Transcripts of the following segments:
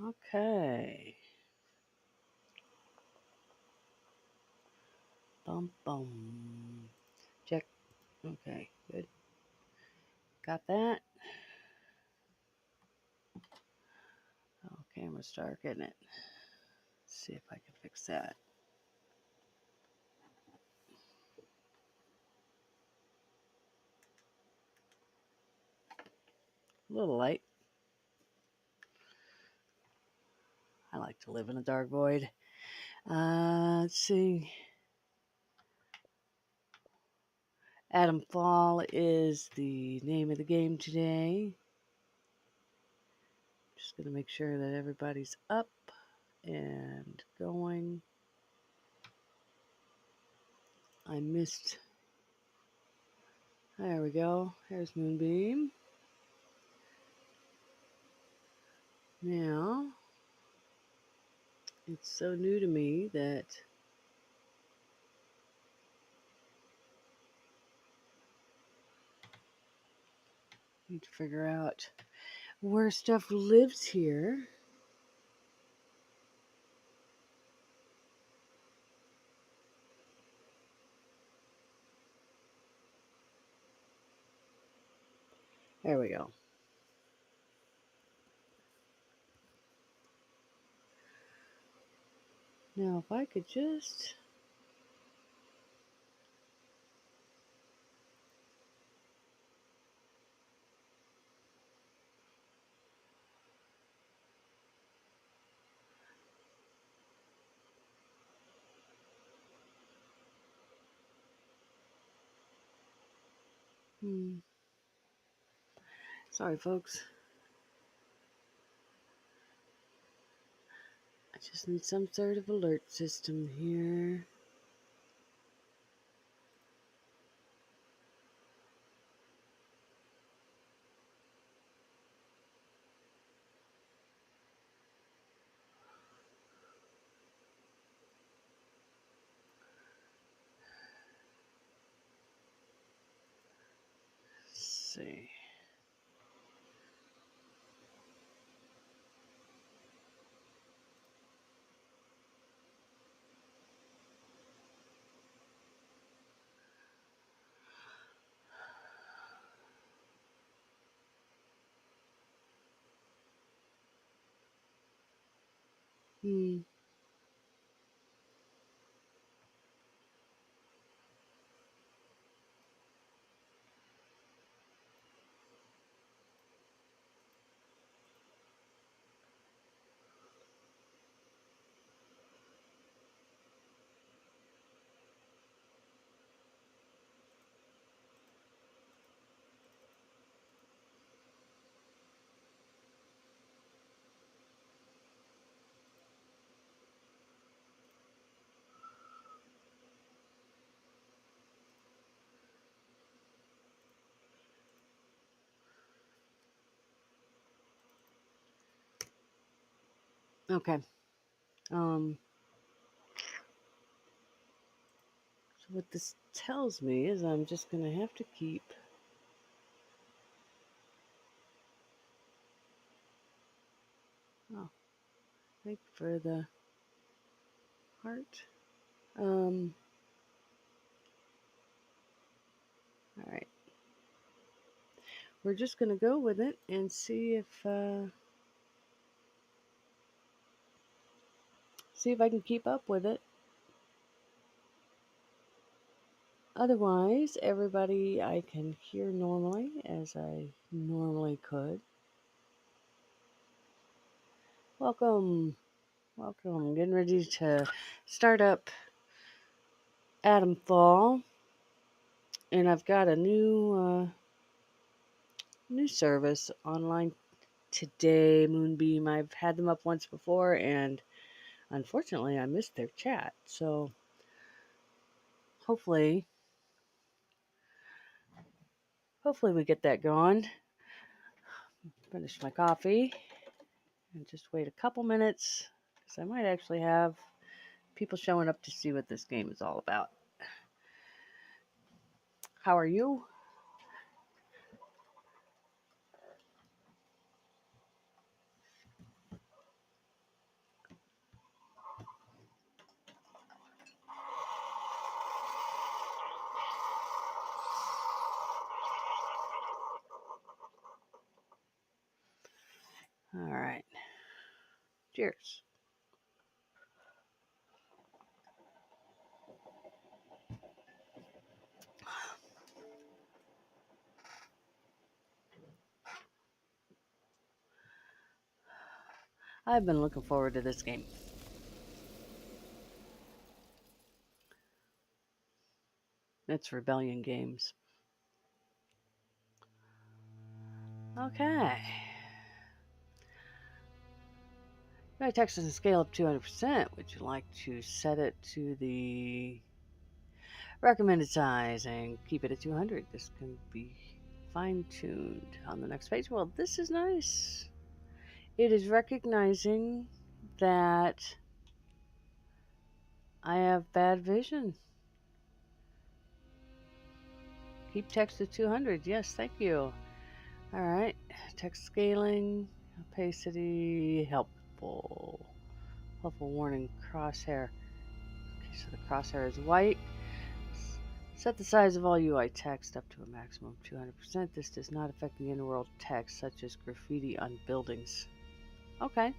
Okay. Bum bum. Check. Okay, good. Got that. Okay, I'm gonna start getting it. See if I can fix that. A little light. I like to live in a dark void. Let's see. Atomfall is the name of the game today. Just gonna make sure that everybody's up and going. I missed. There we go. Here's Moonbeam. Now, it's so new to me that I need to figure out where stuff lives here. There we go. Now, if I could just. Sorry, folks. I just need some sort of alert system here. Let's see. Okay. So what this tells me is I'm just going to have to keep. Oh, thank you for the heart. All right. We're just going to go with it and see if I can keep up with it. Otherwise, everybody I can hear normally as I normally could. Welcome. Welcome. Getting ready to start up Atomfall. And I've got a new service online today, Moonbeam. I've had them up once before, and unfortunately, I missed their chat. So hopefully we get that going. Finish my coffee and just wait a couple minutes because I might actually have people showing up to see what this game is all about. How are you? All right. Cheers. I've been looking forward to this game. It's Rebellion Games. Okay. My text is a scale of 200%. Would you like to set it to the recommended size and keep it at 200? This can be fine-tuned on the next page. Well, this is nice. It is recognizing that I have bad vision. Keep text at 200. Yes, thank you. All right. Text scaling, opacity, helpful. Helpful warning, crosshair. Okay, so the crosshair is white. Set the size of all UI text up to a maximum of 200%. This does not affect the in-world text, such as graffiti on buildings. Okay.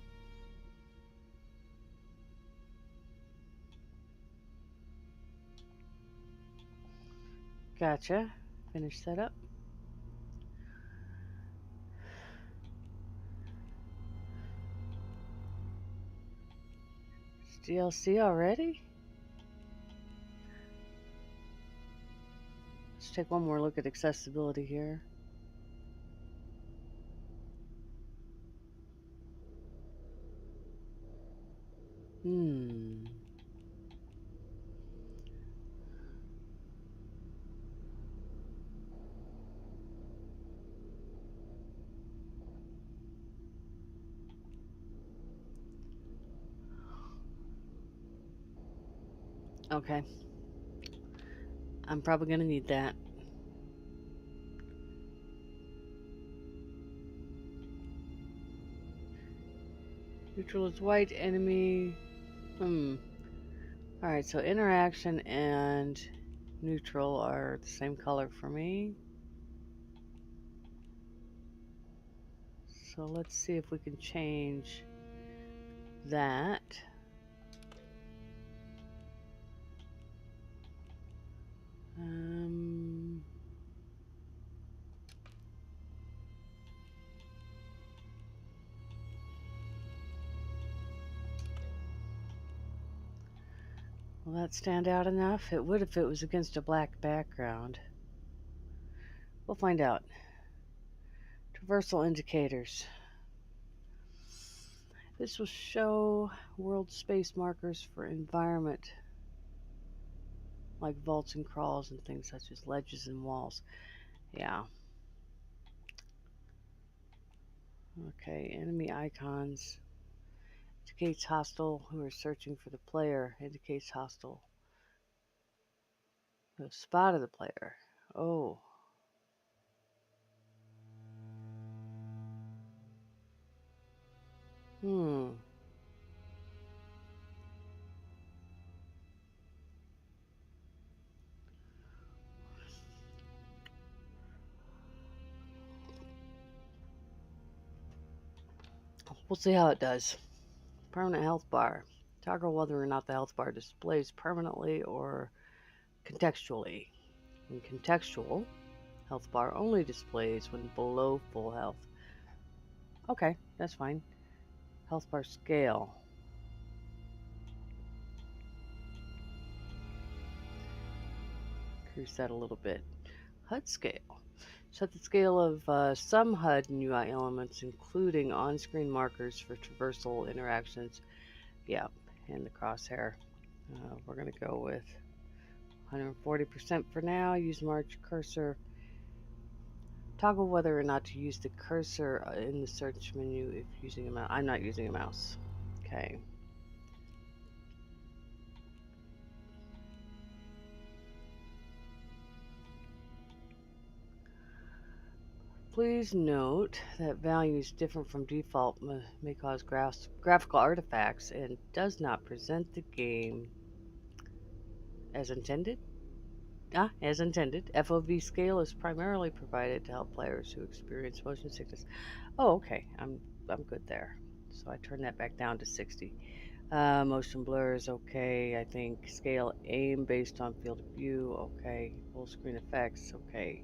Gotcha. Finish setup. It's DLC already? Let's take one more look at accessibility here. Okay. I'm probably going to need that. Neutral is white, enemy. Alright, so interaction and neutral are the same color for me. So let's see if we can change that. Will that stand out enough? It would if it was against a black background. We'll find out. Traversal indicators. This will show world space markers for environment, like vaults and crawls and things such as ledges and walls. Yeah. Okay, enemy icons. Indicates hostile who are searching for the player. Indicates hostile. The spot of the player. Oh. We'll see how it does. Permanent health bar. Toggle whether or not the health bar displays permanently or contextually. In contextual, health bar only displays when below full health. Okay, that's fine. Health bar scale. Increase that a little bit. HUD scale. Set the scale of some HUD and UI elements, including on-screen markers for traversal interactions. Yeah, and the crosshair. We're going to go with 140% for now. Use march cursor. Toggle whether or not to use the cursor in the search menu if using a mouse. I'm not using a mouse. Okay. Please note that values different from default may cause graphical artifacts and does not present the game as intended. As intended. FOV scale is primarily provided to help players who experience motion sickness. Oh, okay. I'm good there. So I turn that back down to 60. Motion blur is okay. I think scale aim based on field of view. Okay. Full screen effects. Okay.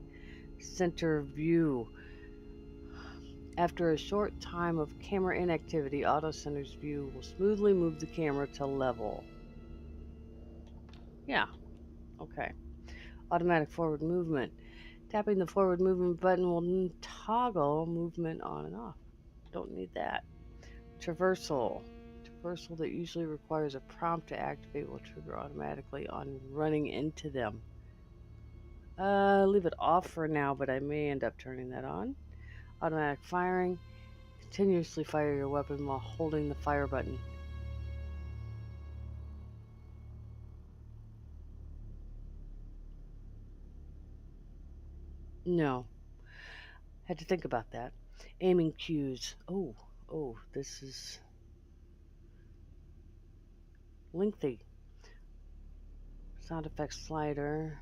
Center view. After a short time of camera inactivity, auto center's view will smoothly move the camera to level. Yeah. Okay. Automatic forward movement. Tapping the forward movement button will toggle movement on and off. Don't need that. Traversal. Traversal that usually requires a prompt to activate will trigger automatically on running into them. Leave it off for now, but I may end up turning that on. Automatic firing. Continuously fire your weapon while holding the fire button. No. Had to think about that. Aiming cues. Oh, this is lengthy. Sound effects slider.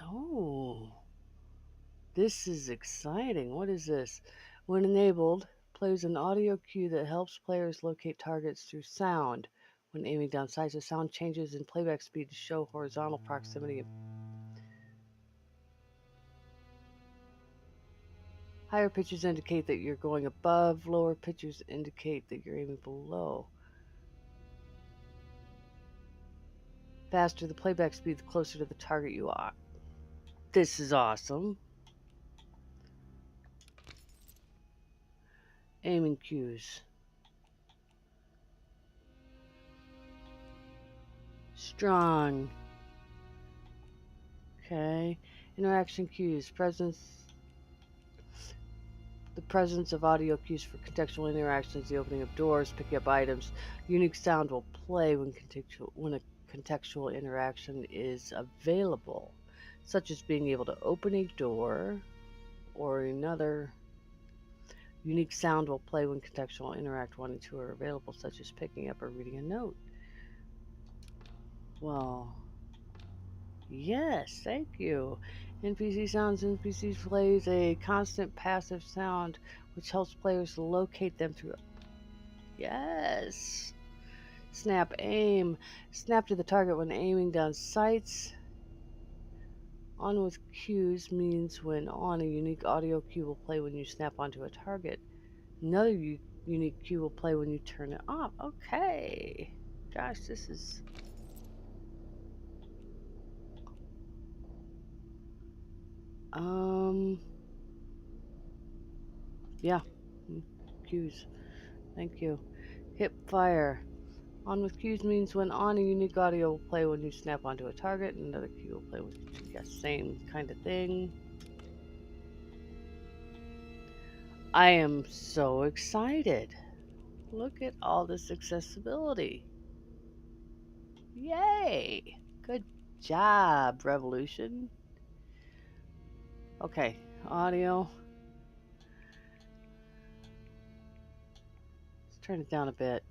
Oh, this is exciting. What is this? When enabled, plays an audio cue that helps players locate targets through sound. When aiming down sights, the sound changes in playback speed to show horizontal proximity. Higher pitches indicate that you're going above, lower pitches indicate that you're aiming below. Faster the playback speed, the closer to the target you are. This is awesome. Aiming cues. Strong. Okay. Interaction cues. The presence of audio cues for contextual interactions, the opening of doors, picking up items. Unique sound will play when a contextual interaction is available, such as being able to open a door or another. Unique sound will play when contextual interact 1 and 2 are available, such as picking up or reading a note. Well, yes, thank you. NPC sounds. NPCs plays a constant passive sound which helps players locate them through. Yes. Snap aim. Snap to the target when aiming down sights. On with cues means when on, a unique audio cue will play when you snap onto a target. Another unique cue will play when you turn it off. Okay. Gosh, this is... Yeah. Cues. Thank you. Hip fire. On with cues means when on, a unique audio will play when you snap onto a target, and another cue will play when you... Yeah, same kind of thing. I am so excited. Look at all this accessibility. Yay! Good job, Revolution. Okay, audio. Let's turn it down a bit.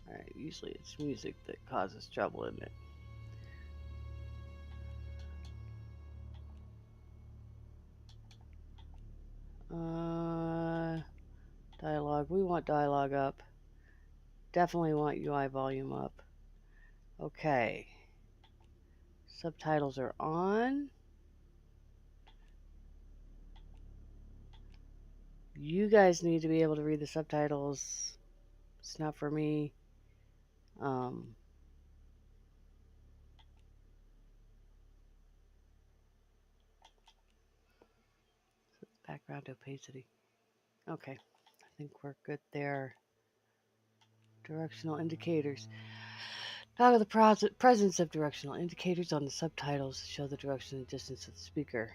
Alright, usually it's music that causes trouble, isn't it? Dialogue. We want dialogue up. Definitely want UI volume up. Okay. Subtitles are on. You guys need to be able to read the subtitles. It's not for me. Background opacity. Okay, I think we're good there. Directional indicators. Toggle the presence of directional indicators on the subtitles to show the direction and distance of the speaker.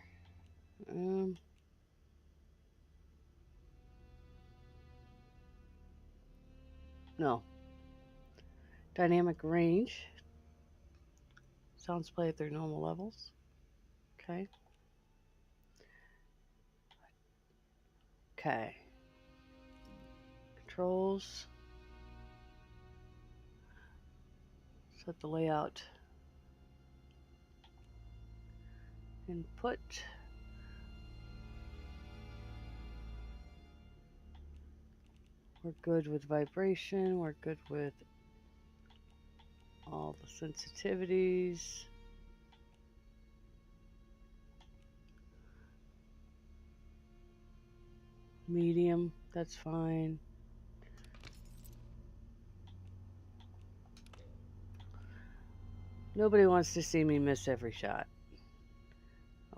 No. Dynamic range. Sounds play at their normal levels. Okay. Okay. Controls. Set the layout. Input. We're good with vibration. We're good with all the sensitivities. Medium, that's fine. Nobody wants to see me miss every shot.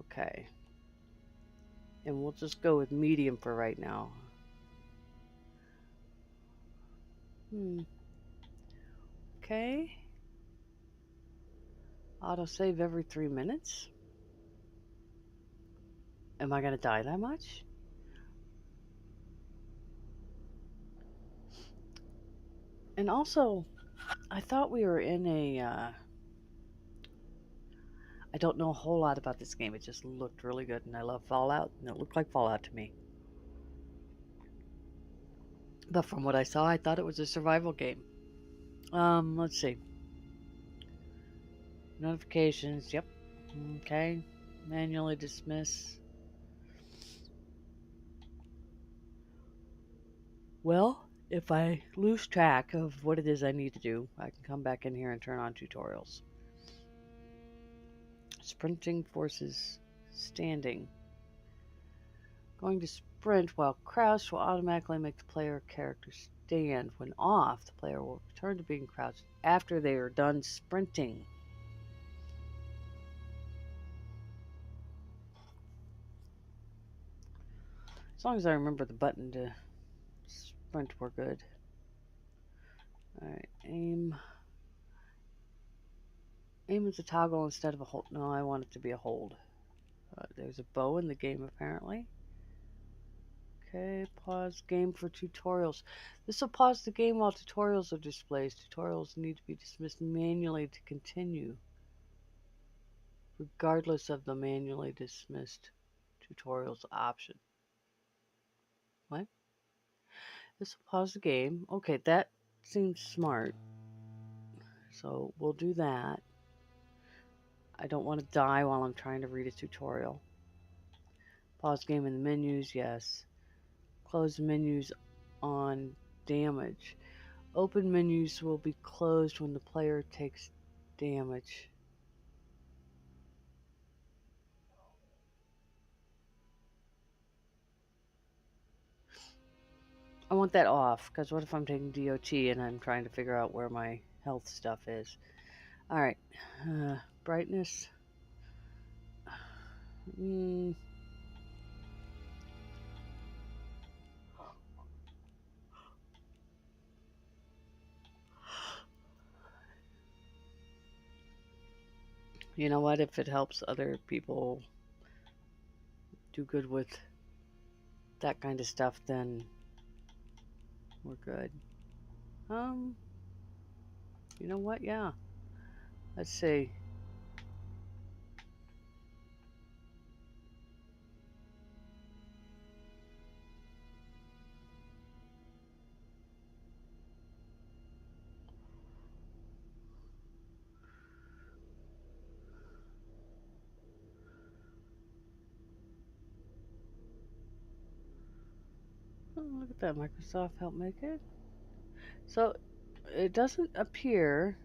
Okay. And we'll just go with medium for right now. Okay. Autosave every 3 minutes? Am I going to die that much? And also, I thought we were in a... I don't know a whole lot about this game. It just looked really good, and I love Fallout, and it looked like Fallout to me. But from what I saw, I thought it was a survival game. Let's see. Notifications, yep. Okay. Manually dismiss. Well, if I lose track of what it is I need to do, I can come back in here and turn on tutorials. Sprinting forces standing. Going to sprint while crouched will automatically make the player character stand. When off, the player will return to being crouched after they are done sprinting. As long as I remember the button to sprint, we're good. Alright, aim. Aim is a toggle instead of a hold. No, I want it to be a hold. There's a bow in the game, apparently. Okay, pause game for tutorials. This will pause the game while tutorials are displayed. Tutorials need to be dismissed manually to continue, regardless of the manually dismissed tutorials option. What? This will pause the game. Okay, that seems smart. So we'll do that. I don't want to die while I'm trying to read a tutorial. Pause game in the menus, yes. Close menus on damage. Open menus will be closed when the player takes damage. I want that off, because what if I'm taking DOT and I'm trying to figure out where my health stuff is? Alright. Brightness. You know what? If it helps other people do good with that kind of stuff, then we're good. You know what? Yeah. Let's see. Oh, look at that. Microsoft helped make it. So it doesn't appear.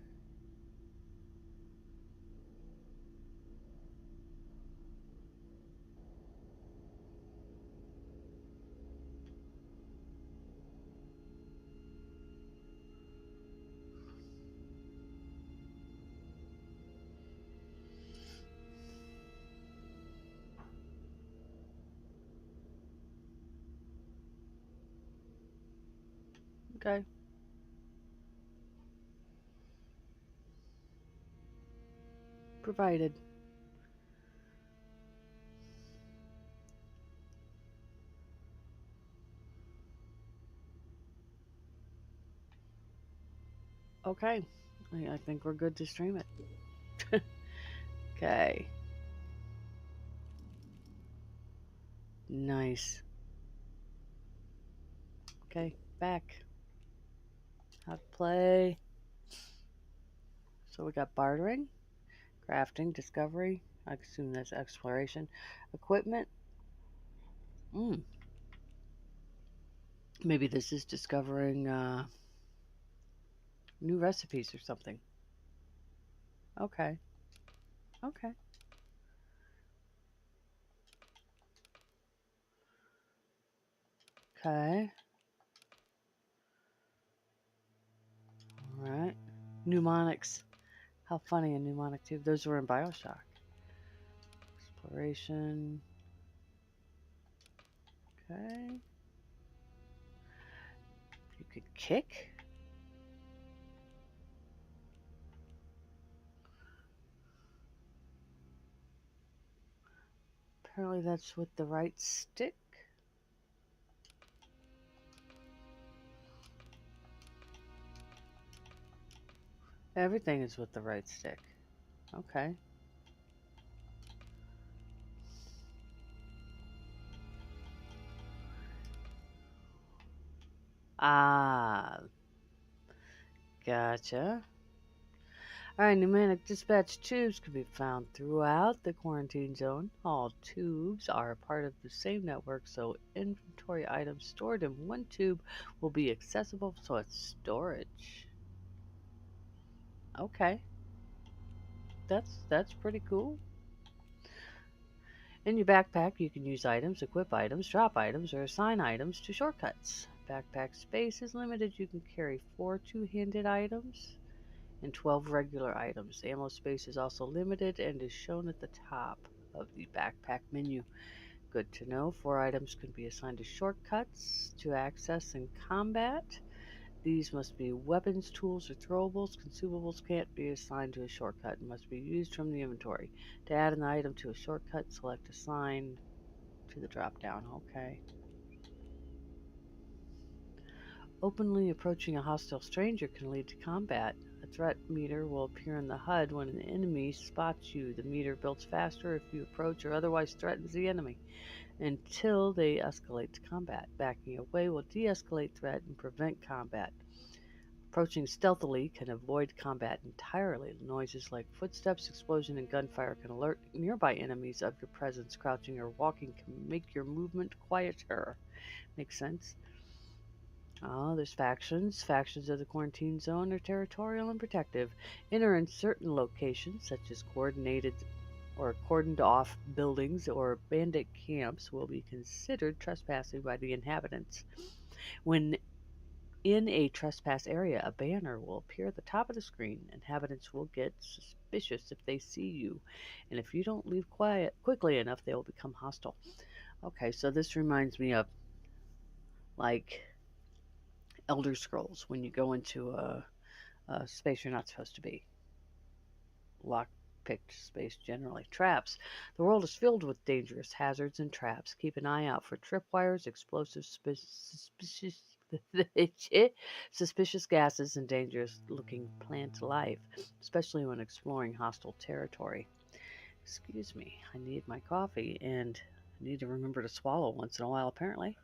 Okay. Provided. Okay. I think we're good to stream it. Okay. Nice. Okay, back. How to play. So we got bartering, crafting, discovery. I assume that's exploration. Equipment. Maybe this is discovering new recipes or something. Okay. Okay. Okay. All right. Mnemonics. How funny a mnemonic tube. Those were in Bioshock. Exploration. Okay. You could kick. Apparently that's with the right stick. Everything is with the right stick. Okay. Ah, gotcha. All right, pneumatic dispatch tubes can be found throughout the quarantine zone. All tubes are part of the same network, so inventory items stored in one tube will be accessible, so it's storage. Okay, that's pretty cool. In your backpack, you can use items, equip items, drop items, or assign items to shortcuts. Backpack space is limited. You can carry 4 two-handed items and 12 regular items. Ammo space is also limited and is shown at the top of the backpack menu. Good to know. 4 items can be assigned to shortcuts to access in combat. These must be weapons, tools, or throwables. Consumables can't be assigned to a shortcut and must be used from the inventory. To add an item to a shortcut, select Assign to the drop down. Okay. Openly approaching a hostile stranger can lead to combat. A threat meter will appear in the HUD when an enemy spots you. The meter builds faster if you approach or otherwise threatens the enemy until they escalate to combat. Backing away will de-escalate threat and prevent combat. Approaching stealthily can avoid combat entirely. Noises like footsteps, explosion, and gunfire can alert nearby enemies of your presence. Crouching or walking can make your movement quieter. Makes sense? Oh, there's factions. Factions of the quarantine zone are territorial and protective. Enter in certain locations, such as coordinated or cordoned off buildings or bandit camps, will be considered trespassing by the inhabitants. When in a trespass area, a banner will appear at the top of the screen. Inhabitants will get suspicious if they see you, and if you don't leave quickly enough, they will become hostile. Okay, so this reminds me of like Elder Scrolls when you go into a space you're not supposed to be. Lock-picked space generally. Traps. The world is filled with dangerous hazards and traps. Keep an eye out for tripwires, explosive, suspicious gases, and dangerous-looking plant life, especially when exploring hostile territory. Excuse me, I need my coffee, and I need to remember to swallow once in a while, apparently.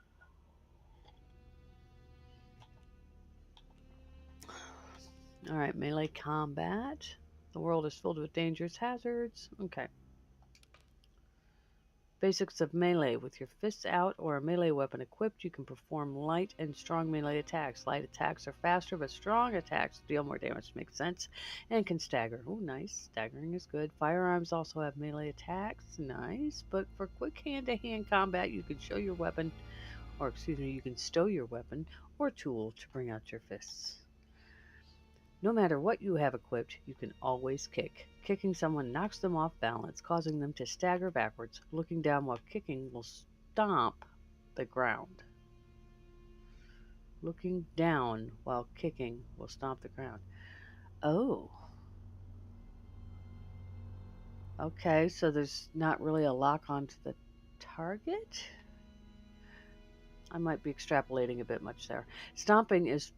All right, melee combat. The world is filled with dangerous hazards. Okay. Basics of melee. With your fists out or a melee weapon equipped, you can perform light and strong melee attacks. Light attacks are faster, but strong attacks deal more damage. Makes sense. And can stagger. Oh, nice. Staggering is good. Firearms also have melee attacks. Nice. But for quick hand-to-hand combat, you can show your weapon, or excuse me, you can stow your weapon or tool to bring out your fists. No matter what you have equipped, you can always kick. Kicking someone knocks them off balance, causing them to stagger backwards. Looking down while kicking will stomp the ground. Looking down while kicking will stomp the ground. Oh. Okay, so there's not really a lock onto the target? I might be extrapolating a bit much there. Stomping is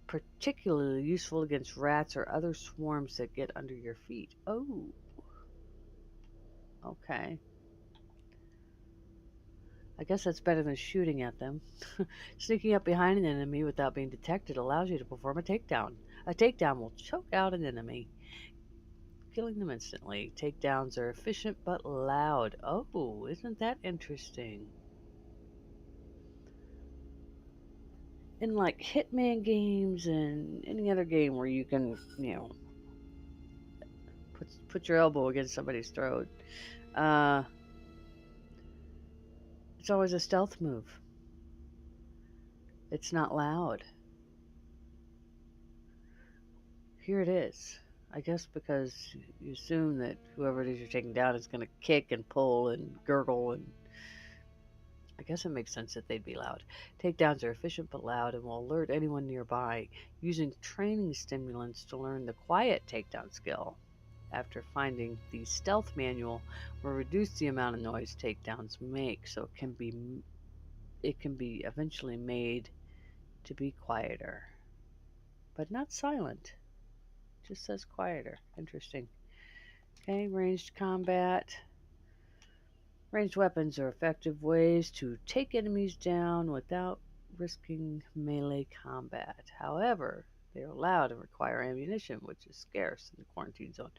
particularly useful against rats or other swarms that get under your feet. Oh. Okay. I guess that's better than shooting at them. Sneaking up behind an enemy without being detected allows you to perform a takedown. A takedown will choke out an enemy. killing them instantly. Takedowns are efficient but loud. Oh, isn't that interesting? In like Hitman games and any other game where you can, put your elbow against somebody's throat, uh, it's always a stealth move. It's not loud. Here it is. I guess because you assume that whoever it is you're taking down is going to kick and pull and gurgle, and I guess it makes sense that they'd be loud. Takedowns are efficient but loud and will alert anyone nearby. Using training stimulants to learn the quiet takedown skill. After finding the stealth manual will reduce the amount of noise takedowns make, so it can be eventually made to be quieter, but not silent. It just says quieter. Interesting. Okay, ranged combat. Ranged weapons are effective ways to take enemies down without risking melee combat. However, they are loud and require ammunition, which is scarce in the quarantine zone.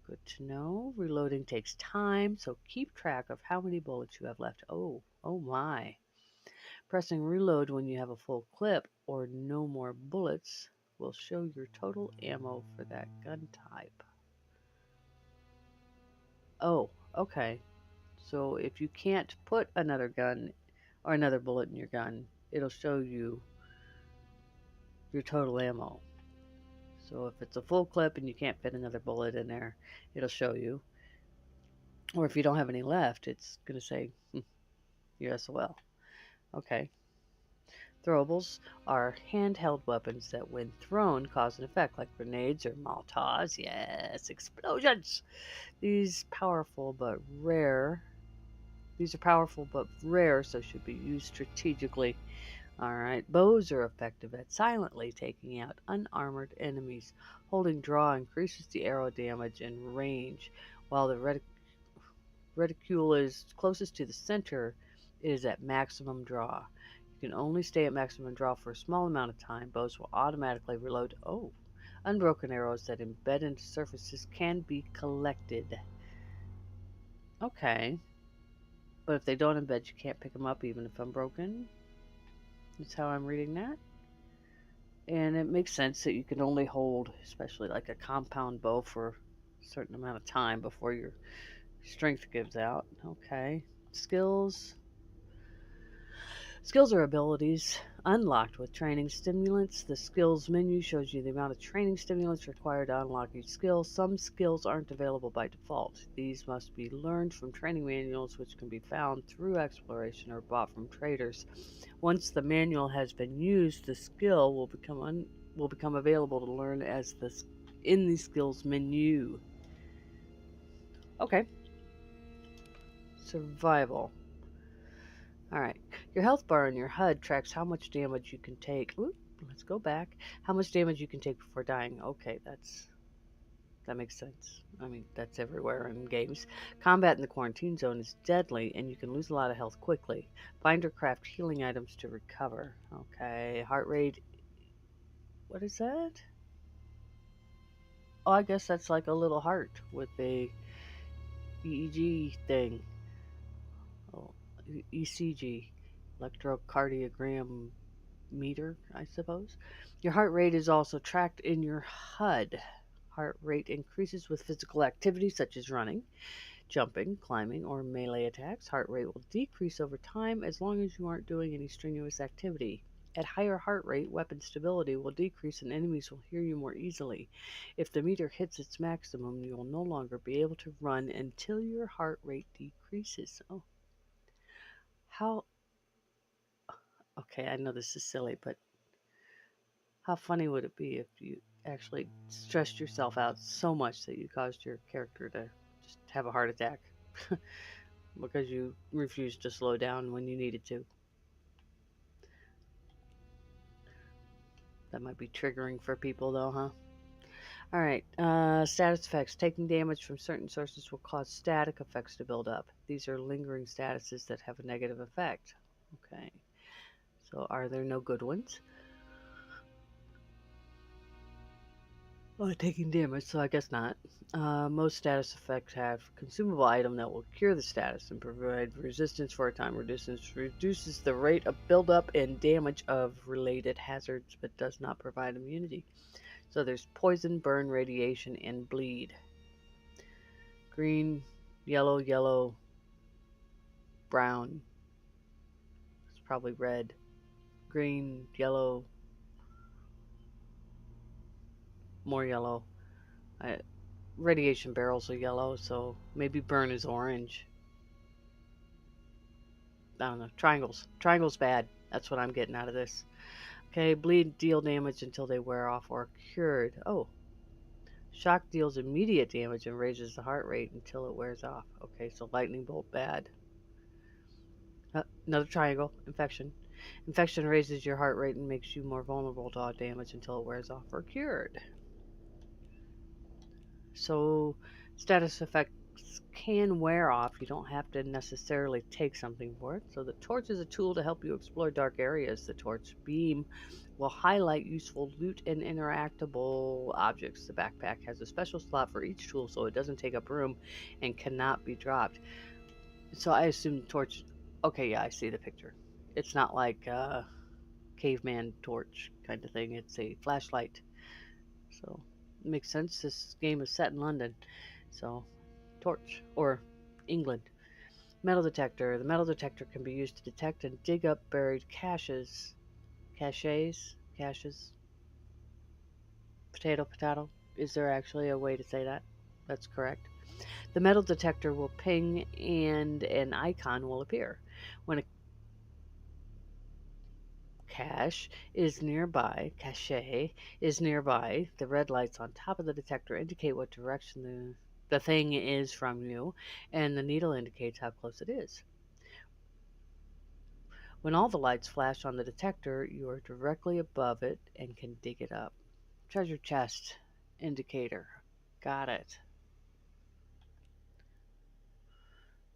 Good to know. Reloading takes time, so keep track of how many bullets you have left. Oh my. Pressing reload when you have a full clip or no more bullets will show your total ammo for that gun type. Oh, okay. So if you can't put another gun or another bullet in your gun, it'll show you your total ammo. So if it's a full clip and you can't fit another bullet in there, it'll show you. Or if you don't have any left, it's going to say, you're SOL. Okay. Throwables are handheld weapons that, when thrown, cause an effect, like grenades or Molotovs. Yes, explosions! These are powerful but rare, so should be used strategically. Alright, bows are effective at silently taking out unarmored enemies. Holding draw increases the arrow damage and range, while the reticule is closest to the center. It is at maximum draw. You can only stay at maximum draw for a small amount of time. Bows will automatically reload. Oh, unbroken arrows that embed into surfaces can be collected. Okay, but if they don't embed, you can't pick them up even if unbroken. That's how I'm reading that. And it makes sense that you can only hold, especially like a compound bow, for a certain amount of time before your strength gives out. Okay. Skills. Skills are abilities unlocked with training stimulants. The skills menu shows you the amount of training stimulants required to unlock each skill. Some skills aren't available by default. These must be learned from training manuals, which can be found through exploration or bought from traders. Once the manual has been used, the skill will become available to learn in the skills menu. Okay. Survival. Alright. Your health bar in your HUD tracks how much damage you can take. Ooh, let's go back. How much damage you can take before dying. Okay, that makes sense. I mean, that's everywhere in games. Combat in the quarantine zone is deadly, and you can lose a lot of health quickly. Find or craft healing items to recover. Okay, heart rate. What is that? Oh, I guess that's like a little heart with a EEG thing. Oh, ECG, electrocardiogram meter, I suppose. Your heart rate is also tracked in your HUD. Heart rate increases with physical activity such as running, jumping, climbing, or melee attacks. Heart rate will decrease over time as long as you aren't doing any strenuous activity. At higher heart rate, weapon stability will decrease and enemies will hear you more easily. If the meter hits its maximum, you will no longer be able to run until your heart rate decreases. Oh, how... Okay, I know this is silly, but how funny would it be if you actually stressed yourself out so much that you caused your character to just have a heart attack because you refused to slow down when you needed to? That might be triggering for people, though, huh? Alright, status effects. Taking damage from certain sources will cause static effects to build up. These are lingering statuses that have a negative effect. Okay, so are there no good ones? Oh, taking damage, so I guess not. Most status effects have consumable item that will cure the status and provide resistance for a time. Reduces the rate of buildup and damage of related hazards, but does not provide immunity. So there's poison, burn, radiation, and bleed. Green, yellow, yellow, brown. It's probably red. Green, yellow, more yellow. Radiation barrels are yellow, so maybe burn is orange. I don't know. Triangles. Triangles bad. That's what I'm getting out of this. Okay, bleed deal damage until they wear off or cured. Oh. Shock deals immediate damage and raises the heart rate until it wears off. Okay, so lightning bolt bad. Another triangle. Infection. Infection raises your heart rate and makes you more vulnerable to damage until it wears off or cured. So status effects can wear off. You don't have to necessarily take something for it. So the torch is a tool to help you explore dark areas. The torch beam will highlight useful loot and interactable objects. The backpack has a special slot for each tool so it doesn't take up room and cannot be dropped. So I assume torch... Okay, yeah, I see the picture. It's not like a caveman torch kind of thing. It's a flashlight. So it makes sense. This game is set in London. So torch, or England. Metal detector. The metal detector can be used to detect and dig up buried caches. Caches? Potato. Is there actually a way to say that? That's correct. The metal detector will ping and an icon will appear. When a cache is nearby, the red lights on top of the detector indicate what direction the thing is from you, and the needle indicates how close it is. When all the lights flash on the detector, you are directly above it and can dig it up. Treasure chest indicator. Got it.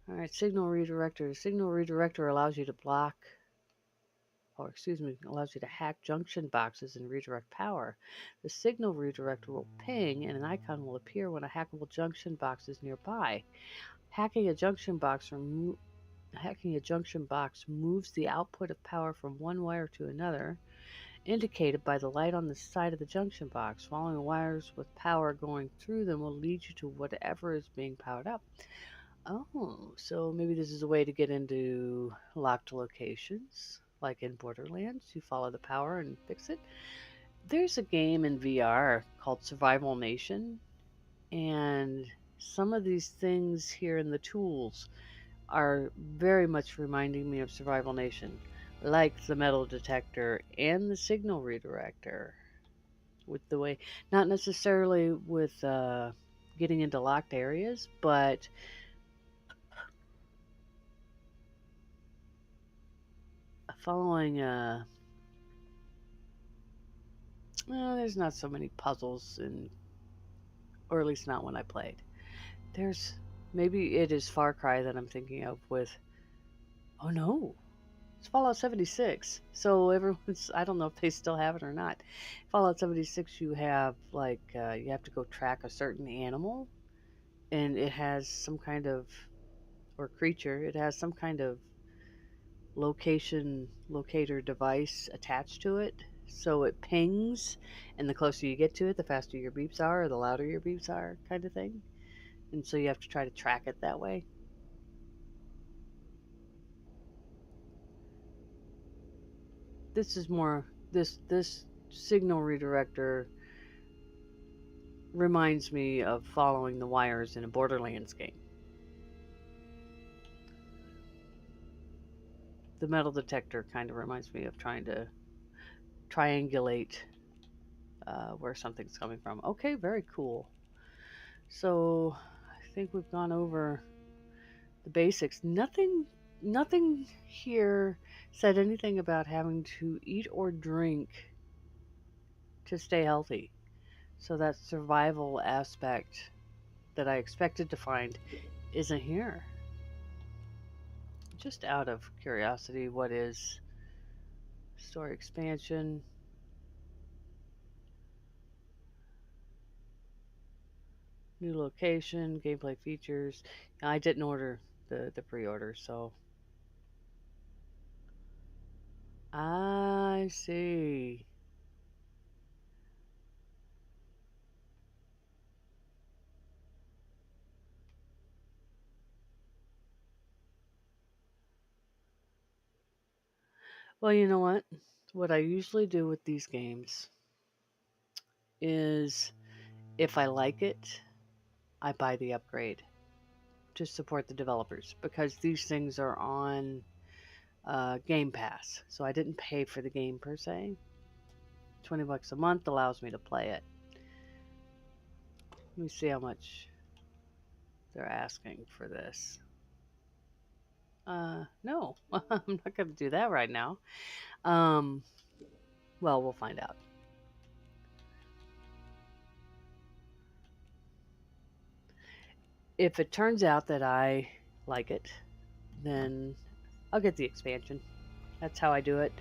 All right, signal redirector. The signal redirector allows you to allows you to hack junction boxes and redirect power. The signal redirector will ping and an icon will appear when a hackable junction box is nearby. Hacking a junction box moves the output of power from one wire to another, indicated by the light on the side of the junction box. Following wires with power going through them will lead you to whatever is being powered up. Oh, so maybe this is a way to get into locked locations, like in Borderlands. You follow the power and fix it. There's a game in VR called Survival Nation, and some of these things here in the tools are very much reminding me of Survival Nation, like the metal detector and the signal redirector. With the way, not necessarily with getting into locked areas, but following there's not so many puzzles, or at least not when I played. There's maybe it is Far Cry that I'm thinking of with. Oh no, it's Fallout 76. So everyone's. I don't know if they still have it or not. Fallout 76, you have you have to go track a certain animal, and it has some kind of or creature. It has some kind of locator device attached to it. So it pings, and the closer you get to it, the faster your beeps are, or the louder your beeps are, kind of thing. And so you have to try to track it that way. This is more this signal redirector reminds me of following the wires in a Borderlands game. The metal detector kind of reminds me of trying to triangulate where something's coming from. Okay, very cool. So I think we've gone over the basics. Nothing here said anything about having to eat or drink to stay healthy. So that survival aspect that I expected to find isn't here. Just out of curiosity, what is story expansion? New location, gameplay features. I didn't order the pre-order, so I see. Well, you know what? What I usually do with these games is if I like it, I buy the upgrade to support the developers because these things are on Game Pass. So I didn't pay for the game per se. $20 a month allows me to play it. Let me see how much they're asking for this. No, I'm not going to do that right now. Well, we'll find out. If it turns out that I like it, then I'll get the expansion. That's how I do it.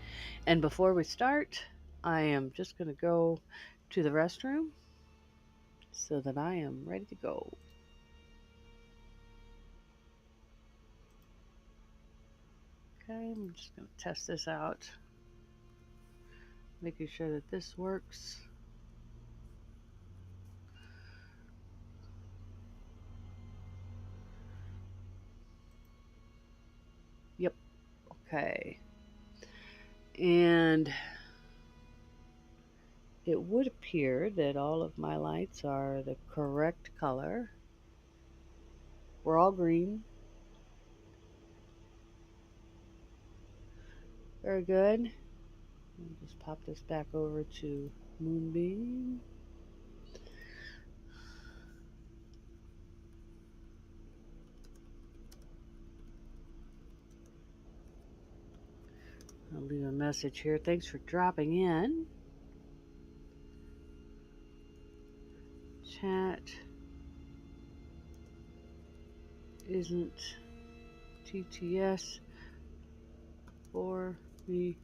And before we start, I am just going to go to the restroom so that I am ready to go. Okay, I'm just going to test this out. Making sure that this works. Yep. Okay. And it would appear that all of my lights are the correct color. We're all green. Very good. I'll just pop this back over to Moonbeam. I'll leave a message here. Thanks for dropping in. Chat isn't TTS for me,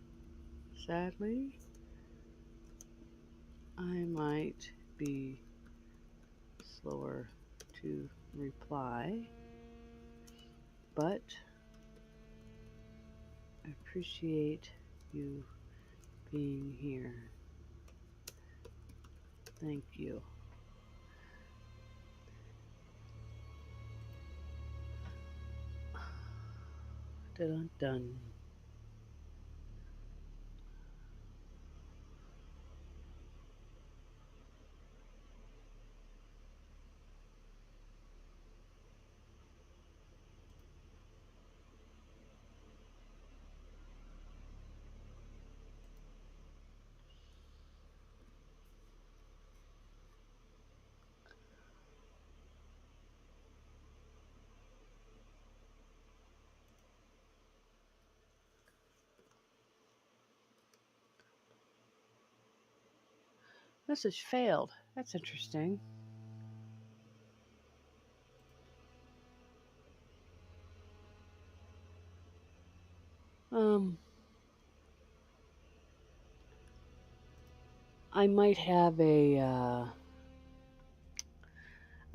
sadly. I might be slower to reply, but I appreciate you being here. Thank you. Dun dun. Message failed. That's interesting. I might have a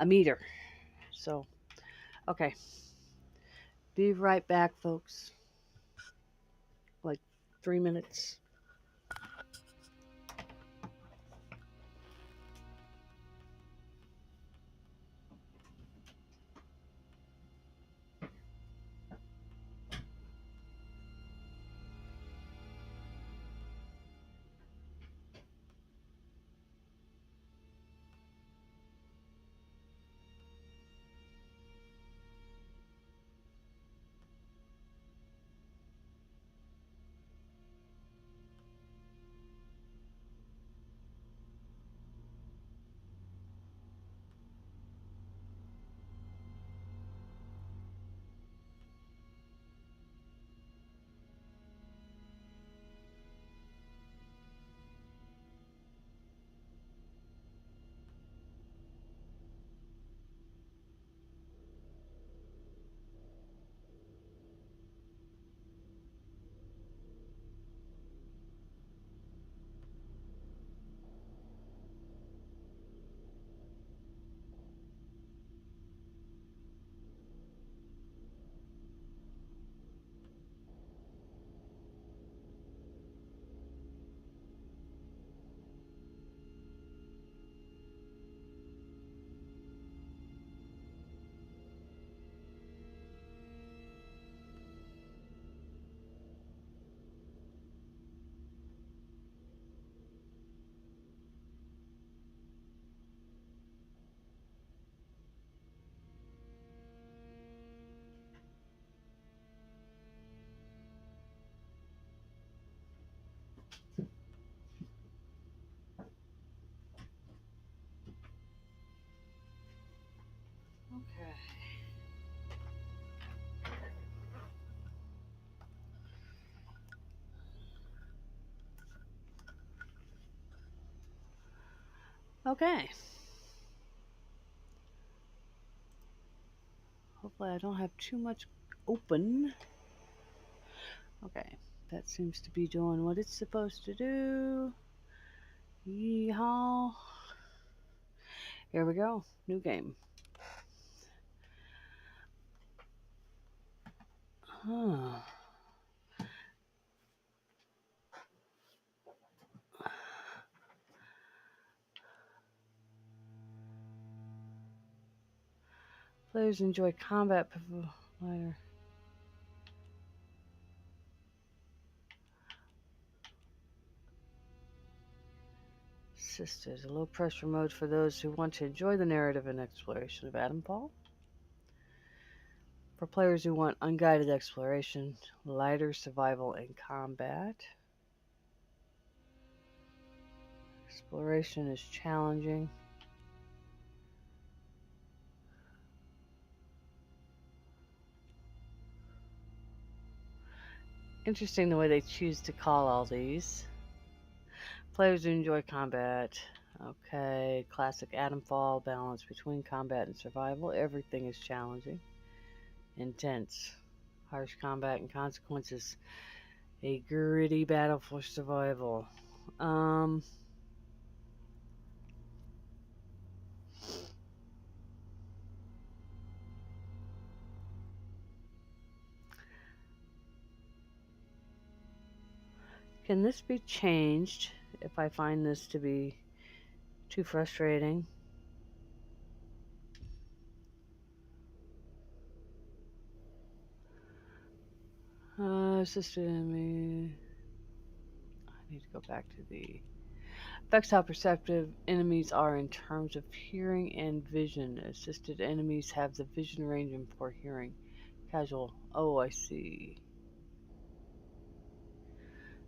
meter. So, okay. Be right back, folks. Like 3 minutes. Okay. Okay. Hopefully I don't have too much open. Okay. That seems to be doing what it's supposed to do. Yeehaw. Here we go. New game. Huh. Players enjoy combat later. Sisters, a low pressure mode for those who want to enjoy the narrative and exploration of Atomfall. For players who want unguided exploration, lighter survival and combat. Exploration is challenging. Interesting the way they choose to call all these. Players who enjoy combat. Okay, classic Atomfall, balance between combat and survival. Everything is challenging. Intense. Harsh combat and consequences. A gritty battle for survival. Can this be changed if I find this to be too frustrating? Assisted enemy. I need to go back to the affects how perceptive enemies are in terms of hearing and vision. Assisted enemies have the vision range and poor hearing. Casual. Oh, I see.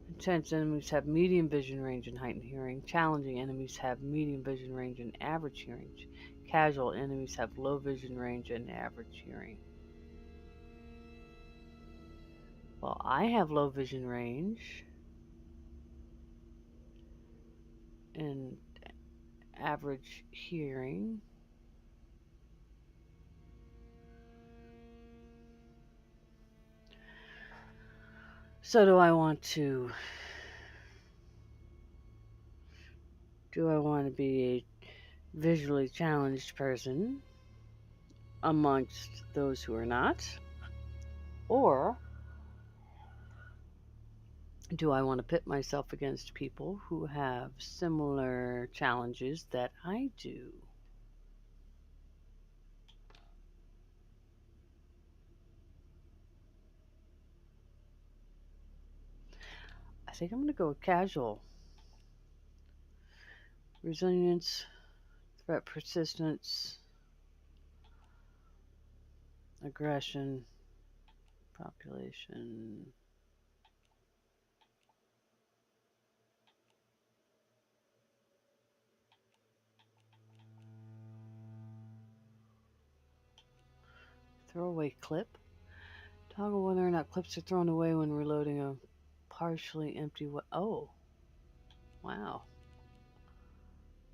Intense enemies have medium vision range and heightened hearing. Challenging enemies have medium vision range and average hearing. Casual enemies have low vision range and average hearing. Well, I have low vision range and average hearing. So do I want to be a visually challenged person amongst those who are not? Or do I want to pit myself against people who have similar challenges that I do? I think I'm going to go with casual. Resilience, threat persistence, aggression, population. Throwaway clip. Toggle whether or not clips are thrown away when reloading a partially empty oh. Wow.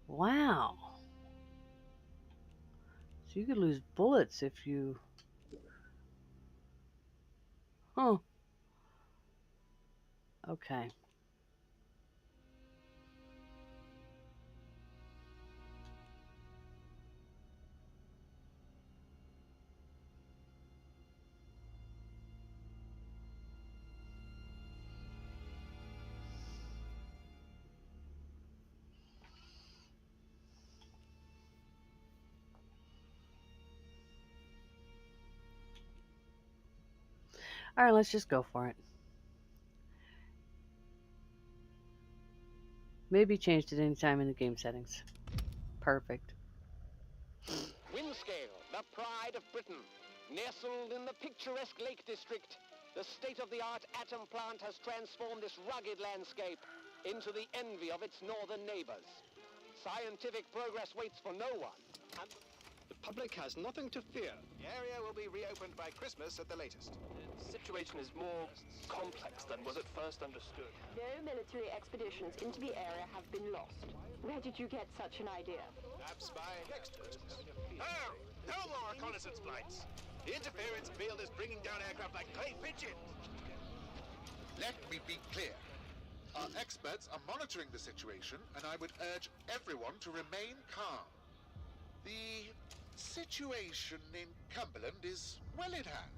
Wow. So you could lose bullets if you... Huh. Okay. All right, let's just go for it. Maybe changed at any time in the game settings. Perfect. Windscale, the pride of Britain. Nestled in the picturesque Lake District, the state-of-the-art atom plant has transformed this rugged landscape into the envy of its northern neighbors. Scientific progress waits for no one. public has nothing to fear. The area will be reopened by Christmas at the latest. The situation is more complex than was at first understood. No military expeditions into the area have been lost. Where did you get such an idea? Perhaps by experts. Oh! No more reconnaissance flights! The interference field is bringing down aircraft like clay pigeons! Let me be clear. Our experts are monitoring the situation, and I would urge everyone to remain calm. The situation in Cumberland is well in hand.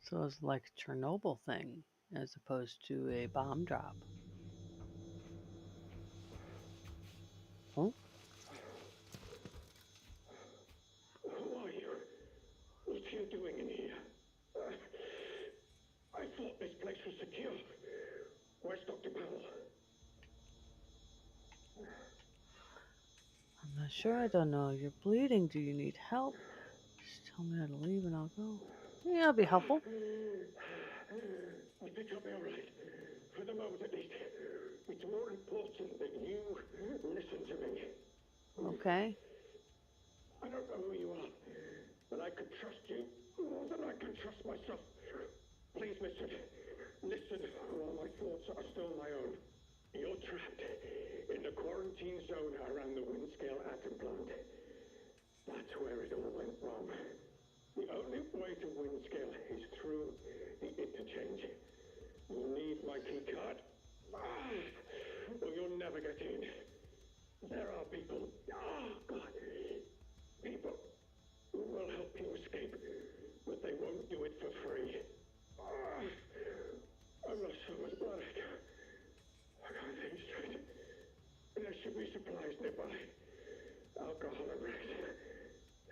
So it's like a Chernobyl thing as opposed to a bomb drop. Oh? Who are you? What are you doing in here? I thought this place was secure. Where's Dr. Powell? I'm not sure. I don't know. You're bleeding. Do you need help? Just tell me how to leave and I'll go. Yeah, I'll be helpful. I think I'll be alright. For the moment at least. It's more important that you listen to me. Okay. I don't know who you are, but I can trust you more than I can trust myself. Please listen. Listen while my thoughts are still my own. You're trapped in the quarantine zone around the Windscale atom plant. That's where it all went wrong. The only way to Windscale is through the interchange. You'll need my key card, or you'll never get in. There are people, people who will help you escape, but they won't do it for free. I've lost so much blood. I can't think straight. There should be supplies nearby. Alcohol and rest.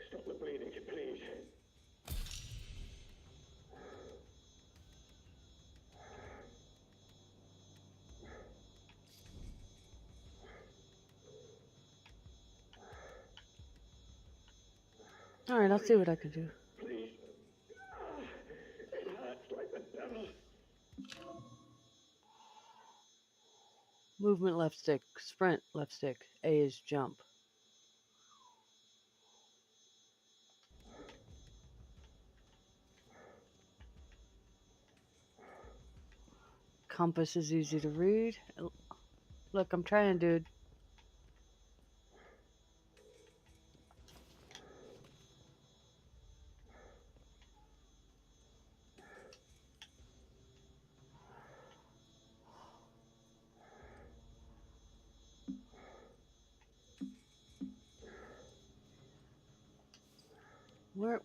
Stop the bleeding, please. All right, I'll see what I can do. Please. It hurts like the devil. Movement left stick. Sprint left stick. A is jump. Compass is easy to read. Look, I'm trying, dude.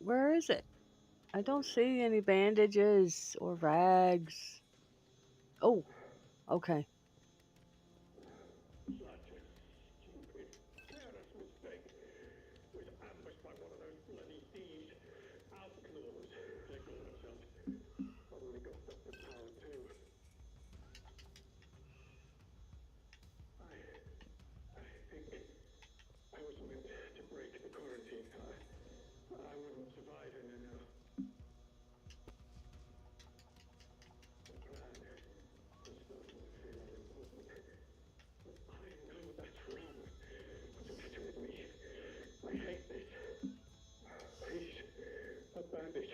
Where is it? I don't see any bandages or rags. Oh, okay. Such a stupid, careless mistake. Was ambushed by one of those bloody thieves. Outlaws, they call themselves. Probably got Dr. Powell too. I think I was meant to break the quarantine. I wouldn't survive in there now. The plan was starting to feel unimportant. I know that's wrong. What's the matter with me? I hate this. Please, a bandage.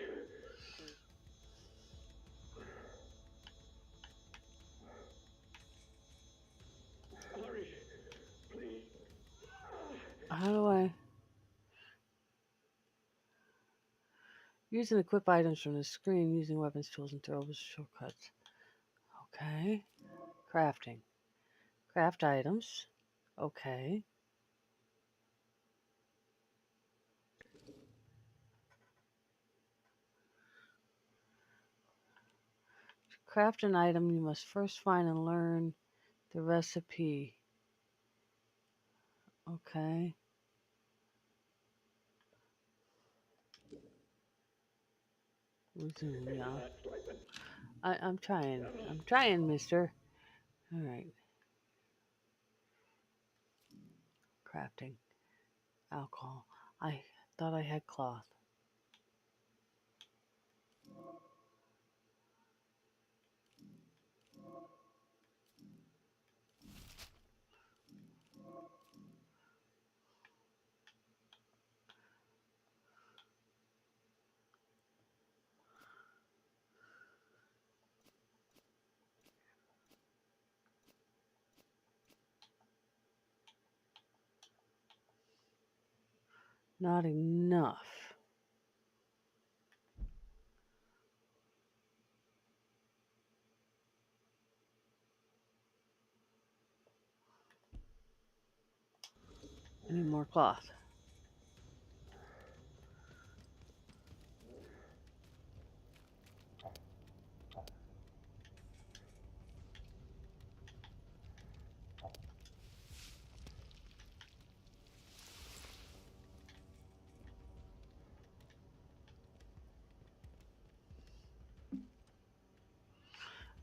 Hurry, please. How do I... Use and equip items from the screen using weapons, tools, and throwables shortcuts. Okay. Crafting. Craft items. Okay. To craft an item, you must first find and learn the recipe. Okay. Resume, yeah. I'm trying. I'm trying, mister. All right. Crafting. Alcohol. I thought I had cloth. Not enough. I need more cloth.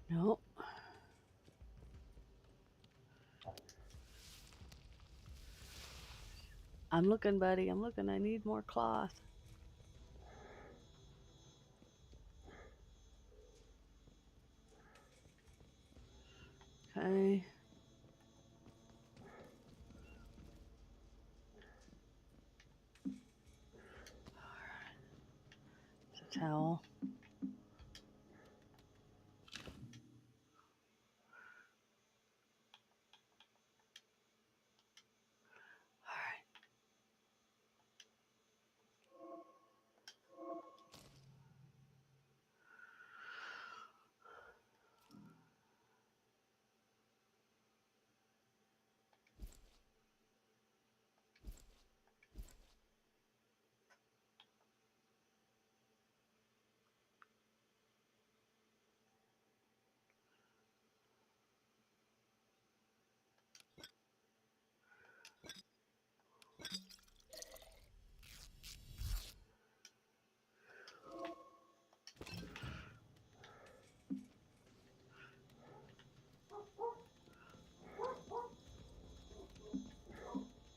Nope. I'm looking, buddy. I'm looking. I need more cloth. Okay. It's a towel.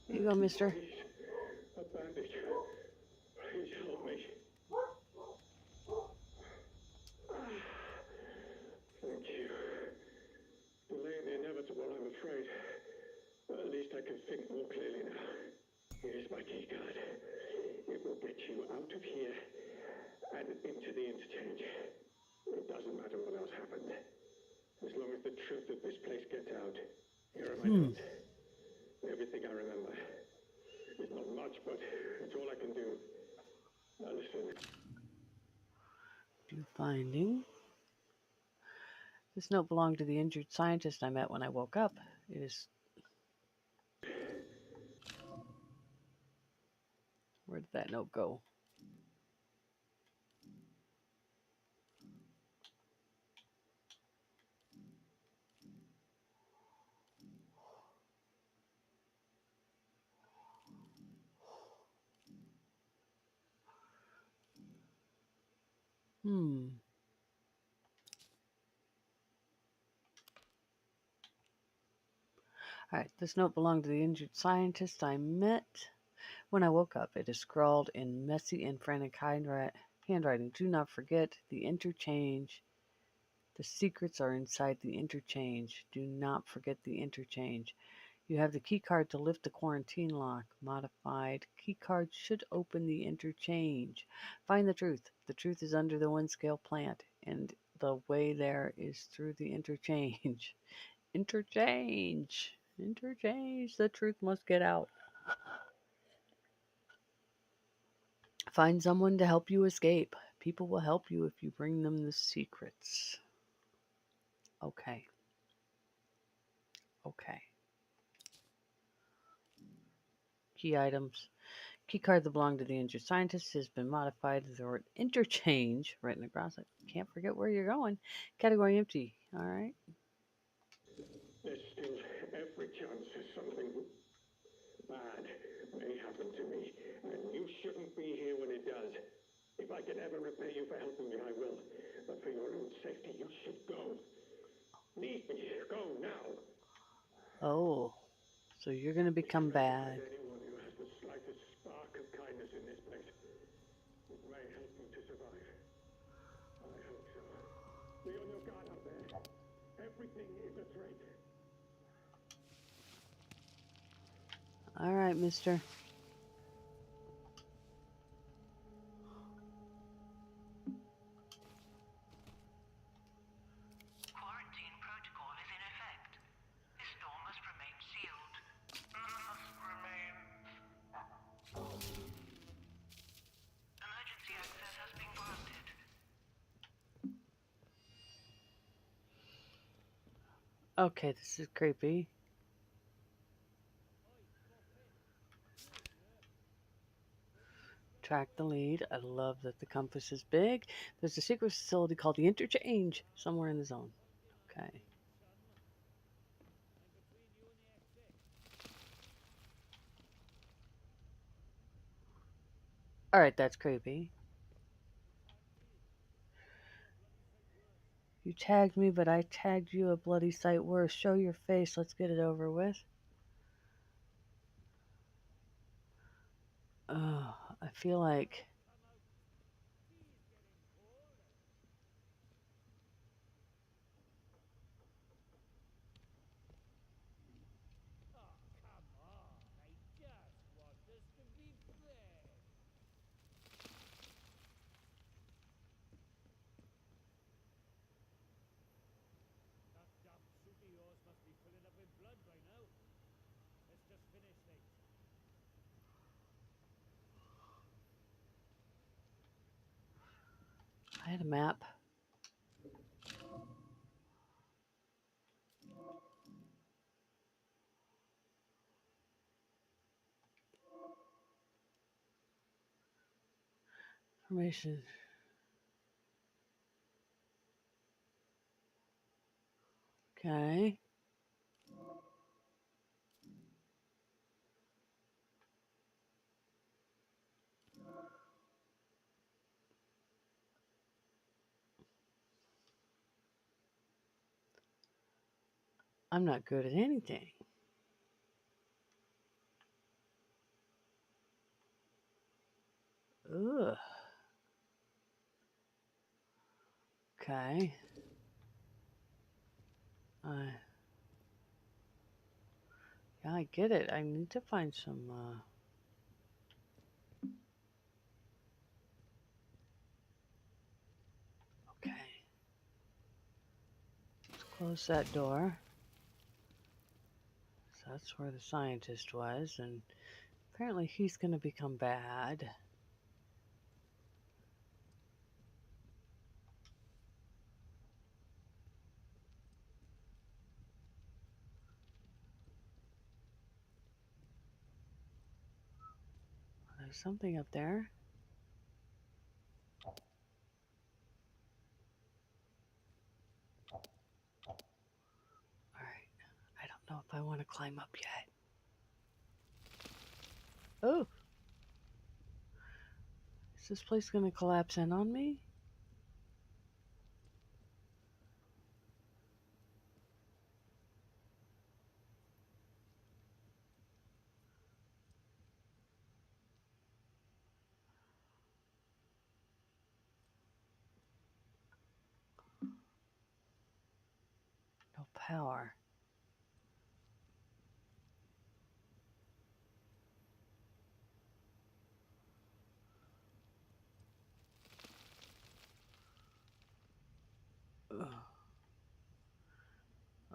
Here you go, mister. A bandage. Please help me. Thank you. Delaying the inevitable, I'm afraid. But at least I can think more clearly now. Here's my key card. It will get you out of here and into the interchange. It doesn't matter what else happened. As long as the truth of this place gets out. Here are my notes. Everything I remember. It's not much, but it's all I can do. Now listen. New finding. This note belonged to the injured scientist I met when I woke up. It is... Where did that note go? Alright, this note belonged to the injured scientist I met when I woke up. It is scrawled in messy and frantic handwriting. Do not forget the interchange. The secrets are inside the interchange. Do not forget the interchange. You have the key card to lift the quarantine lock. Modified key card should open the interchange. Find the truth. The truth is under the one-scale plant, and the way there is through the interchange. Interchange. Interchange. The truth must get out. Find someone to help you escape. People will help you if you bring them the secrets. Okay. Okay. Key items. Key card that belonged to the injured scientist has been modified. The word interchange written across it. Can't forget where you're going. Category empty. All right. There's still every chance something bad may happen to me, and you shouldn't be here when it does. If I can ever repay you for helping me, I will. But for your own safety, you should go. Leave me. Go now. Oh, so you're going to become bad. Anyone who has the slightest spark of kindness in this place, it may help you to survive. I hope so. Be on your guard out there. Everything is a threat. All right, mister. Quarantine protocol is in effect. This door must remain sealed. Must remain Okay, this is creepy. Track the lead. I love that the compass is big. There's a secret facility called the Interchange somewhere in the zone. Okay. All right, that's creepy. You tagged me, but I tagged you a bloody sight worse. Show your face. Let's get it over with. Oh, I feel like I had a map. Information. Okay. I'm not good at anything. Ugh. Okay. Yeah, I get it. I need to find some. Okay. Let's close that door. So that's where the scientist was, and apparently he's going to become bad. There's something up there. All right. I don't know if I want to climb up yet. Oh. Is this place going to collapse in on me? No power. Ugh.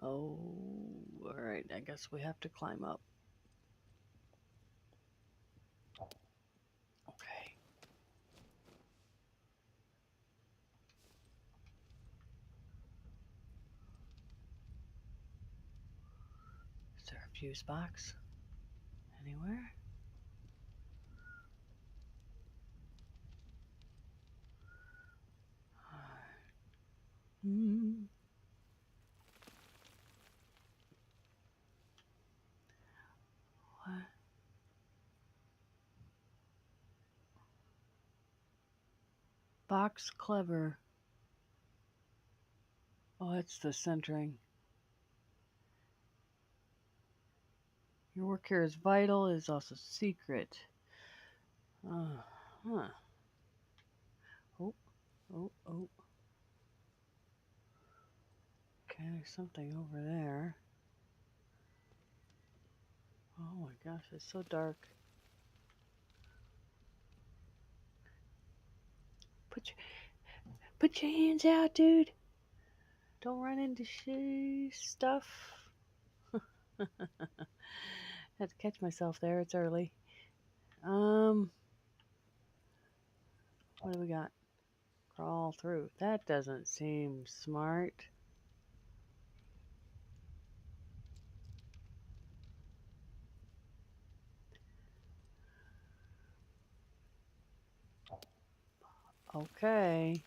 Oh, all right. I guess we have to climb up. Okay. Is there a fuse box anywhere? Hmm. What? Box clever. Oh, it's the centering. Your work here is vital. It is also secret. Huh. Oh, oh. Okay, there's something over there. Oh my gosh, it's so dark. Put your hands out, dude. Don't run into stuff. Had to catch myself there. It's early. What do we got? Crawl through. That doesn't seem smart. Okay.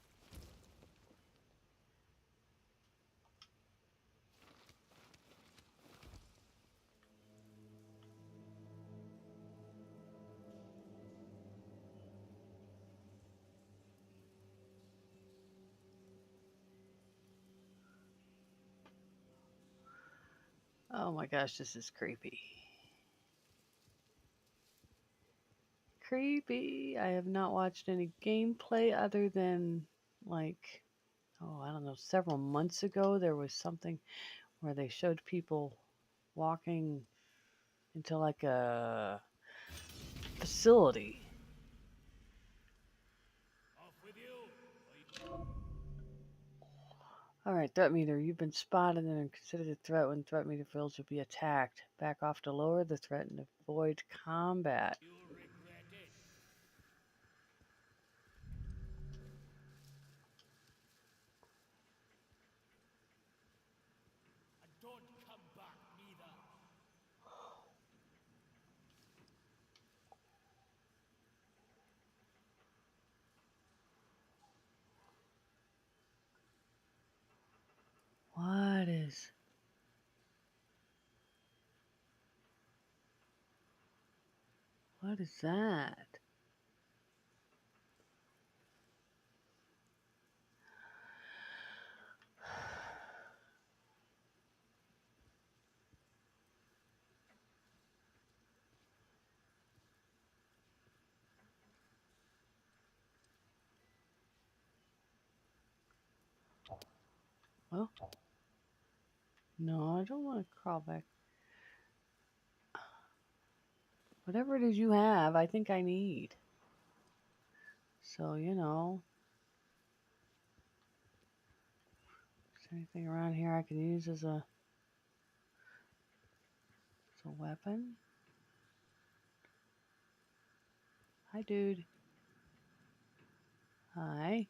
Oh my gosh, this is creepy. Creepy. I have not watched any gameplay other than, like, oh, I don't know, several months ago there was something where they showed people walking into like a facility. Alright, threat meter. You've been spotted and are considered a threat. When threat meter fails, you'll be attacked. Back off to lower the threat and avoid combat. What is... What is that? Well, no, I don't want to crawl back. Whatever it is you have, I think I need. So, you know. Is there anything around here I can use as a weapon? Hi, dude. Hi.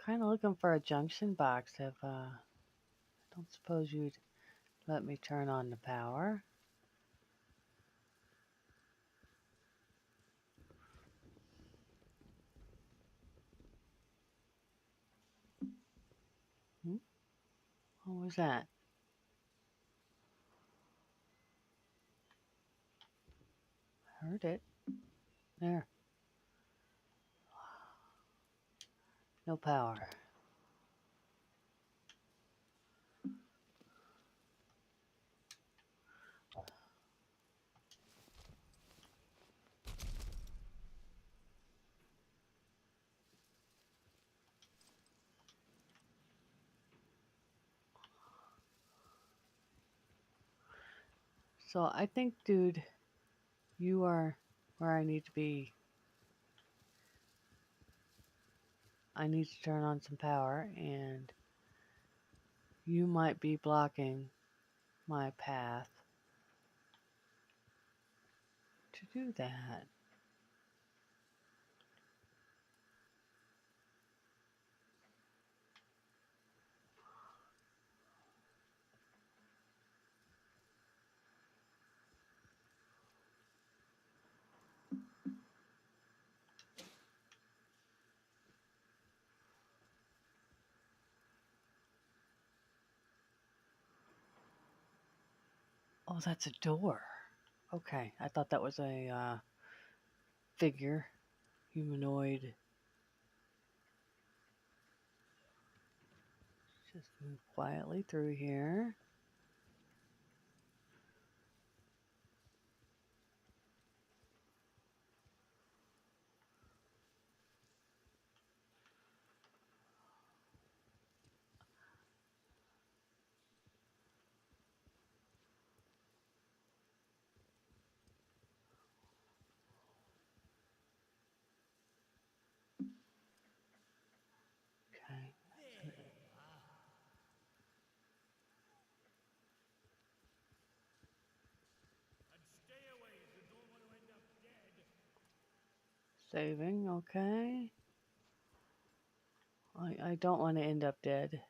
Kind of looking for a junction box. If I don't suppose you'd let me turn on the power. Hmm? What was that? Heard it. There. No power. So I think, dude, you are where I need to be. I need to turn on some power, and you might be blocking my path to do that. Oh, that's a door. Okay, I thought that was a figure, humanoid. Just move quietly through here. Okay. Saving, okay. I don't want to end up dead.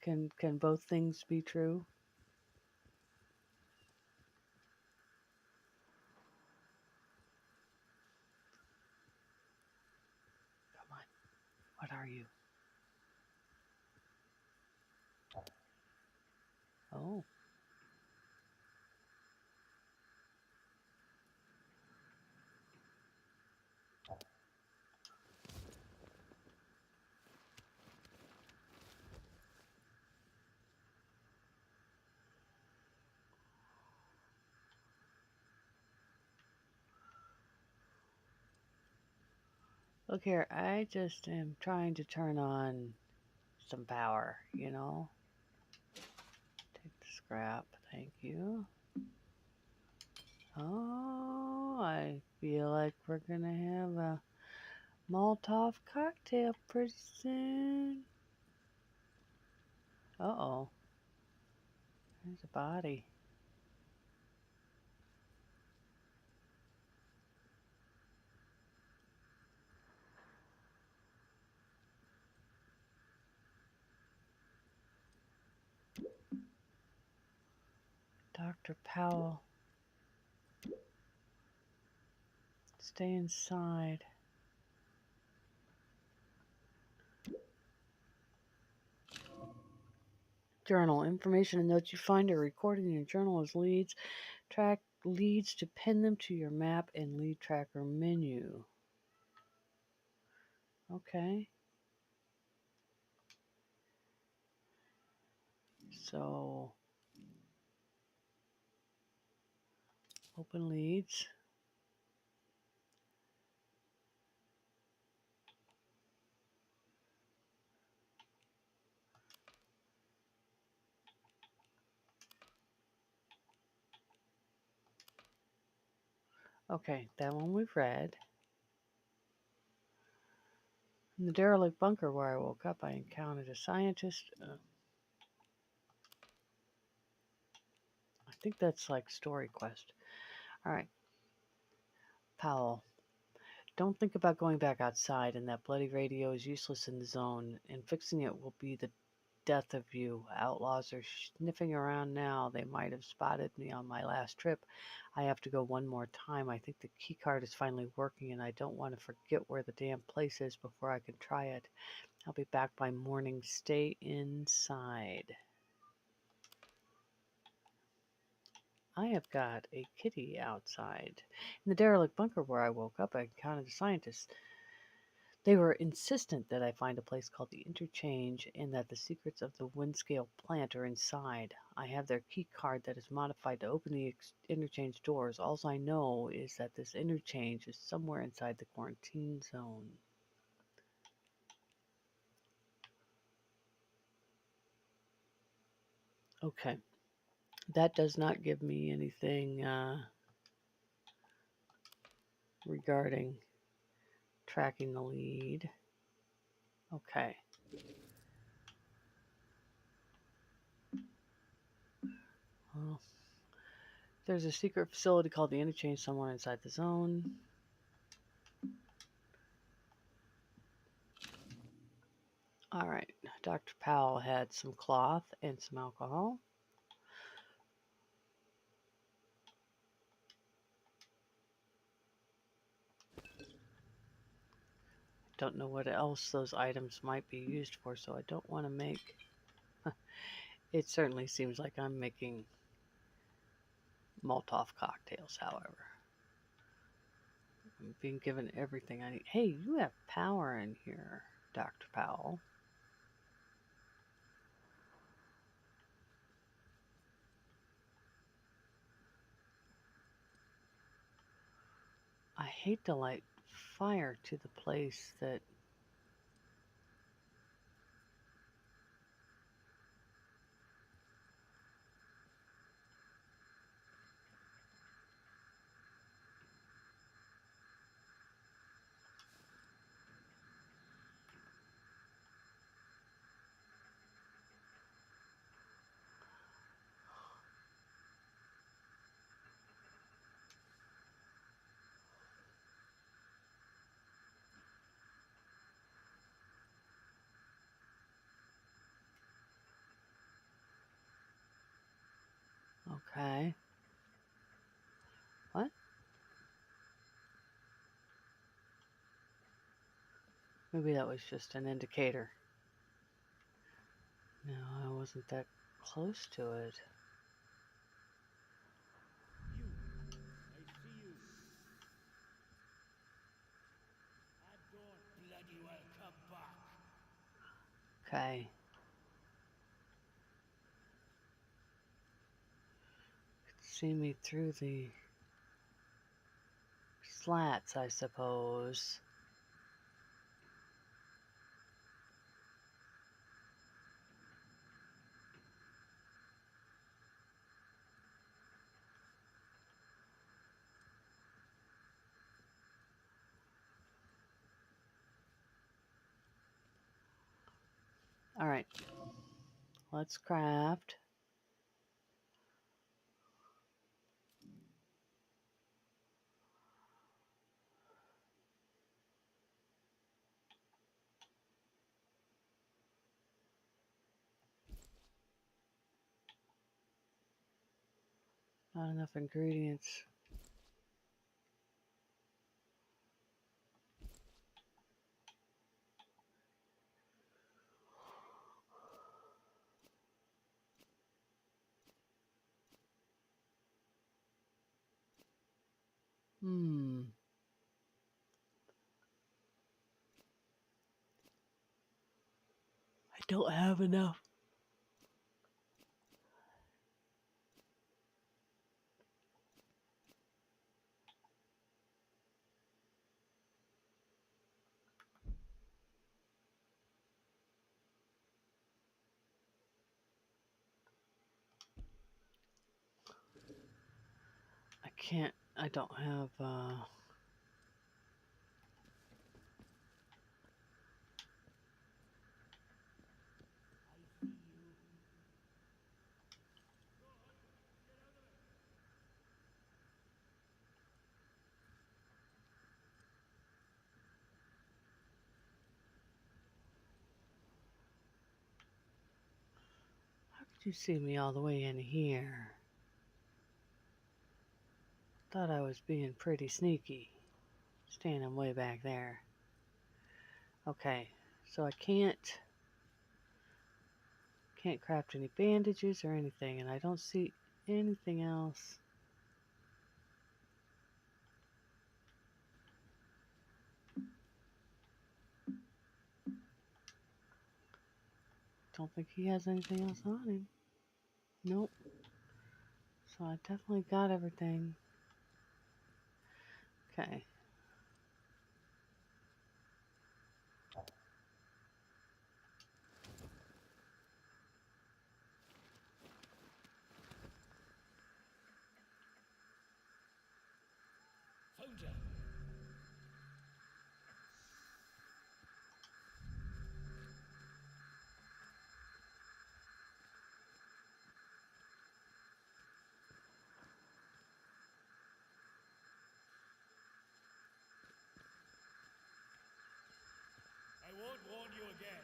Can both things be true? Come on. What are you? Oh. Look here, I just am trying to turn on some power, you know? Take the scrap, thank you. Oh, I feel like we're gonna have a Molotov cocktail pretty soon. Uh-oh, there's a body. Dr. Powell, stay inside. Journal. Information and notes you find are recorded in your journal as leads. Track leads to pin them to your map and lead tracker menu. Okay. So, open leads. Okay, that one we've read. In the derelict bunker where I woke up, I encountered a scientist. I think that's like story quest. All right. Powell. Don't think about going back outside, and that bloody radio is useless in the zone, and fixing it will be the death of you. Outlaws are sniffing around now. They might have spotted me on my last trip. I have to go one more time. I think the key card is finally working, and I don't want to forget where the damn place is before I can try it. I'll be back by morning. Stay inside. I have got a kitty outside. In the derelict bunker where I woke up, I encountered scientists. They were insistent that I find a place called the Interchange and that the secrets of the Windscale plant are inside. I have their key card that is modified to open the interchange doors. All I know is that this interchange is somewhere inside the quarantine zone. Okay. That does not give me anything regarding tracking the lead. Okay. Well, there's a secret facility called the Interchange somewhere inside the zone. All right. Dr. Powell had some cloth and some alcohol. Don't know what else those items might be used for, so I don't want to make... It certainly seems like I'm making Molotov cocktails, however. I'm being given everything I need. Hey, you have power in here, Dr. Powell. I hate to light fire to the place that... Okay. What? Maybe that was just an indicator. No, I wasn't that close to it. You. I see you. I don't bloody well come back. Okay. See me through the slats, I suppose. All right. Let's craft. Not enough ingredients. I don't have enough. I don't have, how could you see me all the way in here? Thought I was being pretty sneaky. Standing way back there. Okay, so I can't craft any bandages or anything, and I don't see anything else. Don't think he has anything else on him. Nope. So I definitely got everything. Okay. Found ya. I won't warn you again.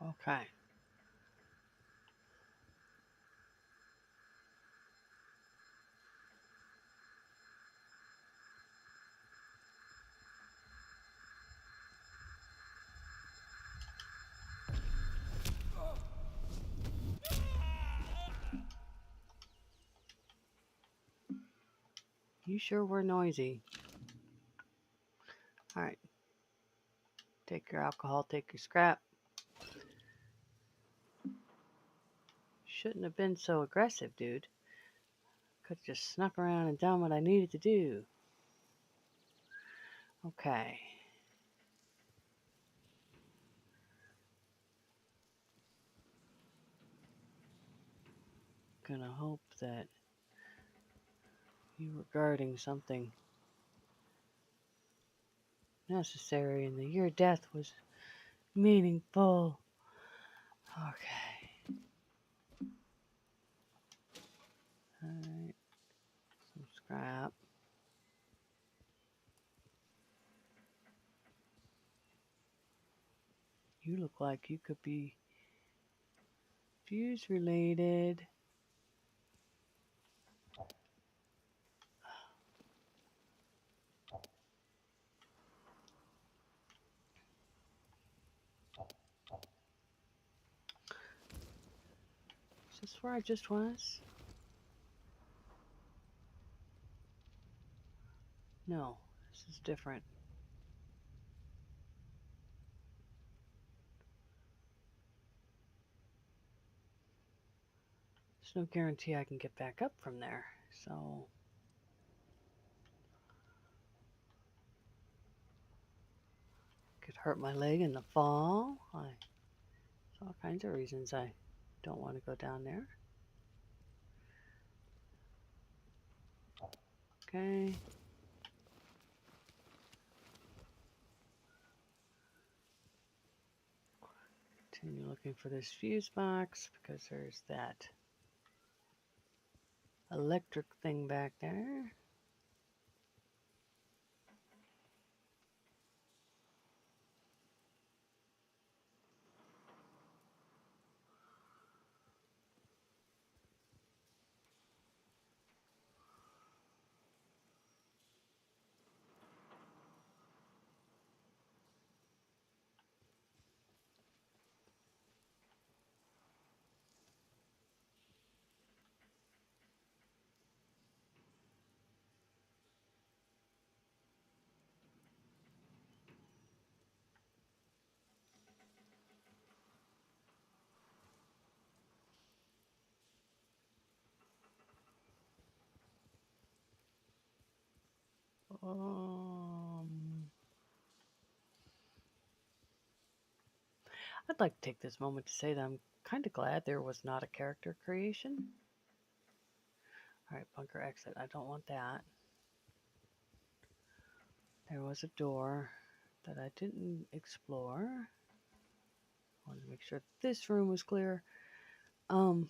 Okay. You sure were noisy. Alright. Take your alcohol, take your scrap. Shouldn't have been so aggressive, dude. Could have just snuck around and done what I needed to do. Okay. gonna hope that you were guarding something necessary and that your death was meaningful. Okay. Alright. Some scrap. You look like you could be fuse related. Is this where I just was? No, this is different. There's no guarantee I can get back up from there, so could hurt my leg in the fall. There's all kinds of reasons I don't want to go down there. Okay. Continue looking for this fuse box because there's that electric thing back there. I'd like to take this moment to say that I'm kind of glad there was not a character creation. Alright, bunker exit. I don't want that. There was a door that I didn't explore. I wanted to make sure this room was clear. The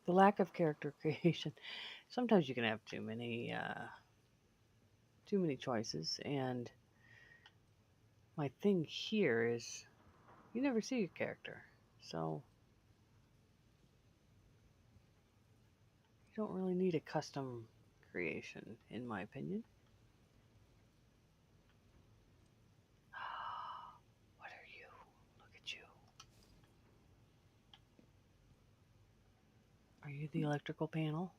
lack of character creation. Sometimes you can have too many choices, and my thing here is you never see your character, so you don't really need a custom creation, in my opinion. What are you? Look at you. Are you the electrical panel?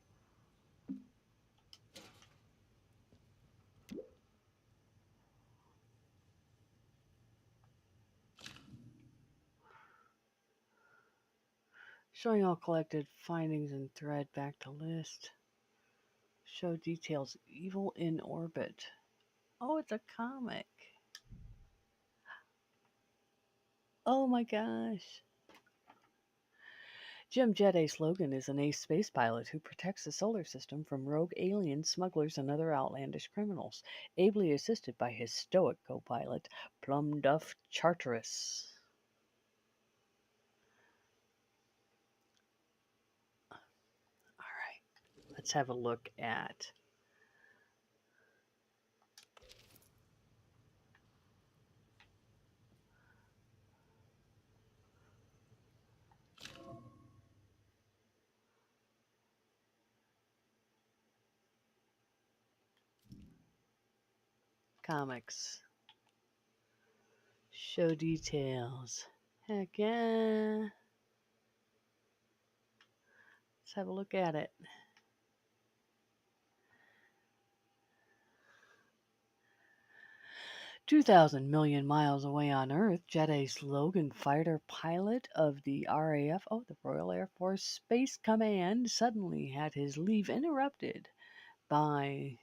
Showing all collected findings and thread back to list. Show details. Evil in orbit. Oh, it's a comic. Oh my gosh. Jim Jet Ace Logan is an ace space pilot who protects the solar system from rogue aliens, smugglers, and other outlandish criminals, ably assisted by his stoic co-pilot, Plumduff Charteris. Alright, let's have a look at comics. Show details. Heck yeah. Let's have a look at it. 2,000 million miles away on Earth, Jet Ace Logan, fighter pilot of the RAF, the Royal Air Force Space Command, suddenly had his leave interrupted by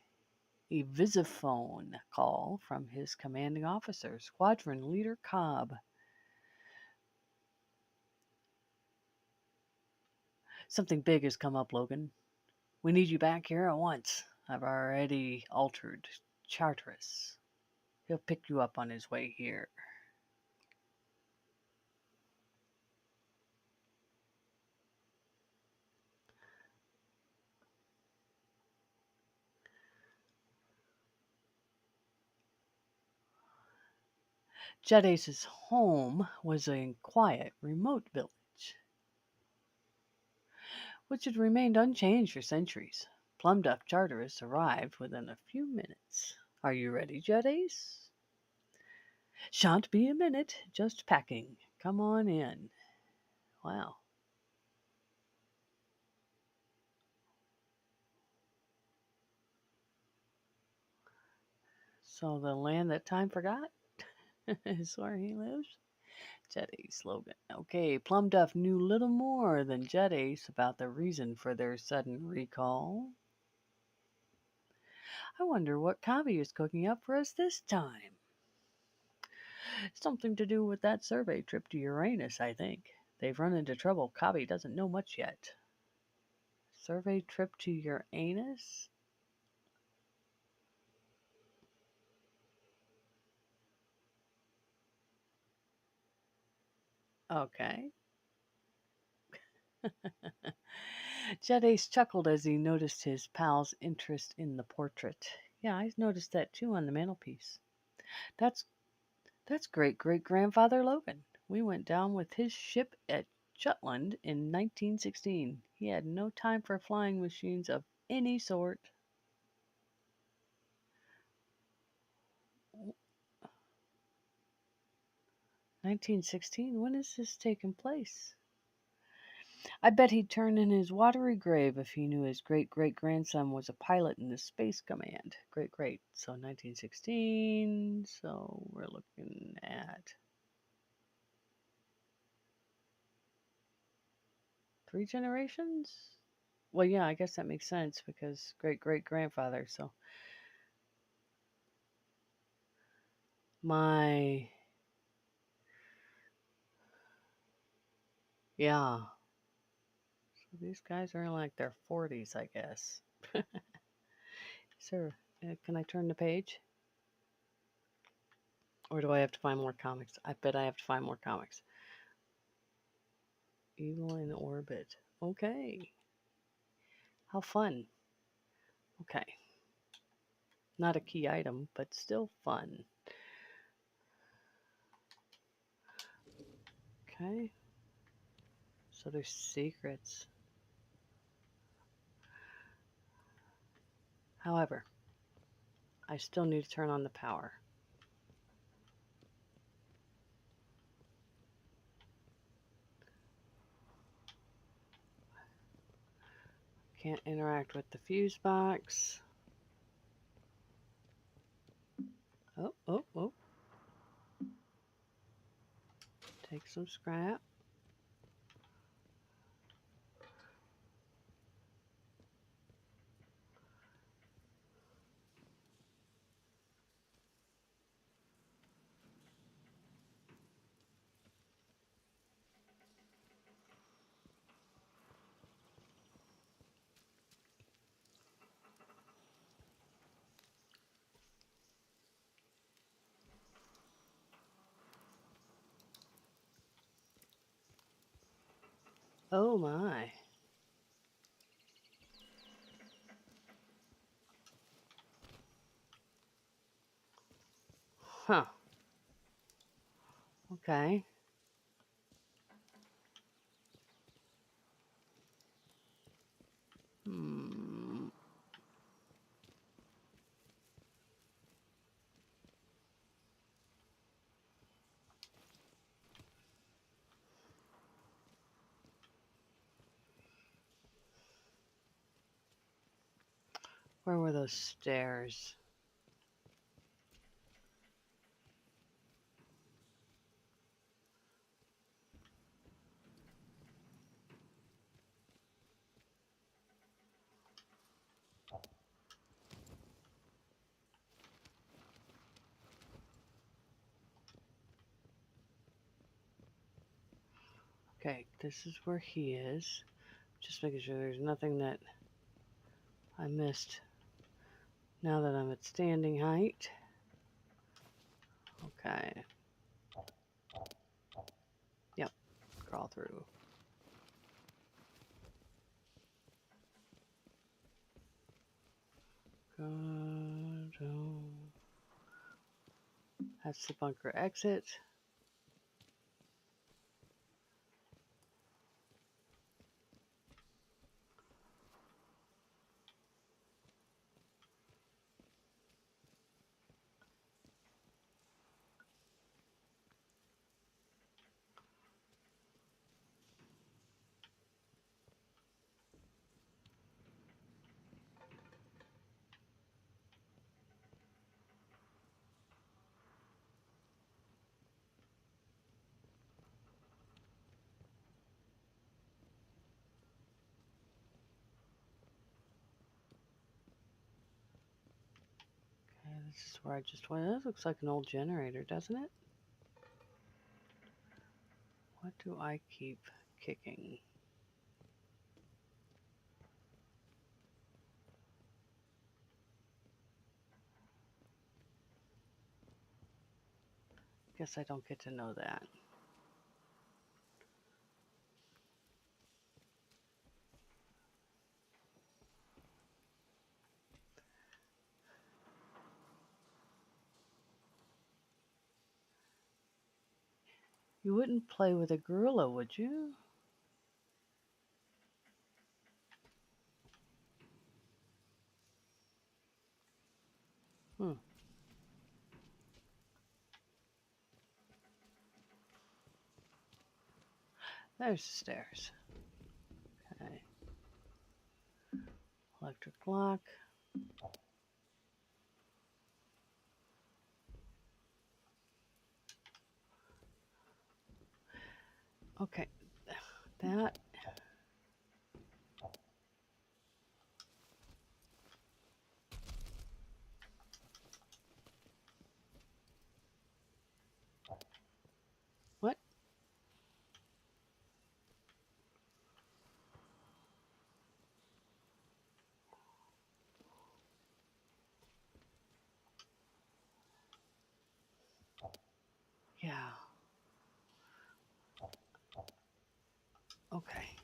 a visiphone call from his commanding officer, Squadron Leader Cobb. Something big has come up, Logan. We need you back here at once. I've already altered Charteris. He'll pick you up on his way here. Jet Ace's home was a quiet, remote village, which had remained unchanged for centuries. Plumduff Charteris arrived within a few minutes. Are you ready, Jet Ace? Shan't be a minute, just packing. Come on in. Wow. So the land that time forgot is where he lives? Jet Ace slogan. Okay, Plumduff knew little more than Jet Ace about the reason for their sudden recall. I wonder what Kavi is cooking up for us this time. Something to do with that survey trip to Uranus, I think. They've run into trouble. Kavi doesn't know much yet. Survey trip to Uranus? Okay. Jet Ace chuckled as he noticed his pal's interest in the portrait. Yeah, I noticed that too on the mantelpiece. That's great-great-grandfather Logan. We went down with his ship at Jutland in 1916. He had no time for flying machines of any sort. 1916? When is this taking place? I bet he'd turn in his watery grave if he knew his great-great-grandson was a pilot in the Space Command. Great. So 1916, so we're looking at 3 generations? Well, yeah, I guess that makes sense because great-great-grandfather, so yeah. So these guys are in like their 40s, I guess. Sir, can I turn the page? Or do I have to find more comics? I bet I have to find more comics. Evil in orbit. Okay. How fun. Okay. Not a key item, but still fun. Okay. So there's secrets. However, I still need to turn on the power. Can't interact with the fuse box. Oh. Take some scrap. Oh my. Huh. Okay. Where were those stairs? Okay, this is where he is. Just making sure there's nothing that I missed now that I'm at standing height. Okay. Yep, crawl through. That's the bunker exit. Okay, this is where I just went. That looks like an old generator, doesn't it? What do I keep kicking? Guess I don't get to know that. You wouldn't play with a gorilla, would you? Hmm. There's the stairs. Okay. Electric lock. Okay. That. What? Yeah. Okay.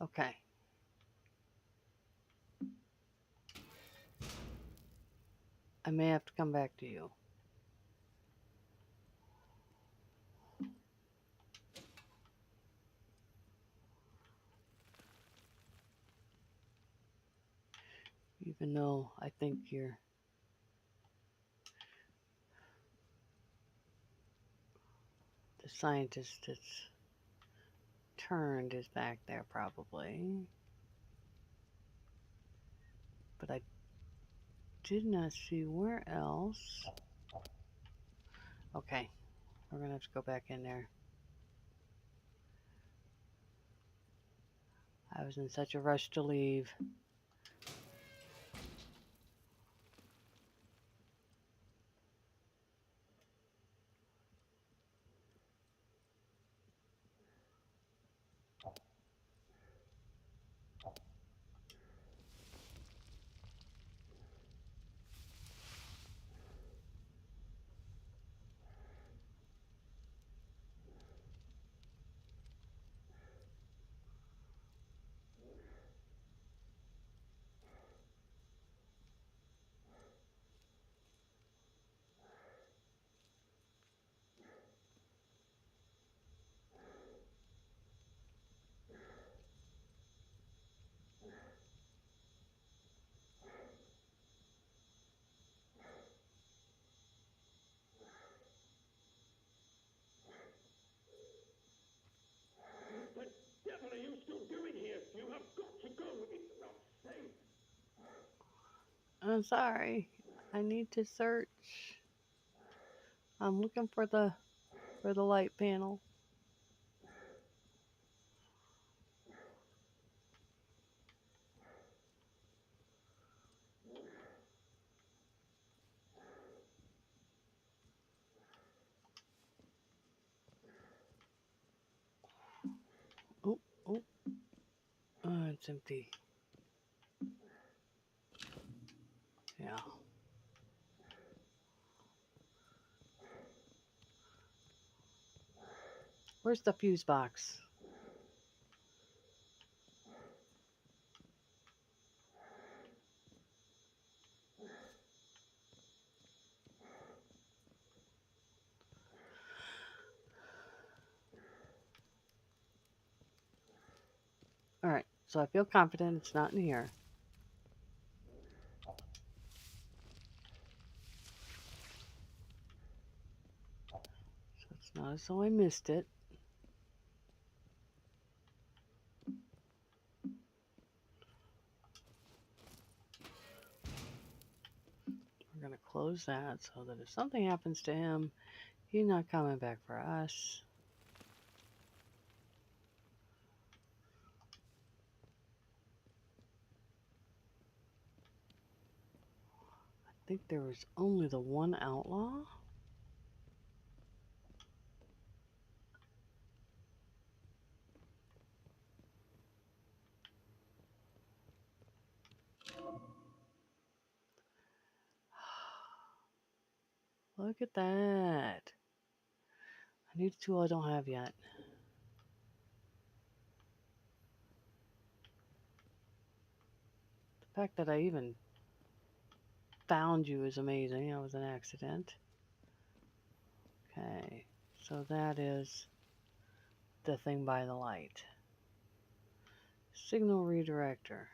Okay. I may have to come back to you. Even though I think you're the scientist that's turned is back there probably. But I did not see where else. Okay. We're going to have to go back in there. I was in such a rush to leave. I'm sorry. I need to search. I'm looking for the light panel. Oh, oh. Oh, it's empty. Yeah. Where's the fuse box? Alright, so I feel confident it's not in here. So it's not as though I missed it. We're going to close that so that if something happens to him, he's not coming back for us. I think there was only the one outlaw. Look at that. I need a tool I don't have yet. The fact that I even found you is amazing. That was an accident. Okay, so that is the thing by the light. Signal redirector.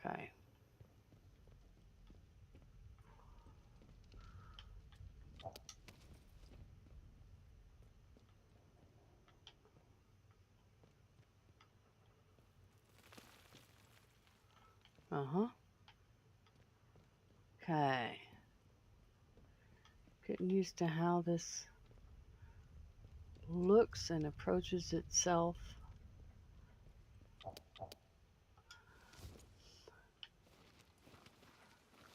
Okay. Uh-huh. Okay. Getting used to how this looks and approaches itself.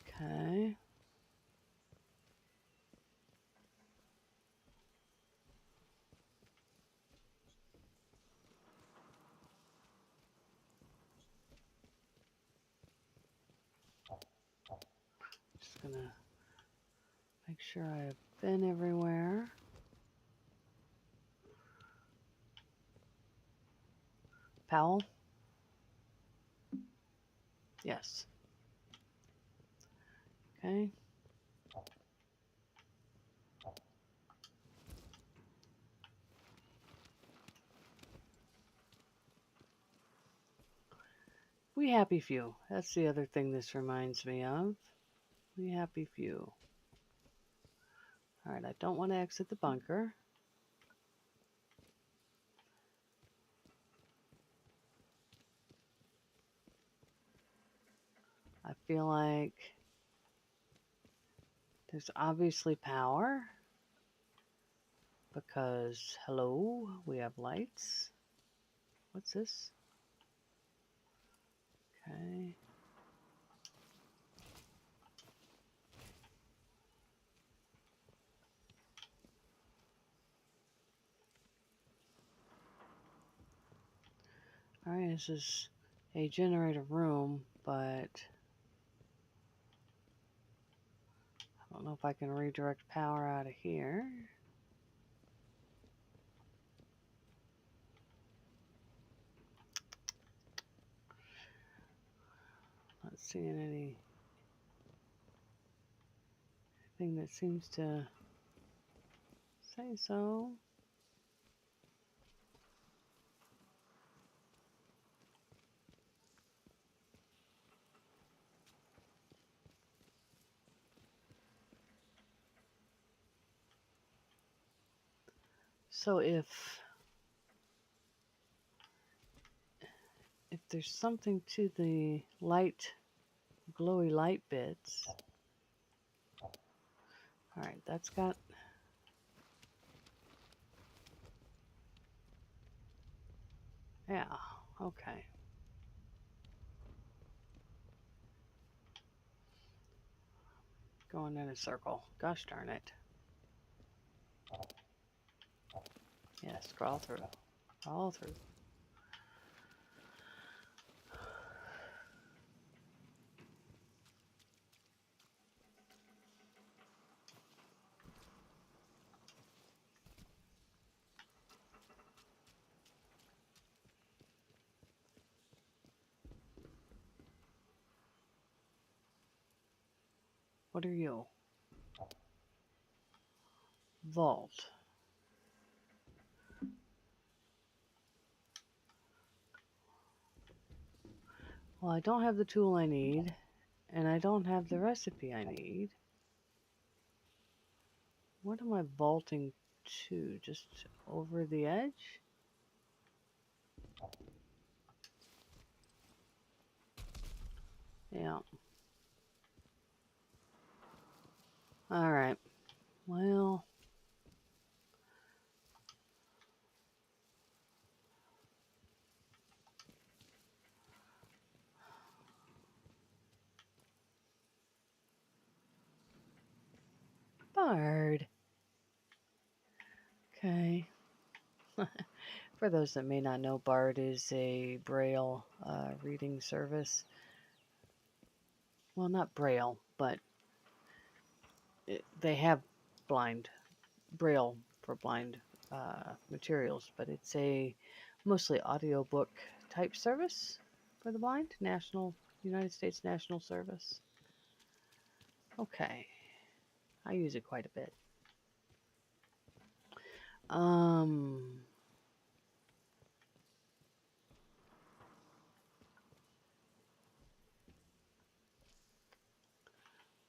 Okay. Just gonna make sure I've been everywhere. Powell? Yes. Okay. We happy few. That's the other thing this reminds me of. We happy few. Alright, I don't want to exit the bunker. I feel like there's obviously power because, hello, we have lights. What's this? Okay. Alright, this is a generator room, but I don't know if I can redirect power out of here. Not seeing anything that seems to say so. So if there's something to the light, glowy light bits. All right, that's got. Yeah, okay. Going in a circle. Gosh darn it. Yeah, scroll through. Scroll through. What are you? Vault. Well, I don't have the tool I need, and I don't have the recipe I need. What am I vaulting to? Just over the edge? Yeah. Alright. Well. Bard. Okay. For those that may not know, Bard is a Braille reading service. Well, not Braille, but they have Braille for blind materials, but it's a mostly audiobook type service for the blind, United States National Service. Okay, I use it quite a bit.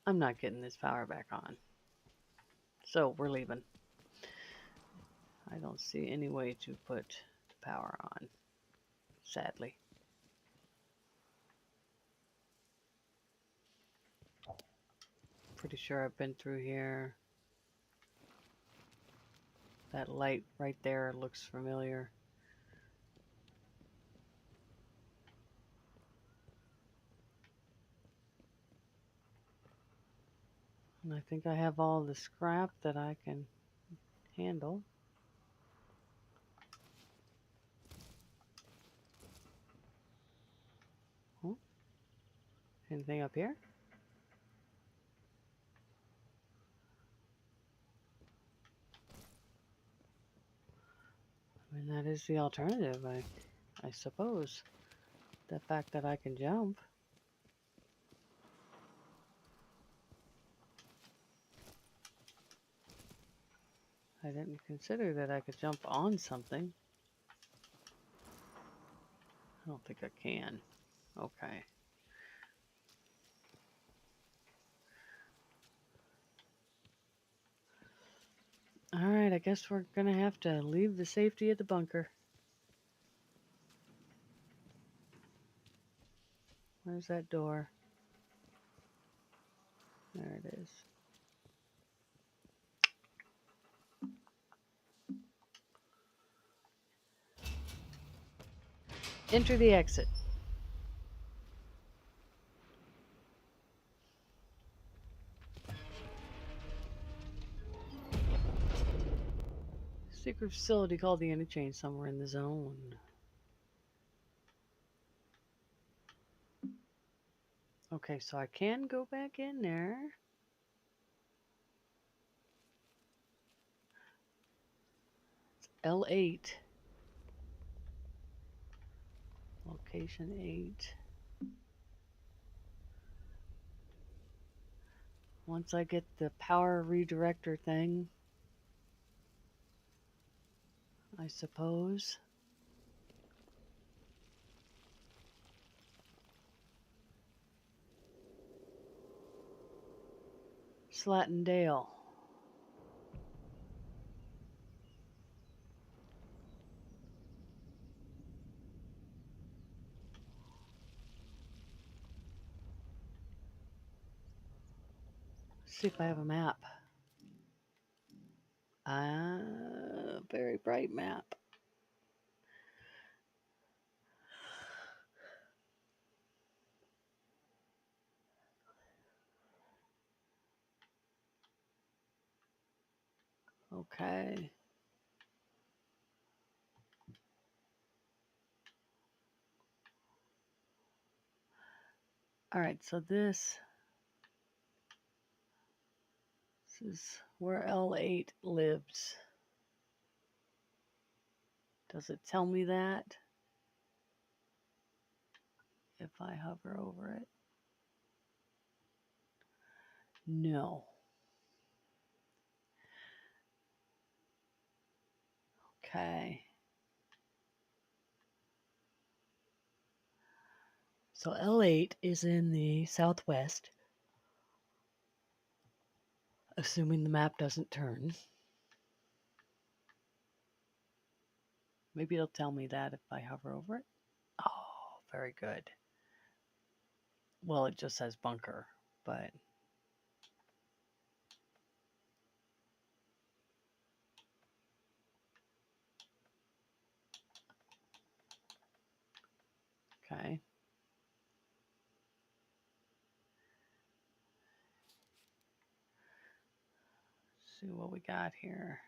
I'm not getting this power back on, so we're leaving. I don't see any way to put the power on, sadly. Pretty sure I've been through here. That light right there looks familiar. And I think I have all the scrap that I can handle. Oh. Anything up here? I mean, that is the alternative, I suppose. The fact that I can jump. I didn't consider that I could jump on something. I don't think I can. Okay. Alright, I guess we're gonna have to leave the safety of the bunker. Where's that door? There it is. Enter the exit. Secret facility called the Interchange, somewhere in the zone. Okay, so I can go back in there. It's L8. Location 8. Once I get the power redirector thing, I suppose. Slattendale. see if I have a map. Very bright map. Okay. All right, so this is where L8 lives. Does it tell me that if I hover over it? No. Okay. So L8 is in the southwest, assuming the map doesn't turn. Maybe it'll tell me that if I hover over it. Oh, very good. Well, it just says bunker, but okay. Let's see what we got here.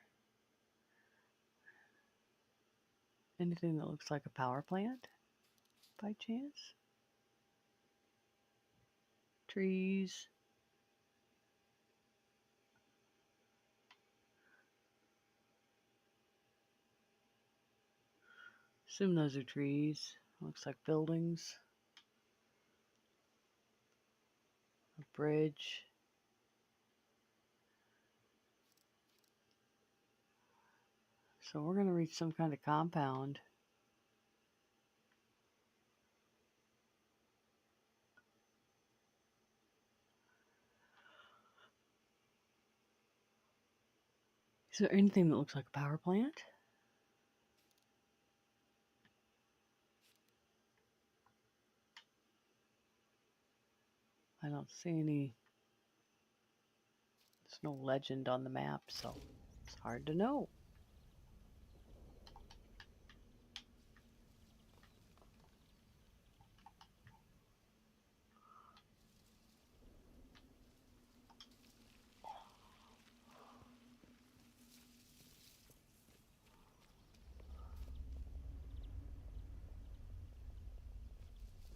Anything that looks like a power plant by chance? Trees. Assume those are trees. Looks like buildings. A bridge. So we're going to reach some kind of compound. Is there anything that looks like a power plant? I don't see any. There's no legend on the map, so it's hard to know.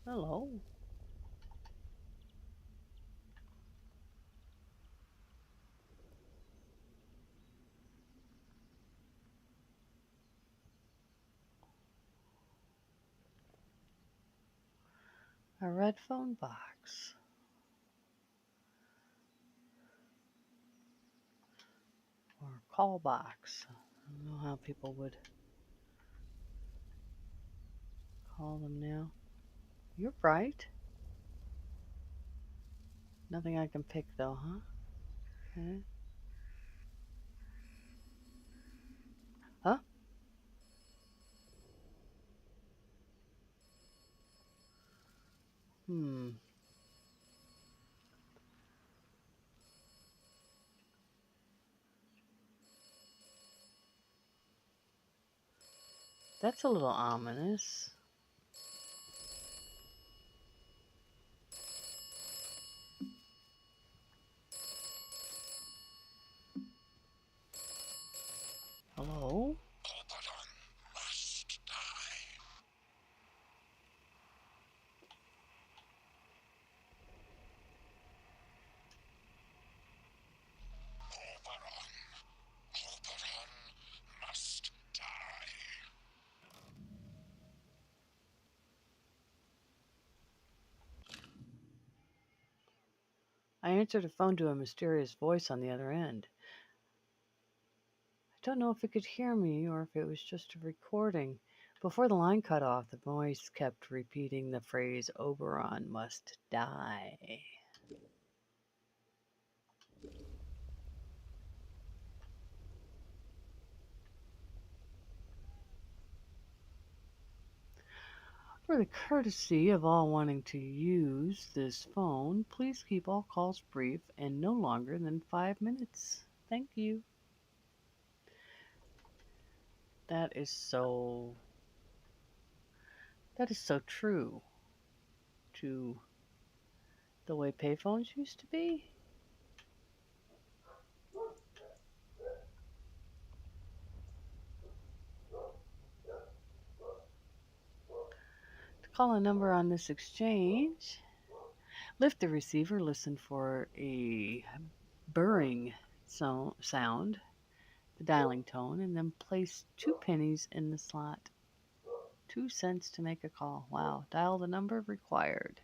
Hello. A red phone box. Or a call box. I don't know how people would call them now. You're bright. Nothing I can pick though, huh? Okay. Huh? That's a little ominous. Hello? Must die. Oberon must die. I answered a phone to a mysterious voice on the other end. I don't know if it could hear me or if it was just a recording. Before the line cut off, the voice kept repeating the phrase, Oberon must die. For the courtesy of all wanting to use this phone, please keep all calls brief and no longer than 5 minutes. Thank you. That is so true to the way payphones used to be. To call a number on this exchange, lift the receiver, listen for a burring sound, the dialing tone, and then place 2 pennies in the slot. 2 cents to make a call. Wow. Dial the number required.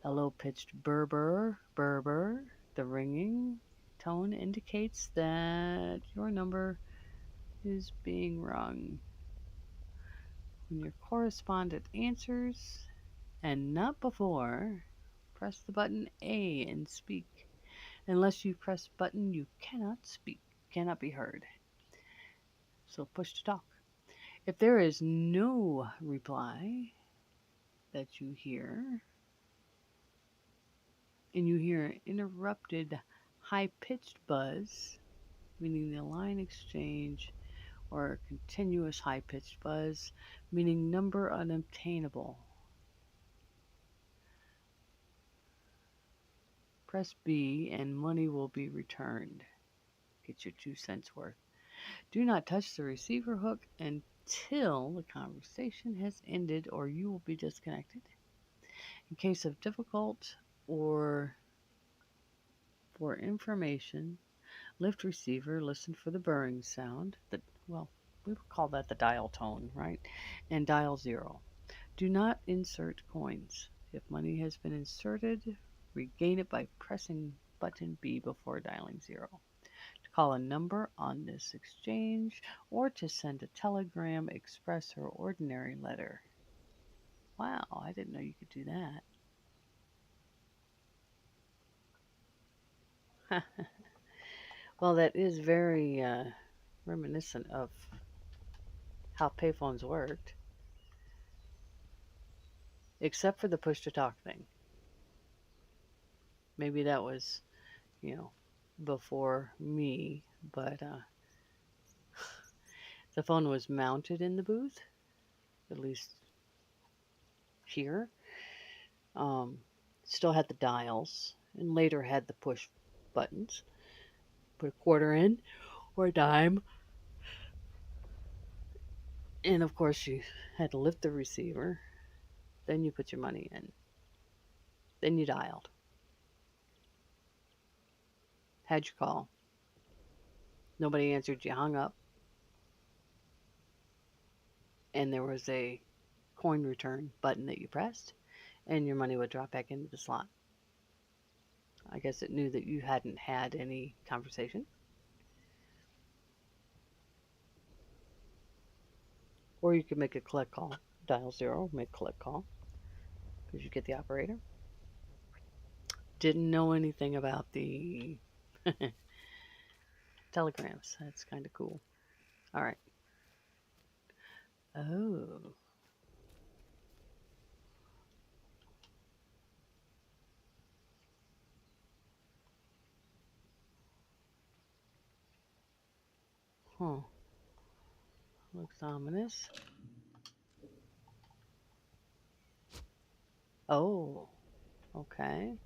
A low-pitched burr. The ringing tone indicates that your number is being rung. When your correspondent answers, and not before, press the button A and speak. Unless you press button, you cannot speak, cannot be heard. So push to talk. If there is no reply that you hear, and you hear an interrupted high-pitched buzz, meaning the line exchange, or a continuous high-pitched buzz, meaning number unobtainable, press B and money will be returned. Get your 2 cents worth. Do not touch the receiver hook until the conversation has ended or you will be disconnected. In case of difficult or for information, lift receiver, listen for the burring sound. We would call that the dial tone, right? And dial 0. Do not insert coins. If money has been inserted, regain it by pressing button B before dialing 0. To call a number on this exchange or to send a telegram, express, or ordinary letter. Wow, I didn't know you could do that. Well, that is very reminiscent of how payphones worked, except for the push-to-talk thing. Maybe that was, before me, but the phone was mounted in the booth, at least here. Still had the dials, and later had the push buttons. Put a quarter in, or a dime. And of course you had to lift the receiver. Then you put your money in. Then you dialed. Had your call. Nobody answered, you hung up. And there was a coin return button that you pressed, and your money would drop back into the slot. I guess it knew that you hadn't had any conversation. Or you could make a collect call. Dial 0, make a collect call, because you get the operator. Didn't know anything about the telegrams. That's kind of cool. All right. Oh. Huh. Looks ominous. Oh. Okay.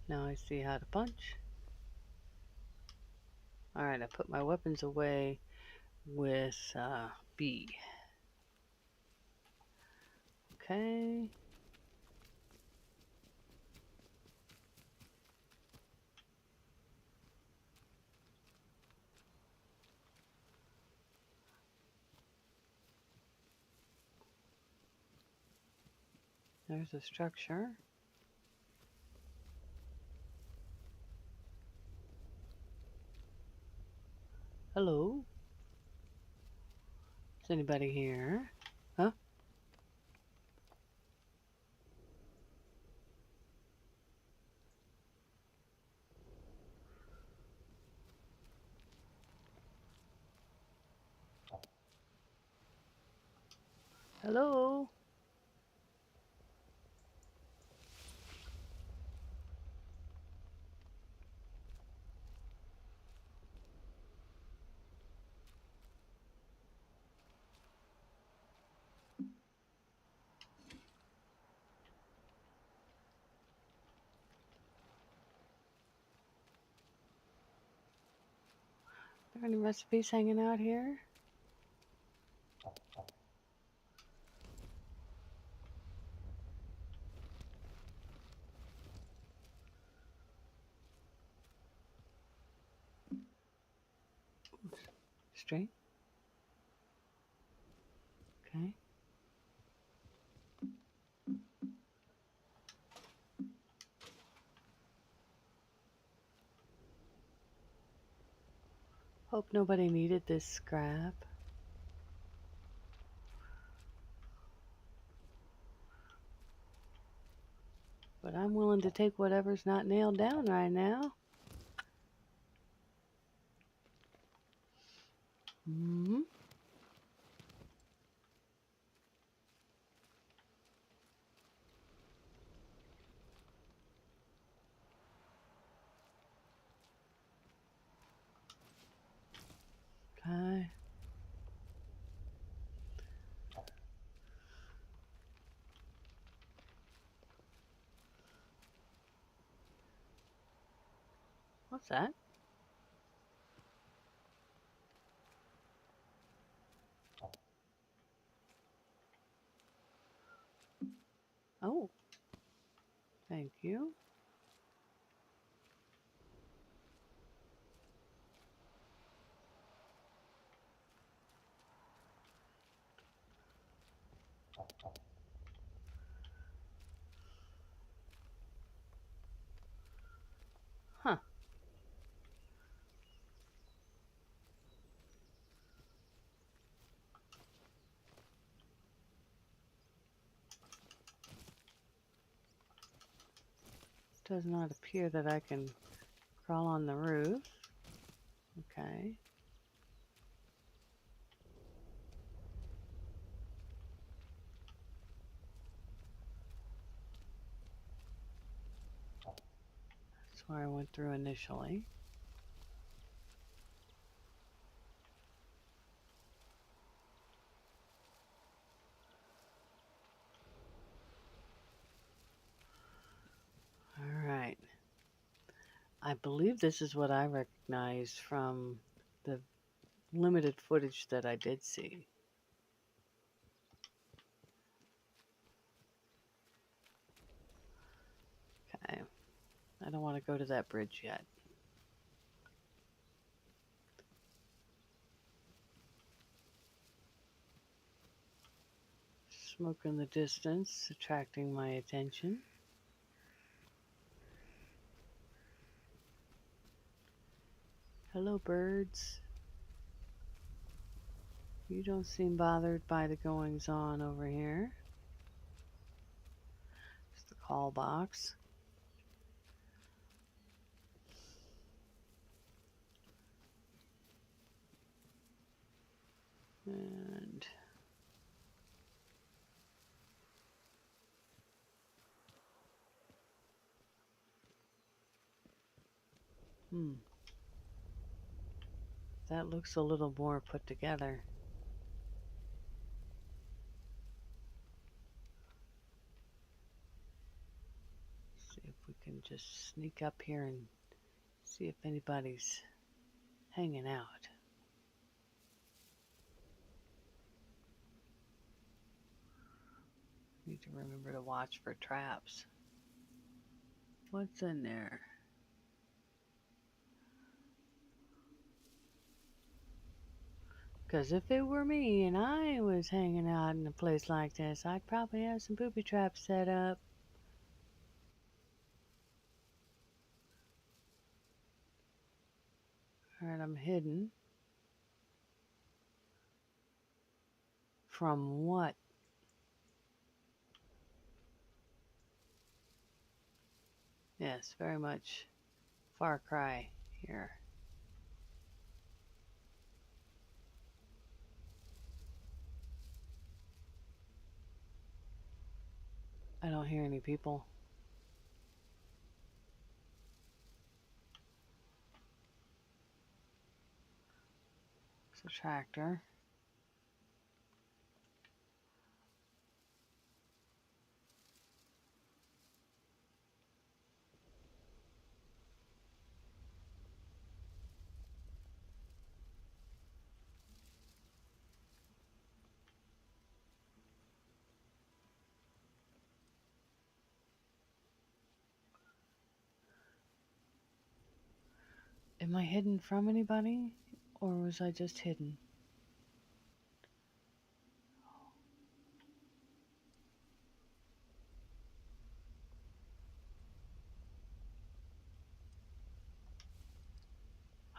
Now I see how to punch. Alright, I put my weapons away with B. Okay. There's a structure. Hello? Is anybody here? Huh? Hello? Are there any recipes hanging out here? Straight? Okay. Hope nobody needed this scrap. But I'm willing to take whatever's not nailed down right now. Mm-hmm. Okay. What's that? Oh. Thank you. Huh. Does not appear that I can crawl on the roof. Okay. That's where I went through initially. All right. I believe this is what I recognized from the limited footage that I did see. Okay. I don't want to go to that bridge yet. Smoke in the distance, attracting my attention. Hello, birds. You don't seem bothered by the goings on over here. It's the call box. And that looks a little more put together. See if we can just sneak up here and see if anybody's hanging out. Need to remember to watch for traps. What's in there? Because if it were me and I was hanging out in a place like this, I'd probably have some booby traps set up. Alright, I'm hidden. From what? Yes, very much Far Cry here. I don't hear any people. It's a tractor. Am I hidden from anybody? Or was I just hidden?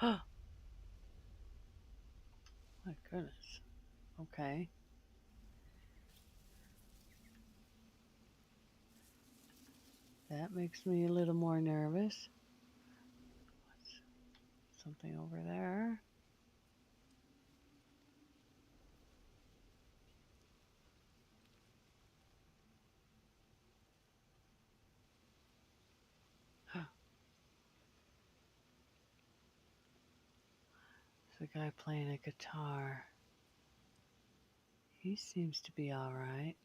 My goodness. Okay. That makes me a little more nervous. What's something over there? There's a guy playing a guitar. He seems to be all right.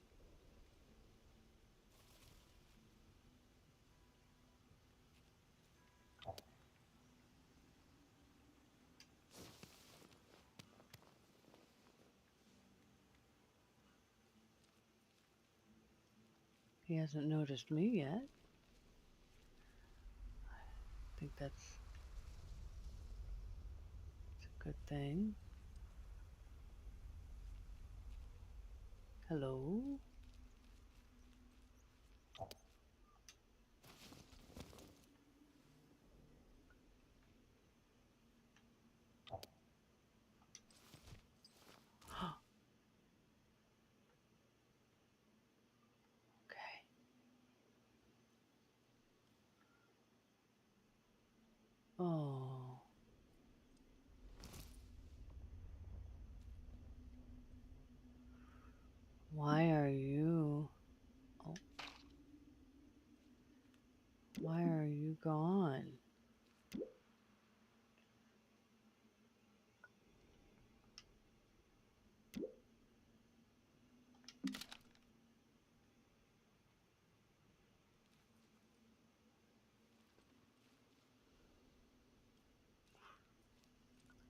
He hasn't noticed me yet. I think that's a good thing. Hello? Okay. Oh. Why are you... Oh. Why are you gone?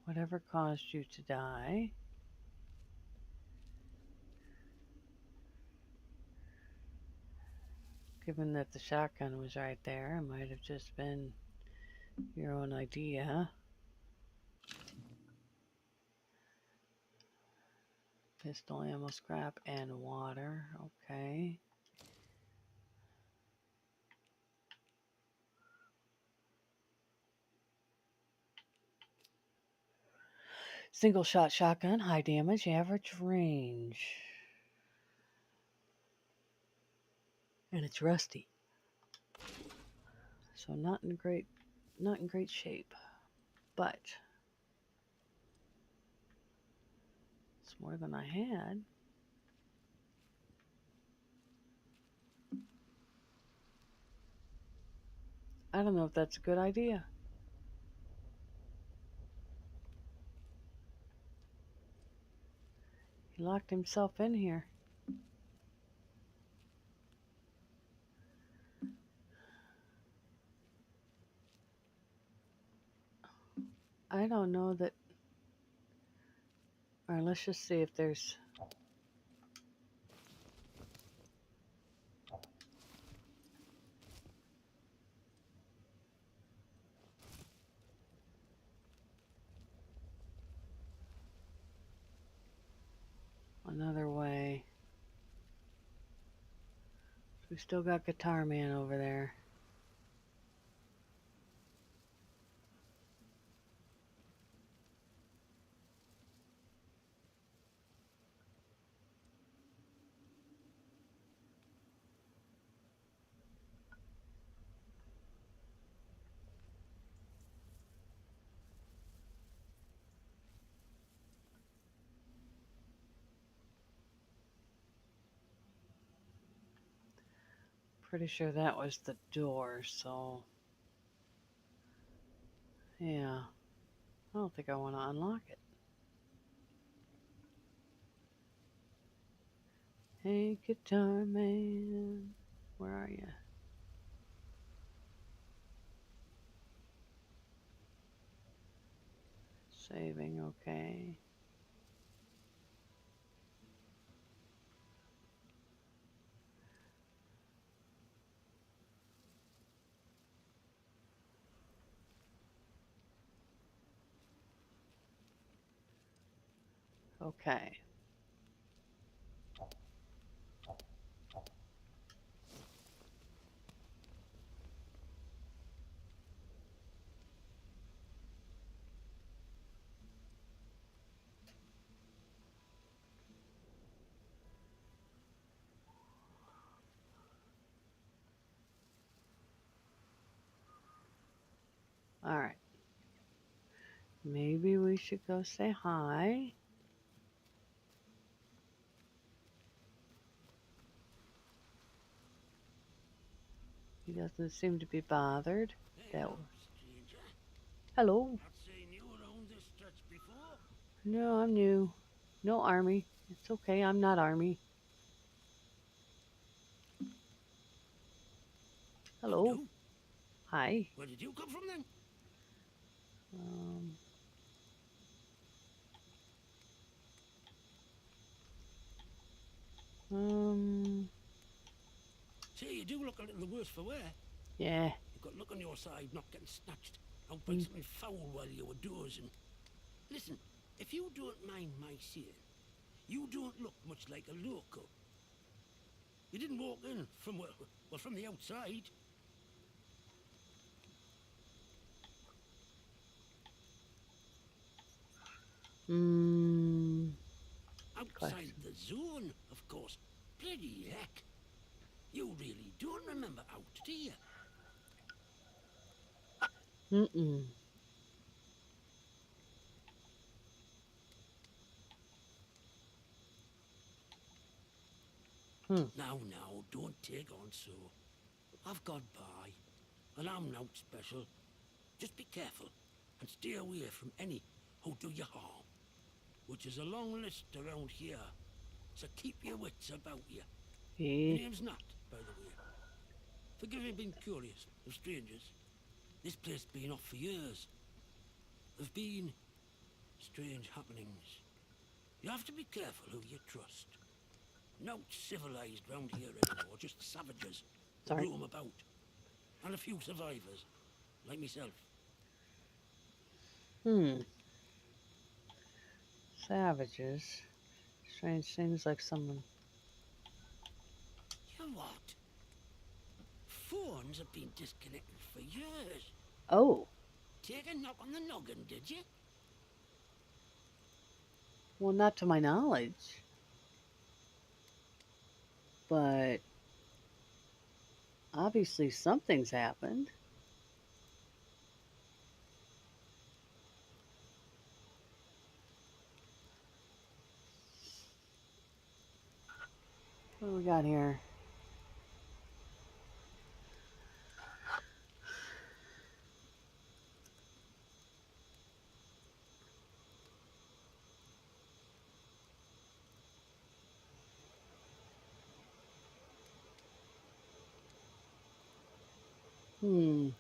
Whatever caused you to die? Given that the shotgun was right there, it might have just been your own idea. Pistol ammo, scrap, and water. Okay. Single shot shotgun, high damage, average range. And it's rusty. So not in great shape. But it's more than I had. I don't know if that's a good idea. He locked himself in here. I don't know that... Alright, let's just see if there's... another way. We still got Guitar Man over there. Pretty sure that was the door, so yeah. I don't think I want to unlock it. Hey, guitar man, where are you? Saving, okay. Okay. All right. Maybe we should go say hi. He doesn't seem to be bothered. Hey, That. stranger. Hello. Not seen you around this stretch before. No, I'm new. No army. It's okay. I'm not army. You Hello. do? Hi. Where did you come from then? Um. Um. Say, you do look a little the worse for wear. Yeah. You've got luck on your side, not getting snatched out by something foul while you were dozing. Listen, if you don't mind my saying, you don't look much like a local. You didn't walk in from well, from the outside. Hmm. Outside the zone, of course. Bloody heck. You really don't remember out, do you? Mm-mm. Now, don't take on so. I've got by, and I'm not special. Just be careful, and stay away from any who do you harm. Which is a long list around here, so keep your wits about you. Your Yeah. name's Nat, by the way. Forgive me being curious of strangers. This place been off for years. There've been strange happenings. You have to be careful who you trust. Not civilized round here anymore, just savages who Sorry. roam about. And a few survivors, like myself. Savages. Strange things like someone. You what? Phones have been disconnected for years. Oh. Take a knock on the noggin, did you? Well, not to my knowledge. But obviously something's happened. What do we got here? Hmm.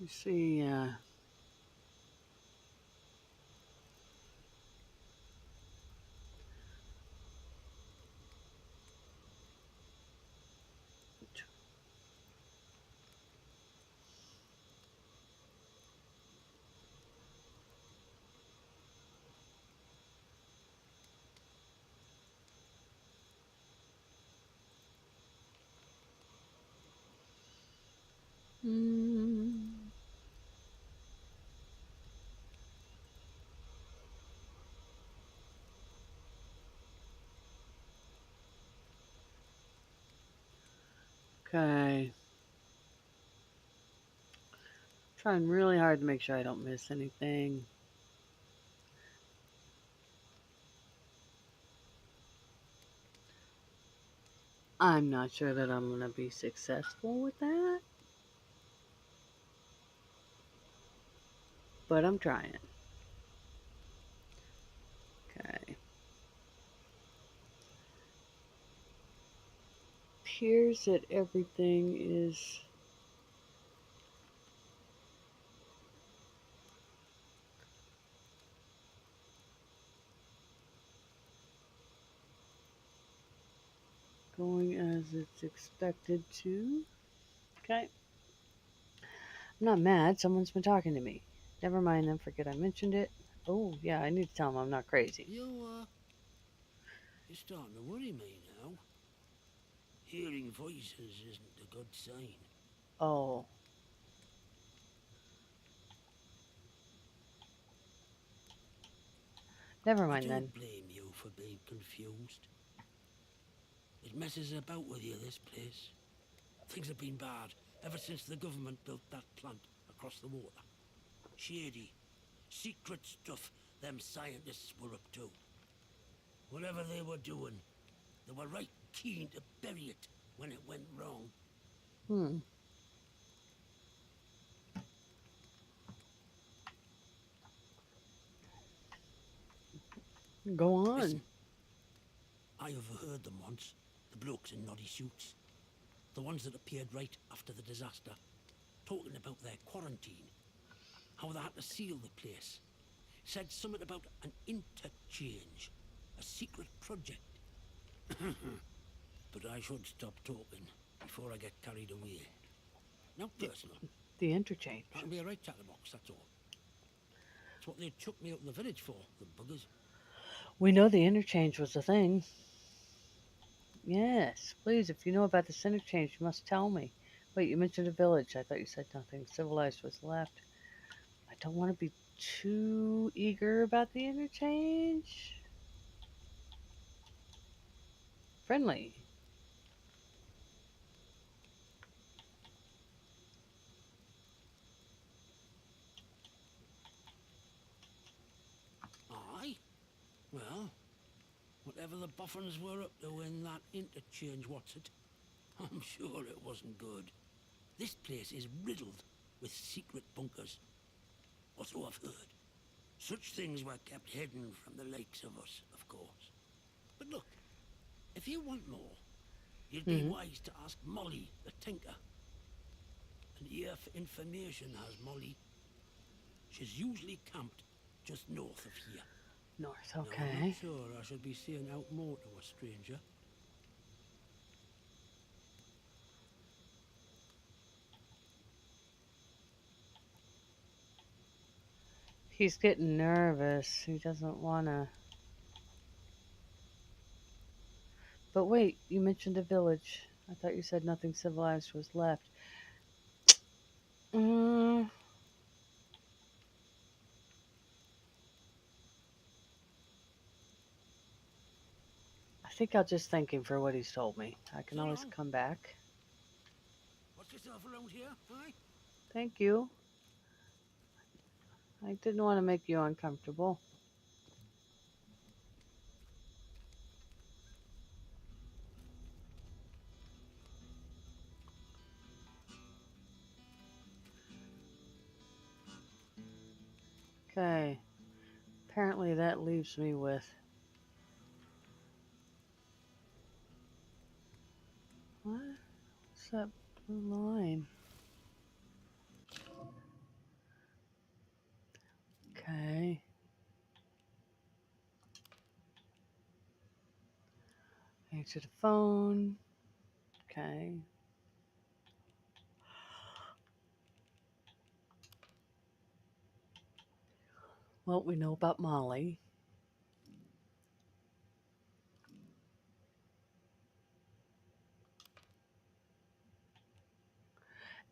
You see, okay. Trying really hard to make sure I don't miss anything. I'm not sure that I'm going to be successful with that, but I'm trying. Okay. Appears that everything is going as it's expected to. Okay. I'm not mad. Someone's been talking to me. Never mind them. Forget I mentioned it. Oh, yeah, I need to tell them I'm not crazy. You're starting to worry me now. Hearing voices isn't a good sign. Oh. Never I mind then. don't blame you for being confused. It messes about with you, this place. Things have been bad ever since the government built that plant across the water. Shady, secret stuff them scientists were up to. Whatever they were doing, they were right keen to bury it when it went wrong. Hmm. Go on. Listen, I overheard them once, the blokes in noddy suits. The ones that appeared right after the disaster, talking about their quarantine. How they had to seal the place. Said something about an interchange, a secret project. But I should stop talking before I get carried away. Now personal. The interchange. That'll be a right chatterbox, that's all. That's what they chucked me out in the village for, the buggers. We know the interchange was a thing. Yes, please, if you know about this interchange, you must tell me. Wait, you mentioned a village. I thought you said nothing civilized was left. I don't want to be too eager about the interchange. Friendly. Aye? Well, whatever the boffins were up to in that interchange, what's it? I'm sure it wasn't good. This place is riddled with secret bunkers. Or so I've heard. Such things were kept hidden from the likes of us, of course. But look, if you want more, you'd be wise to ask Molly, the tinker. An ear for information has Molly. She's usually camped just north of here. North, Now, I'm okay. not sure I should be saying out more to a stranger. He's getting nervous. He doesn't want to. But wait, you mentioned a village. I thought you said nothing civilized was left. Mm, I think I'll just thank him for what he's told me. I can So always long. come back. What's yourself around here, aye? Thank you. I didn't want to make you uncomfortable. Okay. Apparently that leaves me with. What? What's that blue line? Okay. Answer the phone. Okay. Well, we know about Molly.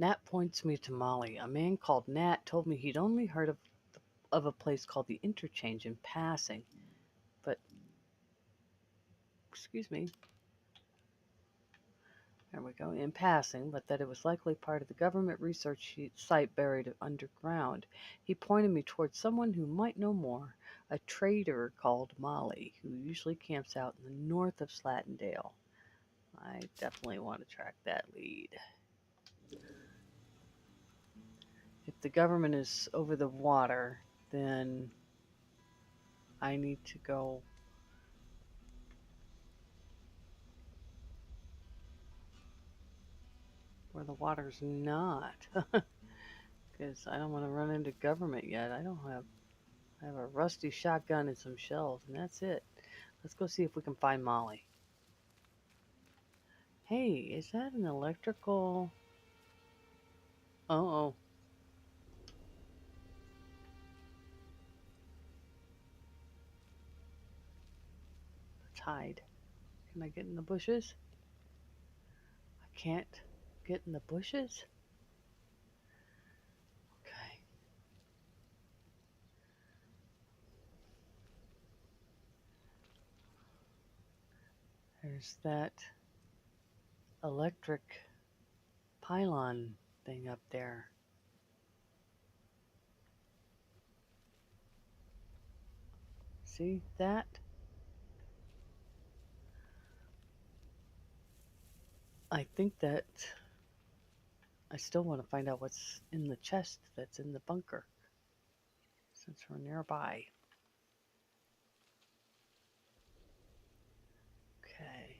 Nat points me to Molly. A man called Nat told me he'd only heard of a place called the Interchange in passing. But, excuse me. There we go. In passing, but that it was likely part of the government research site buried underground. He pointed me towards someone who might know more, a trader called Molly, who usually camps out in the north of Slatendale. I definitely want to track that lead. If the government is over the water, then I need to go where the water's not. Because I don't want to run into government yet. I have a rusty shotgun and some shells, and that's it. Let's go see if we can find Molly. Hey, is that an electrical? Oh. Let's hide. Can I get in the bushes? I can't get in the bushes? Okay. There's that electric pylon thing up there. See that? I think that I still want to find out what's in the chest that's in the bunker since we're nearby. Okay.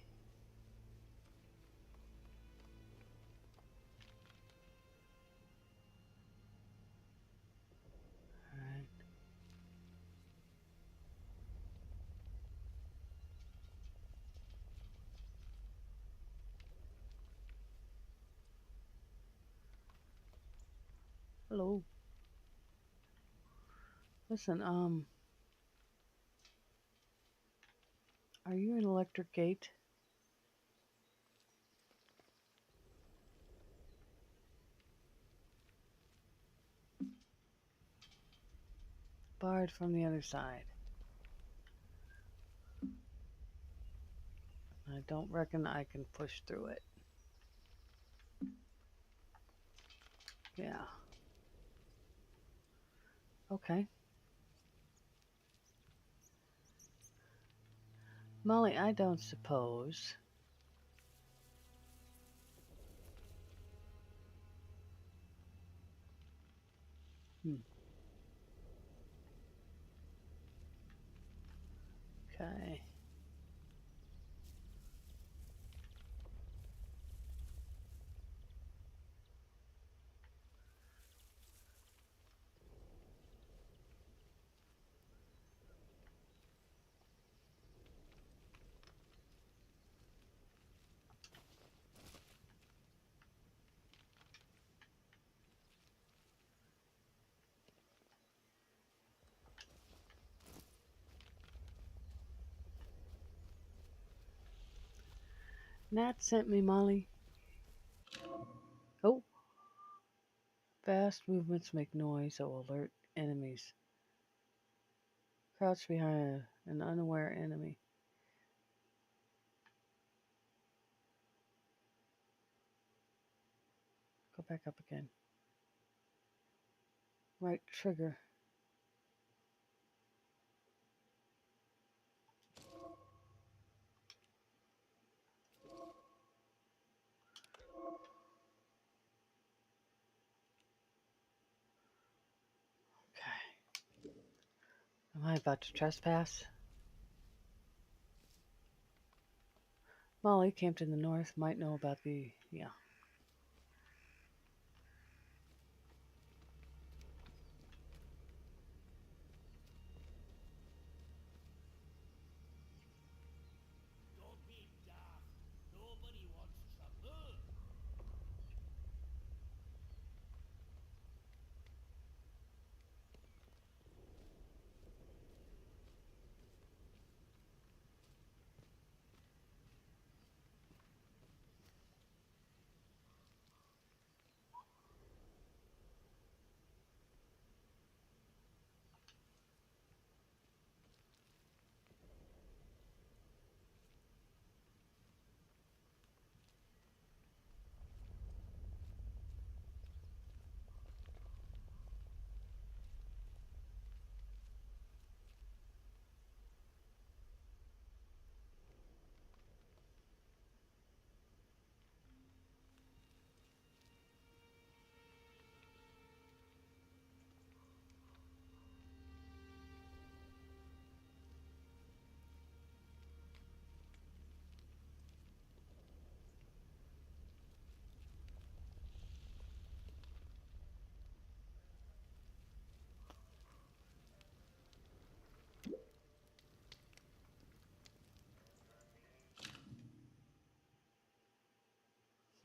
All right. Hello. Listen, are you an electric gate? Barred from the other side. I don't reckon I can push through it. Yeah. Okay. Molly, I don't suppose. Okay. Nat sent me, Molly. Oh. Fast movements make noise that will alert enemies. Crouch behind an unaware enemy. Go back up again. Right trigger. Okay. Am I about to trespass? Molly, camped in the north, might know about the... Yeah. Don't be daft. Nobody wants trouble.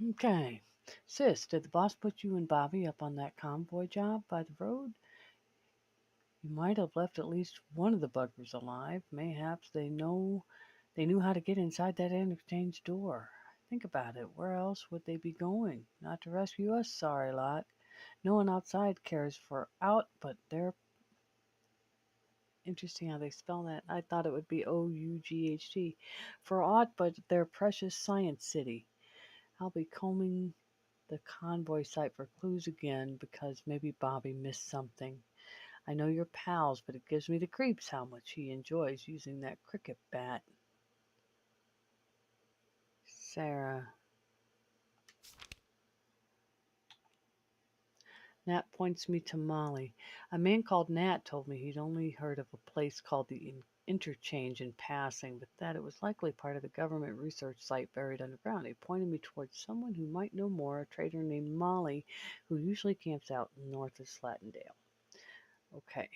Okay. Sis, did the boss put you and Bobby up on that convoy job by the road? You might have left at least one of the buggers alive. Mayhaps they knew how to get inside that interchange door. Think about it. Where else would they be going? Not to rescue us, sorry lot. No one outside cares for out, but they're interesting how they spell that. I thought it would be OUGHT. For aught but their precious science city. I'll be combing the convoy site for clues again because maybe Bobby missed something. I know you're pals, but it gives me the creeps how much he enjoys using that cricket bat. Sarah. Nat points me to Molly. A man called Nat told me he'd only heard of a place called the Interchange in passing, but that it was likely part of the government research site buried underground. He pointed me towards someone who might know more, a trader named Molly, who usually camps out north of Slatendale. Okay.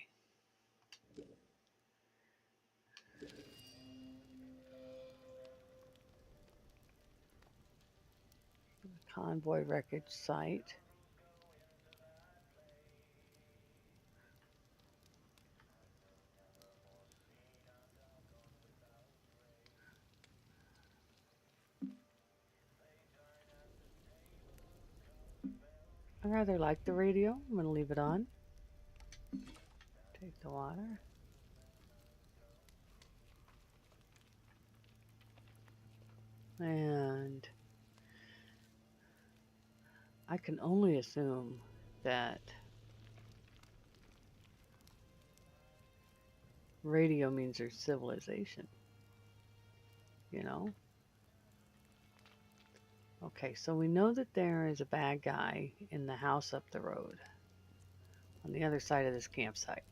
Convoy wreckage site. I rather like the radio. I'm going to leave it on. Take the water. And I can only assume that radio means there's civilization. You know? Okay, so we know that there is a bad guy in the house up the road on the other side of this campsite.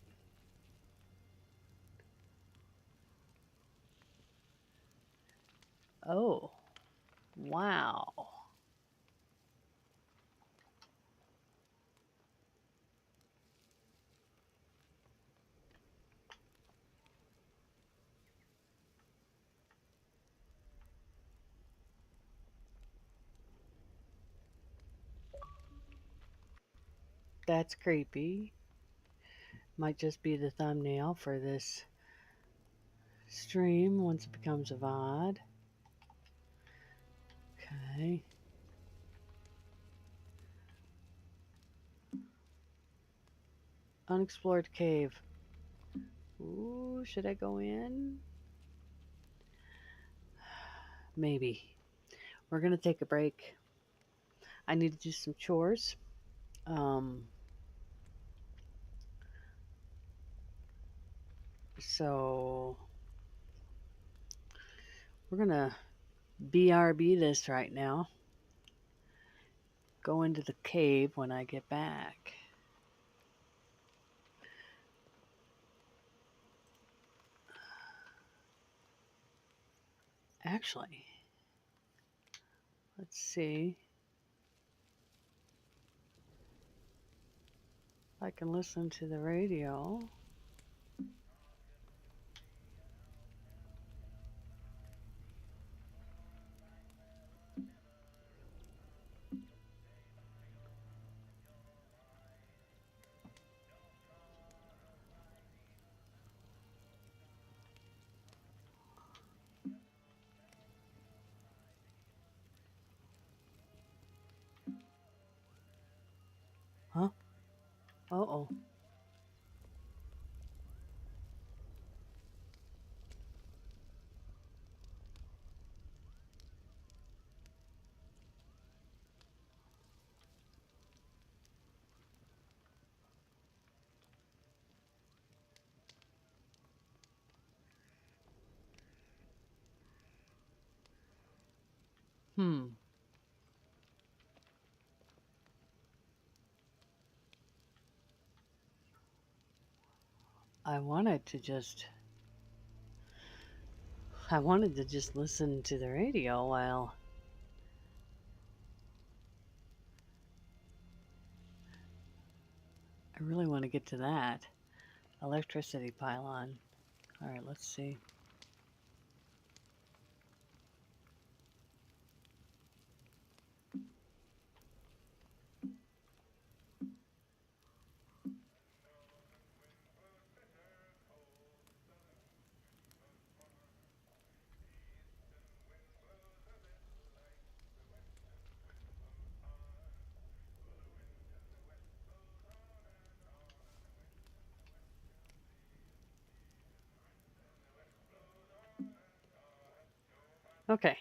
Oh, wow. That's creepy. Might just be the thumbnail for this stream once it becomes a VOD. Okay. Unexplored cave. Ooh, should I go in? Maybe. We're going to take a break. I need to do some chores. So we're going to BRB this right now. Go into the cave when I get back. Actually, let's see if I can listen to the radio. Huh? Uh-oh. I wanted to just listen to the radio while I really want to get to that electricity pylon. All right, let's see. Okay.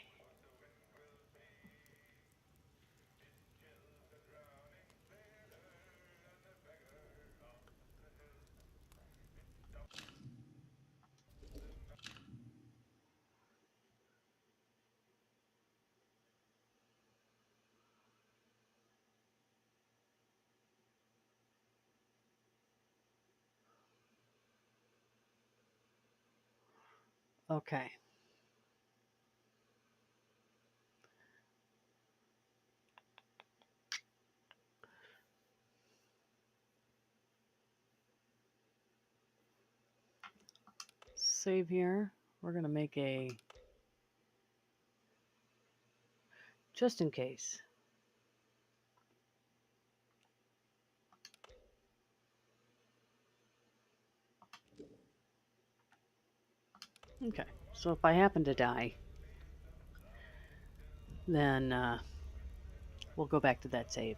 Okay. Save here. We're going to make a just in case. Okay. So if I happen to die, then we'll go back to that save.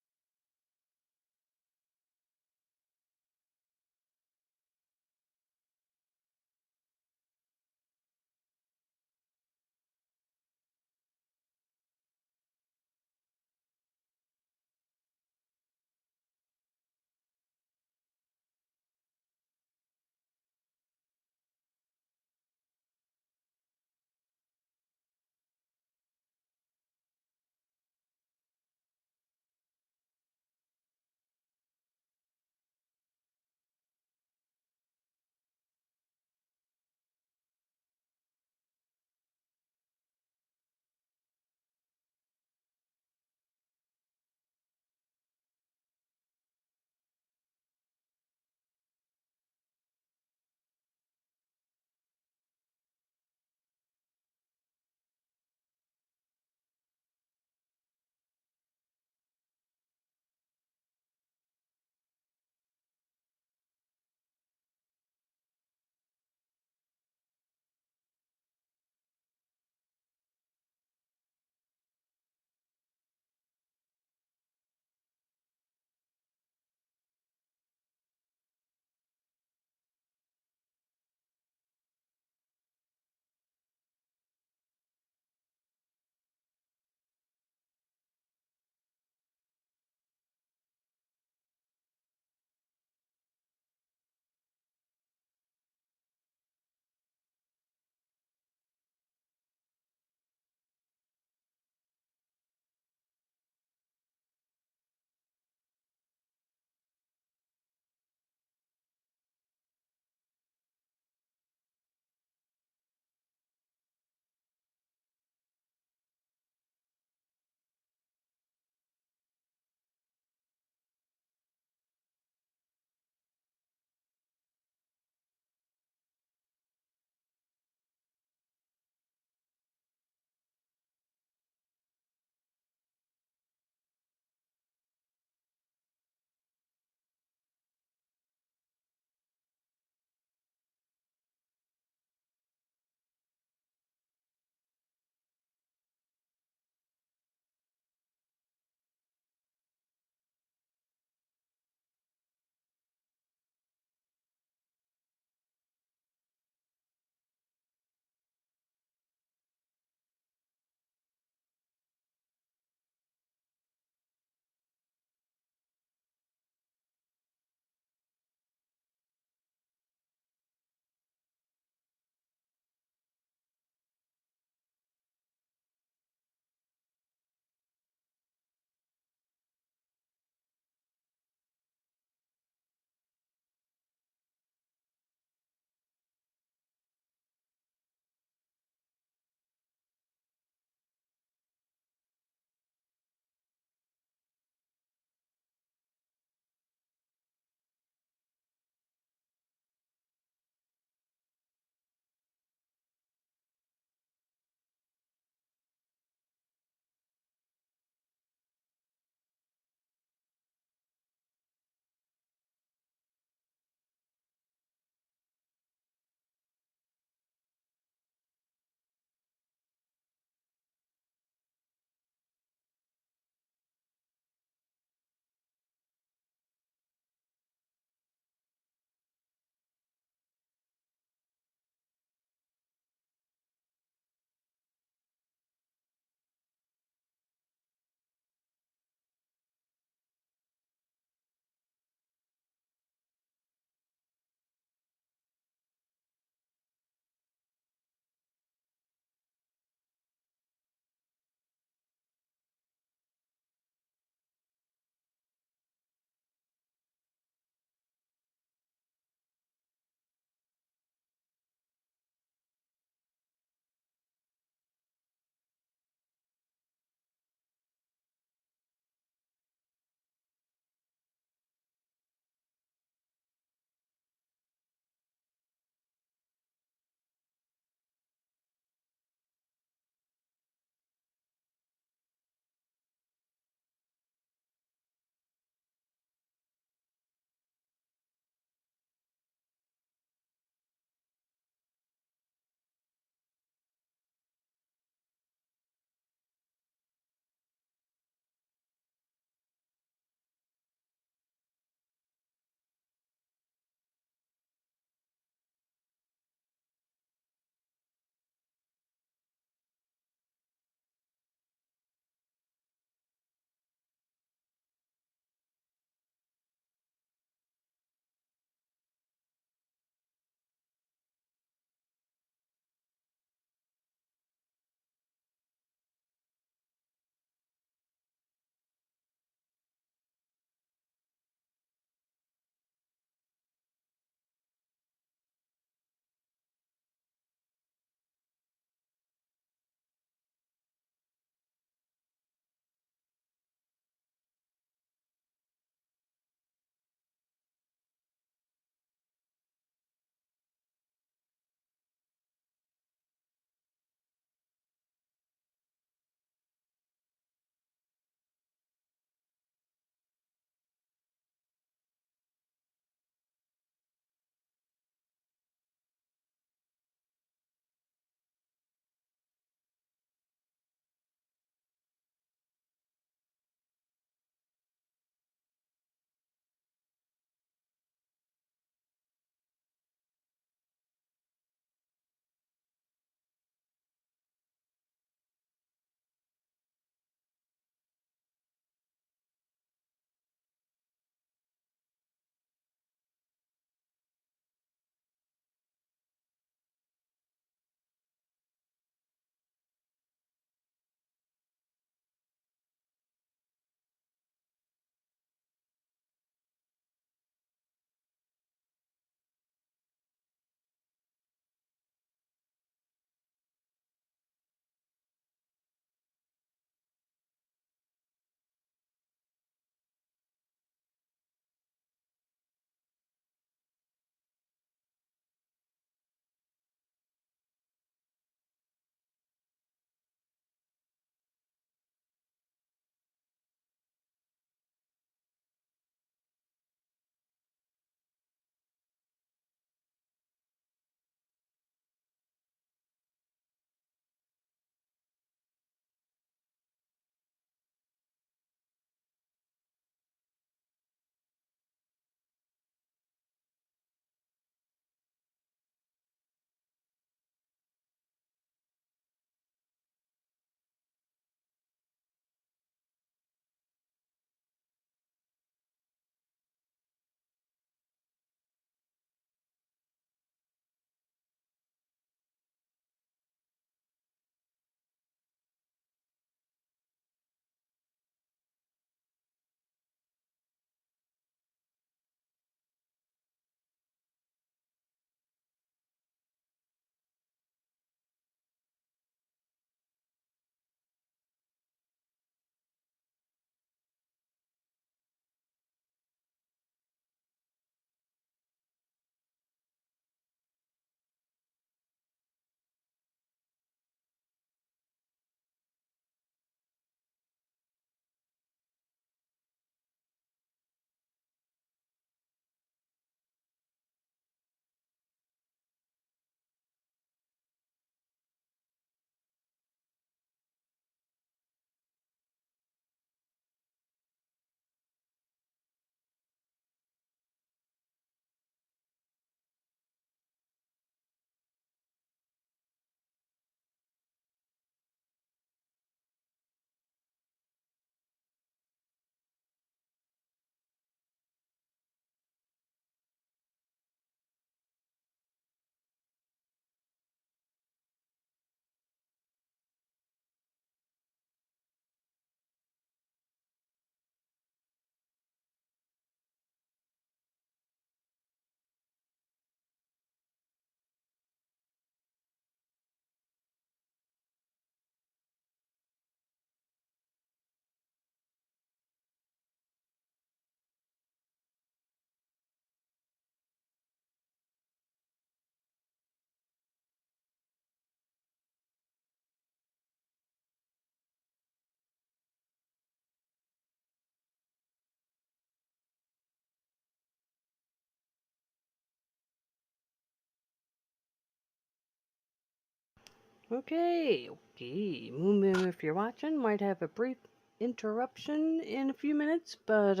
Okay. Moonbeam, if you're watching, might have a brief interruption in a few minutes, but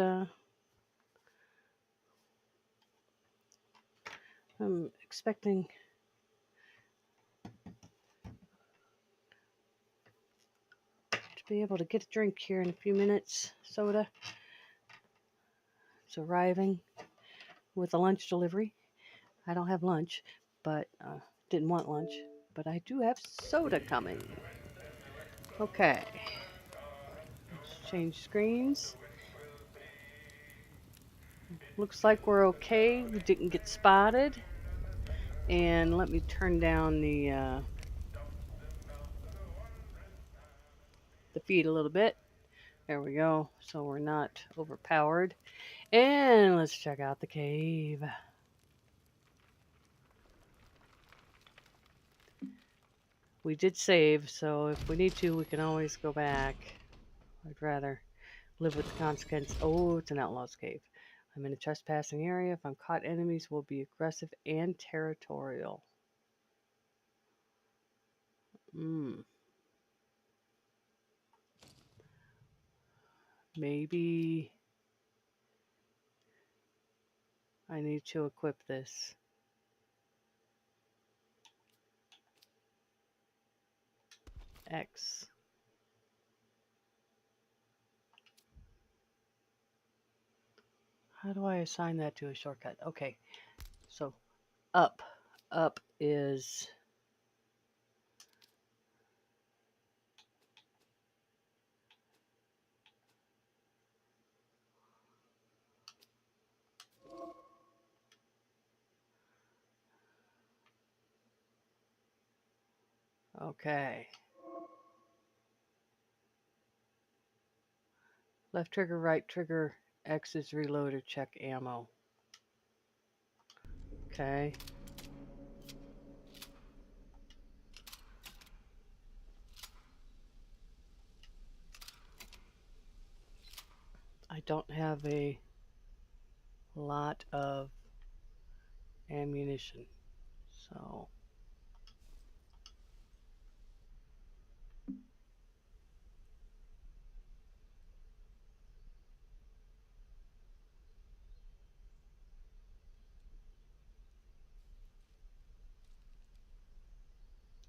I'm expecting to be able to get a drink here in a few minutes. Soda. It's arriving with a lunch delivery. I don't have lunch, but didn't want lunch, but I do have soda coming. Okay. Let's change screens. Looks like we're okay. We didn't get spotted. And let me turn down the feed a little bit. There we go. So we're not overpowered. And let's check out the cave. We did save, so if we need to, we can always go back. I'd rather live with the consequence. Oh, it's an outlaw's cave. I'm in a trespassing area. If I'm caught, enemies will be aggressive and territorial. Maybe I need to equip this. X. How do I assign that to a shortcut? Okay, so up. Up is okay. Left trigger, right trigger, X is reload or check ammo. Okay. I don't have a lot of ammunition, so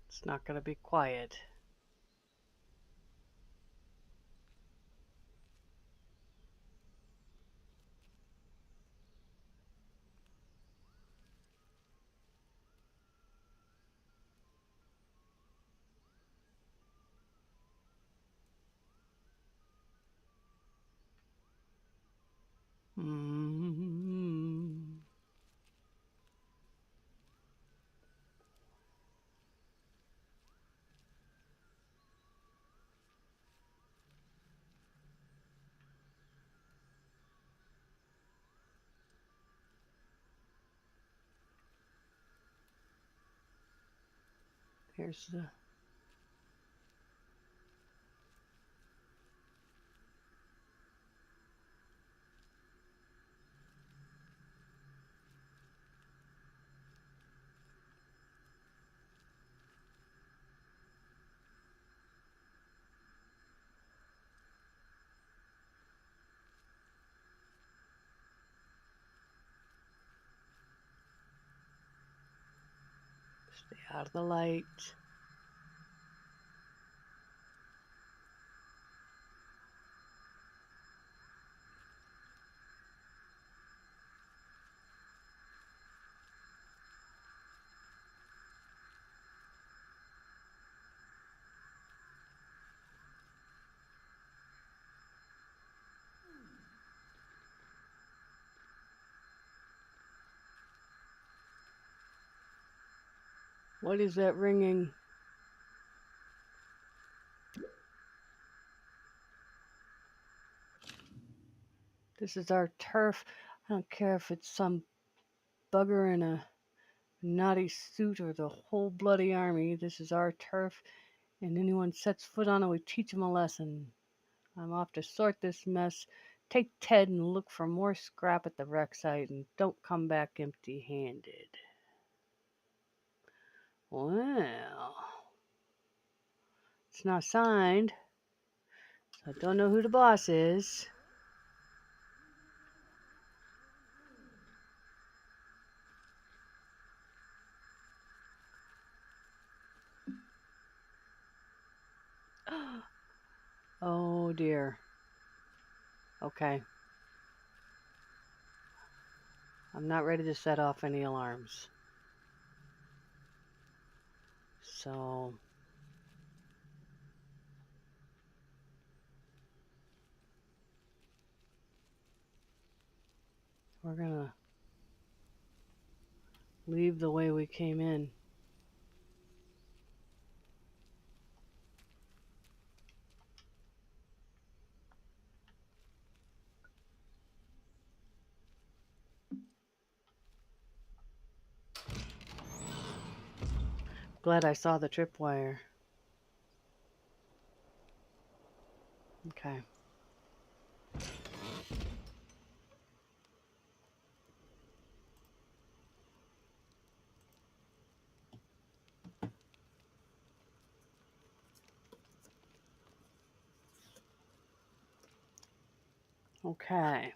it's not going to be quiet. Here's the stay out of the light. What is that ringing? This is our turf. I don't care if it's some bugger in a naughty suit or the whole bloody army. This is our turf, and anyone sets foot on it, we teach them a lesson. I'm off to sort this mess. Take Ted and look for more scrap at the wreck site, and don't come back empty-handed. Well, It's not signed, so I don't know who the boss is. Oh dear. Okay. I'm not ready to set off any alarms. So we're gonna leave the way we came in. Glad I saw the tripwire. Okay. Okay.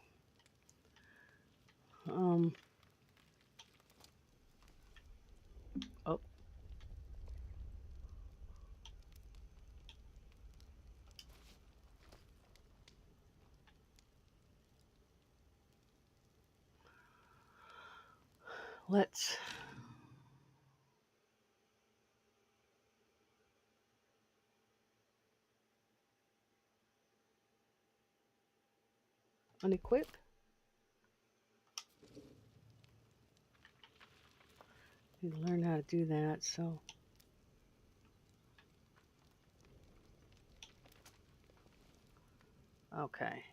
Oh. Let's unequip. Need to learn how to do that, so. Okay.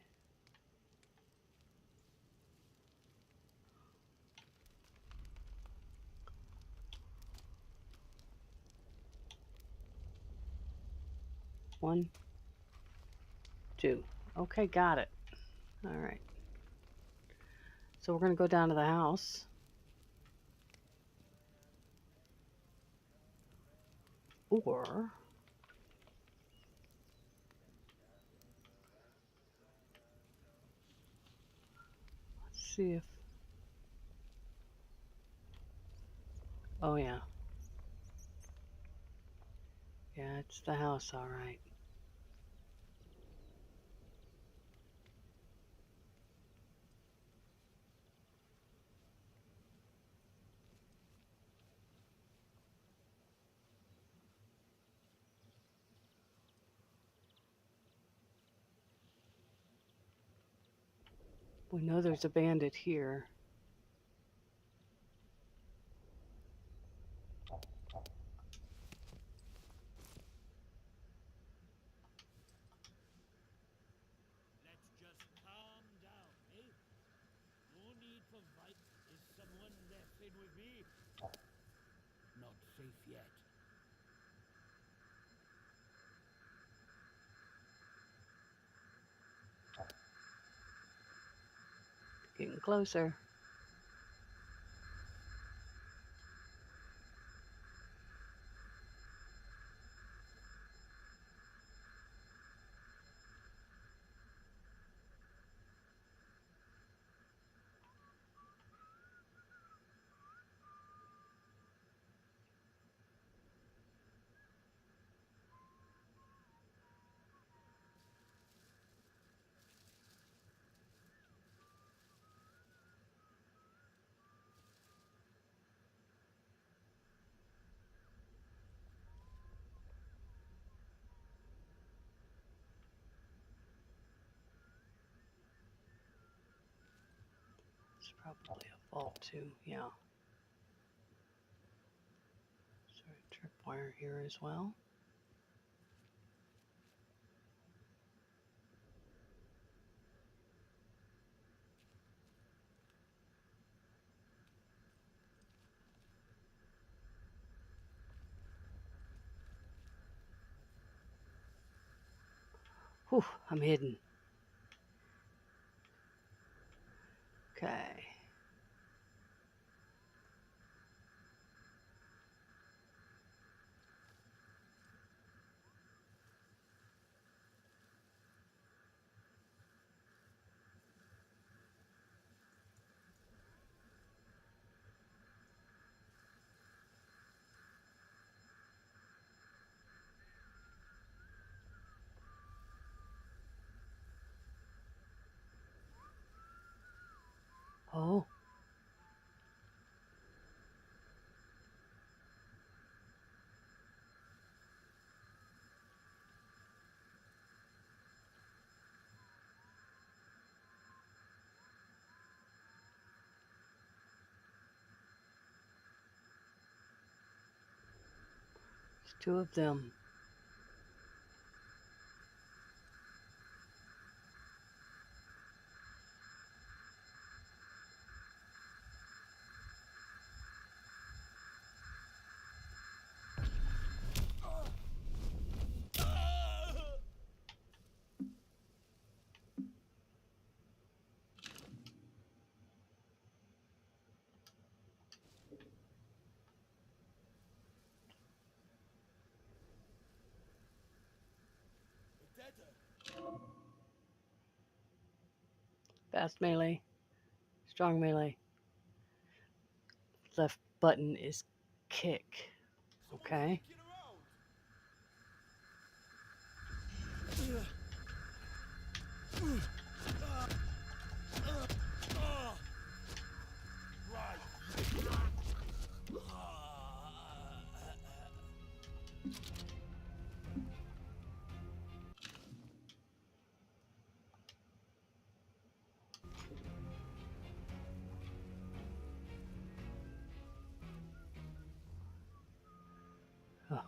One, two. Okay, got it. All right. So we're going to go down to the house. Or let's see if. Oh, yeah. Yeah, it's the house, all right. We know there's a bandit here. Let's just calm down, eh? No need for fight. Is someone messing with me? Not safe yet. Getting closer. It's probably a vault too, yeah. Sorry, tripwire here as well. Whew, I'm hidden. Okay. Oh. There's two of them. Fast melee. Strong melee. Left button is kick. Okay.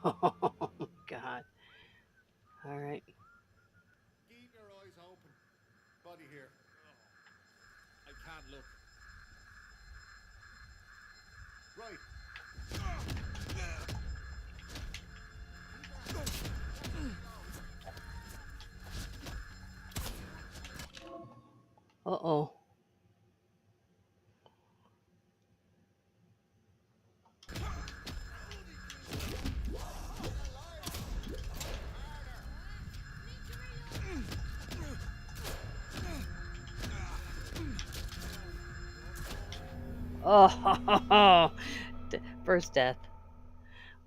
Oh, God. All right. Keep your eyes open. Body here. I can't look. Right. Uh-oh. Oh, first death.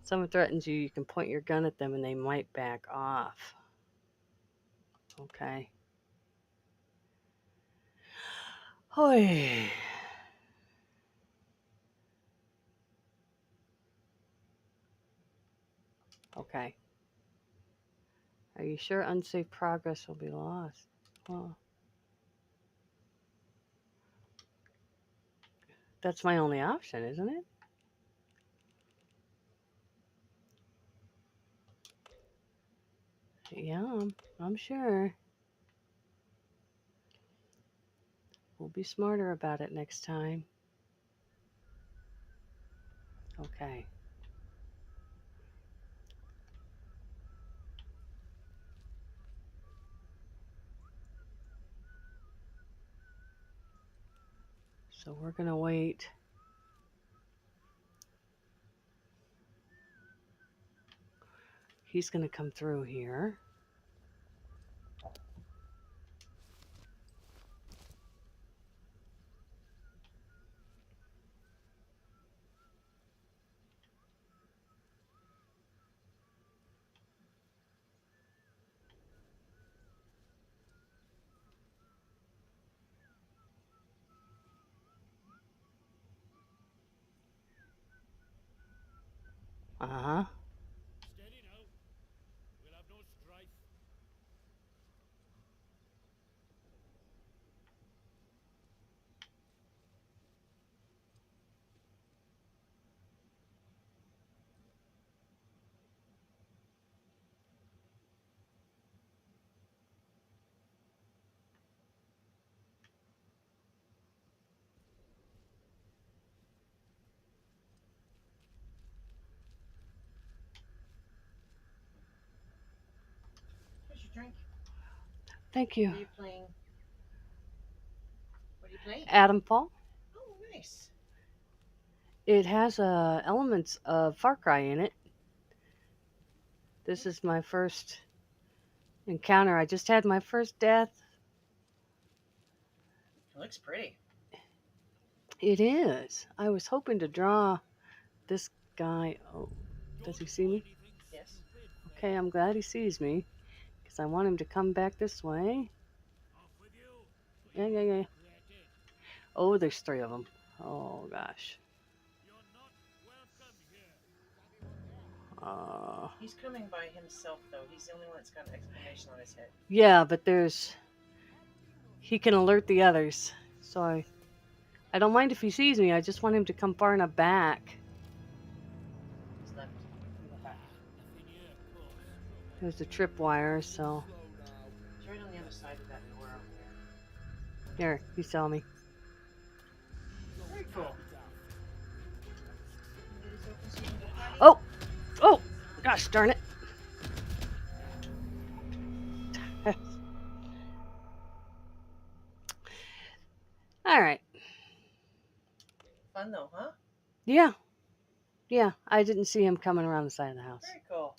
Someone threatens you, you can point your gun at them and they might back off. Okay. Hoy. Okay. Are you sure unsafe progress will be lost? Well, that's my only option, isn't it? Yeah, I'm sure. We'll be smarter about it next time. Okay. So we're going to wait. He's going to come through here. Uh-huh. Steady now. We'll have no strife. Here's your drink. Thank you. What are you playing? What are you playing? Atomfall. Oh, nice. It has elements of Far Cry in it. This is my first encounter. I just had my first death. It looks pretty. It is. I was hoping to draw this guy. Oh, does he see me? Yes. Okay, I'm glad he sees me because I want him to come back this way. Off with you. Yeah. Oh, there's 3 of them. Oh, gosh. He's coming by himself, though. He's the only one that's got an exclamation on his head. Yeah, but he can alert the others. So I don't mind if he sees me. I just want him to come far enough back. He's left. He went back. There's the tripwire, so... He's right on the other side of that door over there. There, he saw me. Very cool. Oh! Oh! Gosh darn it. Alright. Fun, though, huh? Yeah. Yeah, I didn't see him coming around the side of the house. Very cool.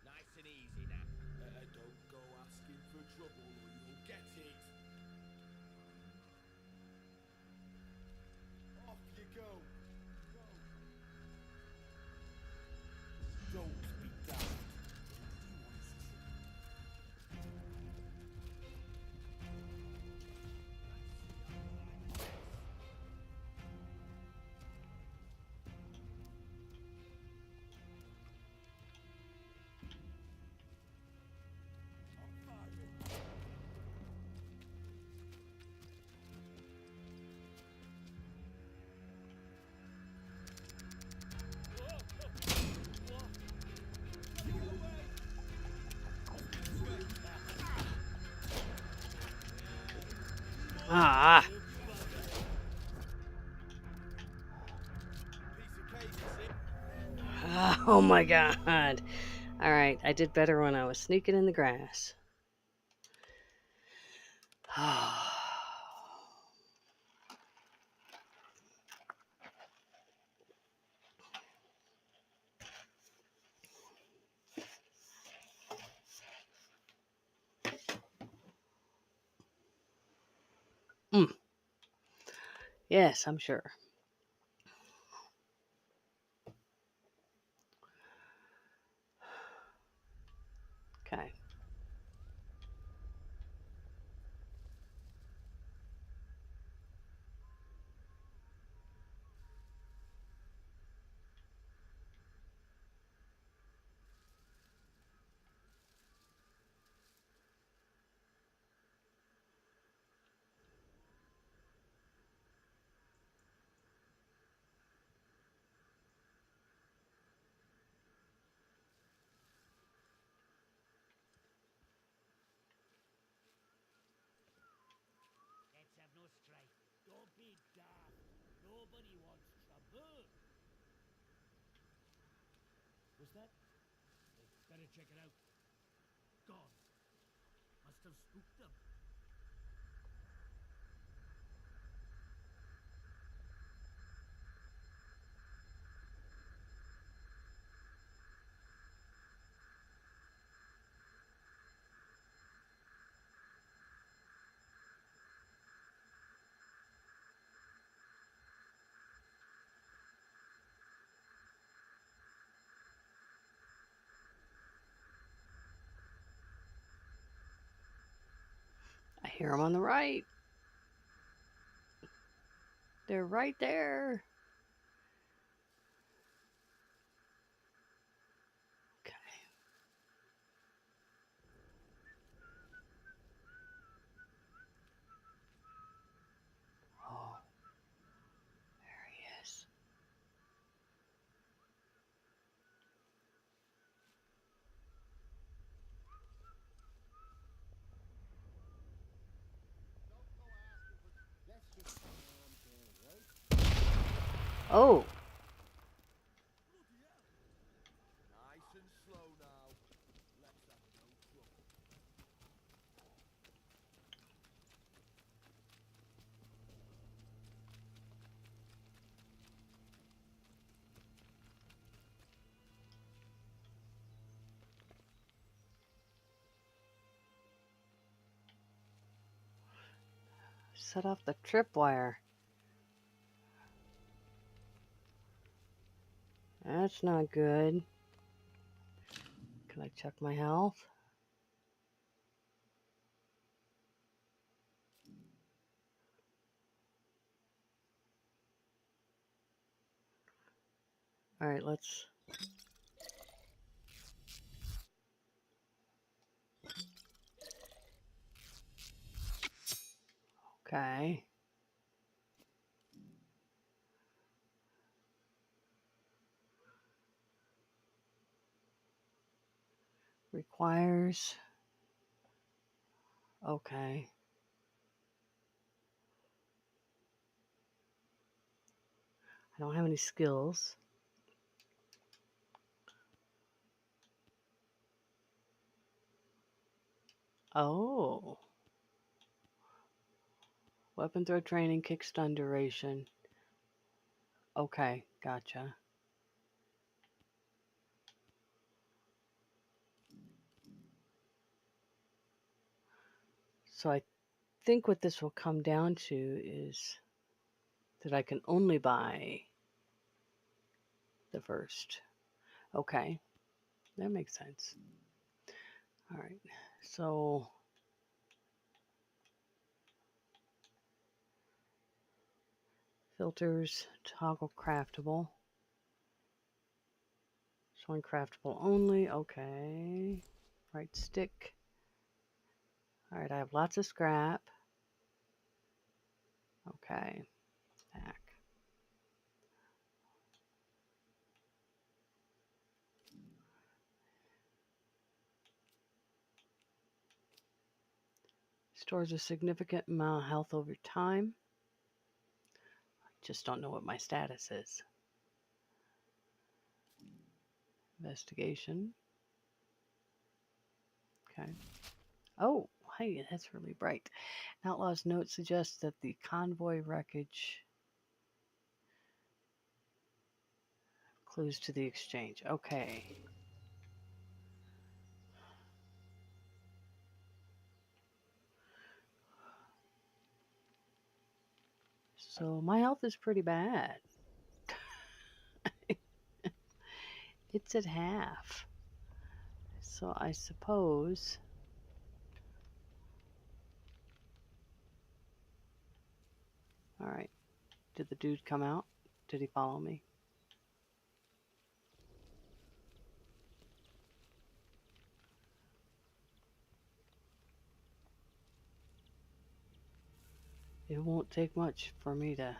Nice and easy now. Don't go asking for trouble or you'll get it. Off you go. Don't be daft. Ah! Oh my god. Alright, I did better when I was sneaking in the grass. Yes, I'm sure. Okay. Let's have no strife. Don't be daft. Nobody wants trouble. What's that? Better check it out. Gone. Must have spooked them. I hear them on the right. They're right there. Okay. Oh. There he is. Oh. Nice and slow now. Let's have no trouble. Set off the tripwire. That's not good. Can I check my health? All right, let's... Okay. Requires... Okay. I don't have any skills. Oh. Weapon throw training, kick stun duration. Okay, gotcha. So I think what this will come down to is that I can only buy the first. Okay, that makes sense. All right, so filters, toggle craftable. Showing craftable only, okay. Right stick. All right, I have lots of scrap. Okay, back. Stores a significant amount of health over time. I just don't know what my status is. Investigation. Okay. Oh, hey, that's really bright. Outlaw's note suggests that the convoy wreckage clues to the exchange. Okay. So my health is pretty bad. It's at half. So I suppose... All right. Did the dude come out? Did he follow me? It won't take much for me to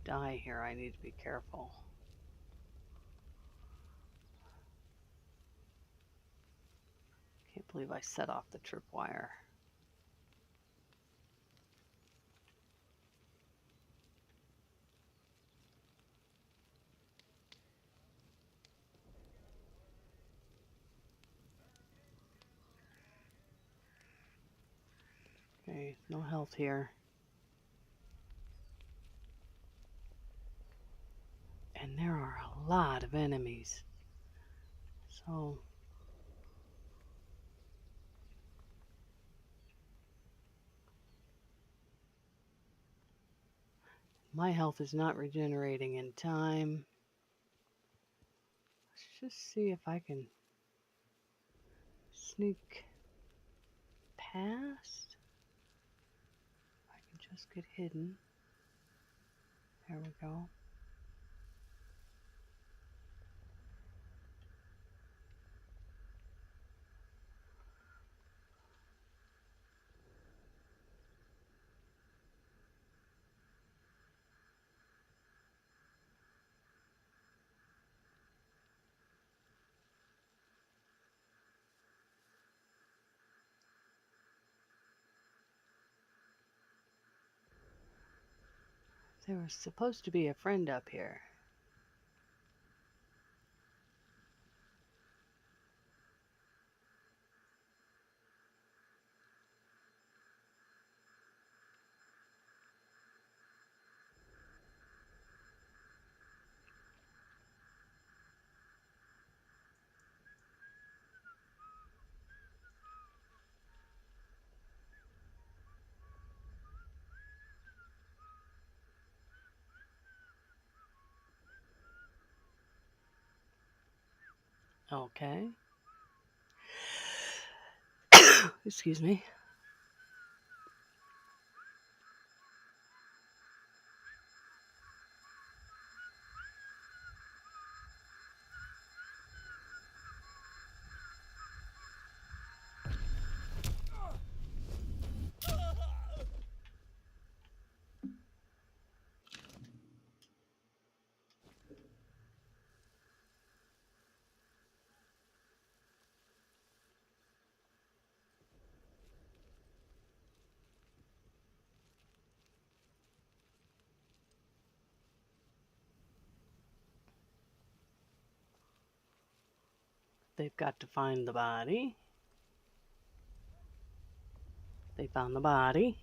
die here. I need to be careful. Can't believe I set off the tripwire. Okay, no health here. And there are a lot of enemies. So... my health is not regenerating in time. Let's just see if I can sneak past. I can just get hidden. There we go. There was supposed to be a friend up here. Okay. Excuse me. They've got to find the body. They found the body.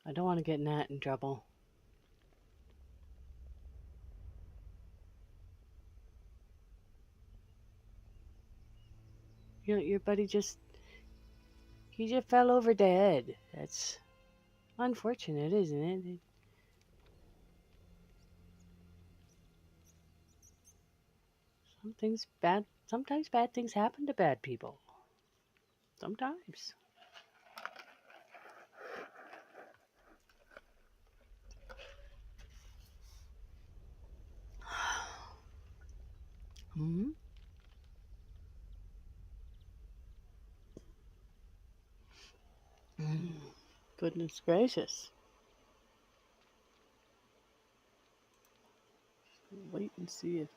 I don't want to get Nat in trouble. You know, your buddy he just fell over dead. That's unfortunate, isn't it? Sometimes bad things happen to bad people. Sometimes. Hmm? Goodness gracious. Wait and see if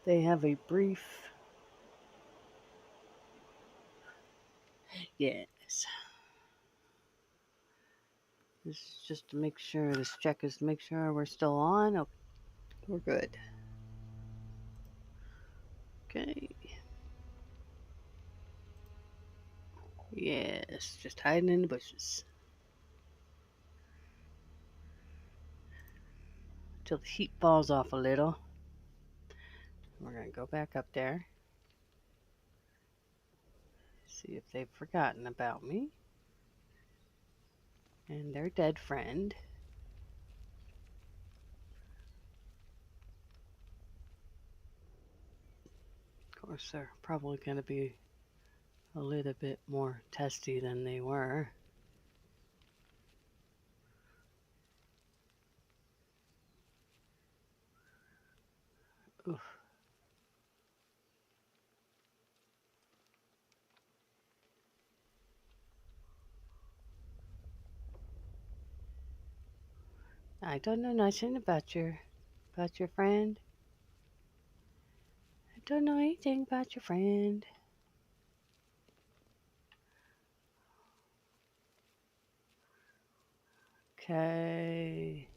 they have a brief. Yes. This is just to make sure, this check is to make sure we're still on. Oh, we're good. Okay. Yes, just hiding in the bushes. Till the heat falls off a little. We're going to go back up there. See if they've forgotten about me. And their dead friend. Of course, they're probably going to be a little bit more testy than they were. Oof. I don't know nothing about your friend. I don't know anything about your friend. Okay.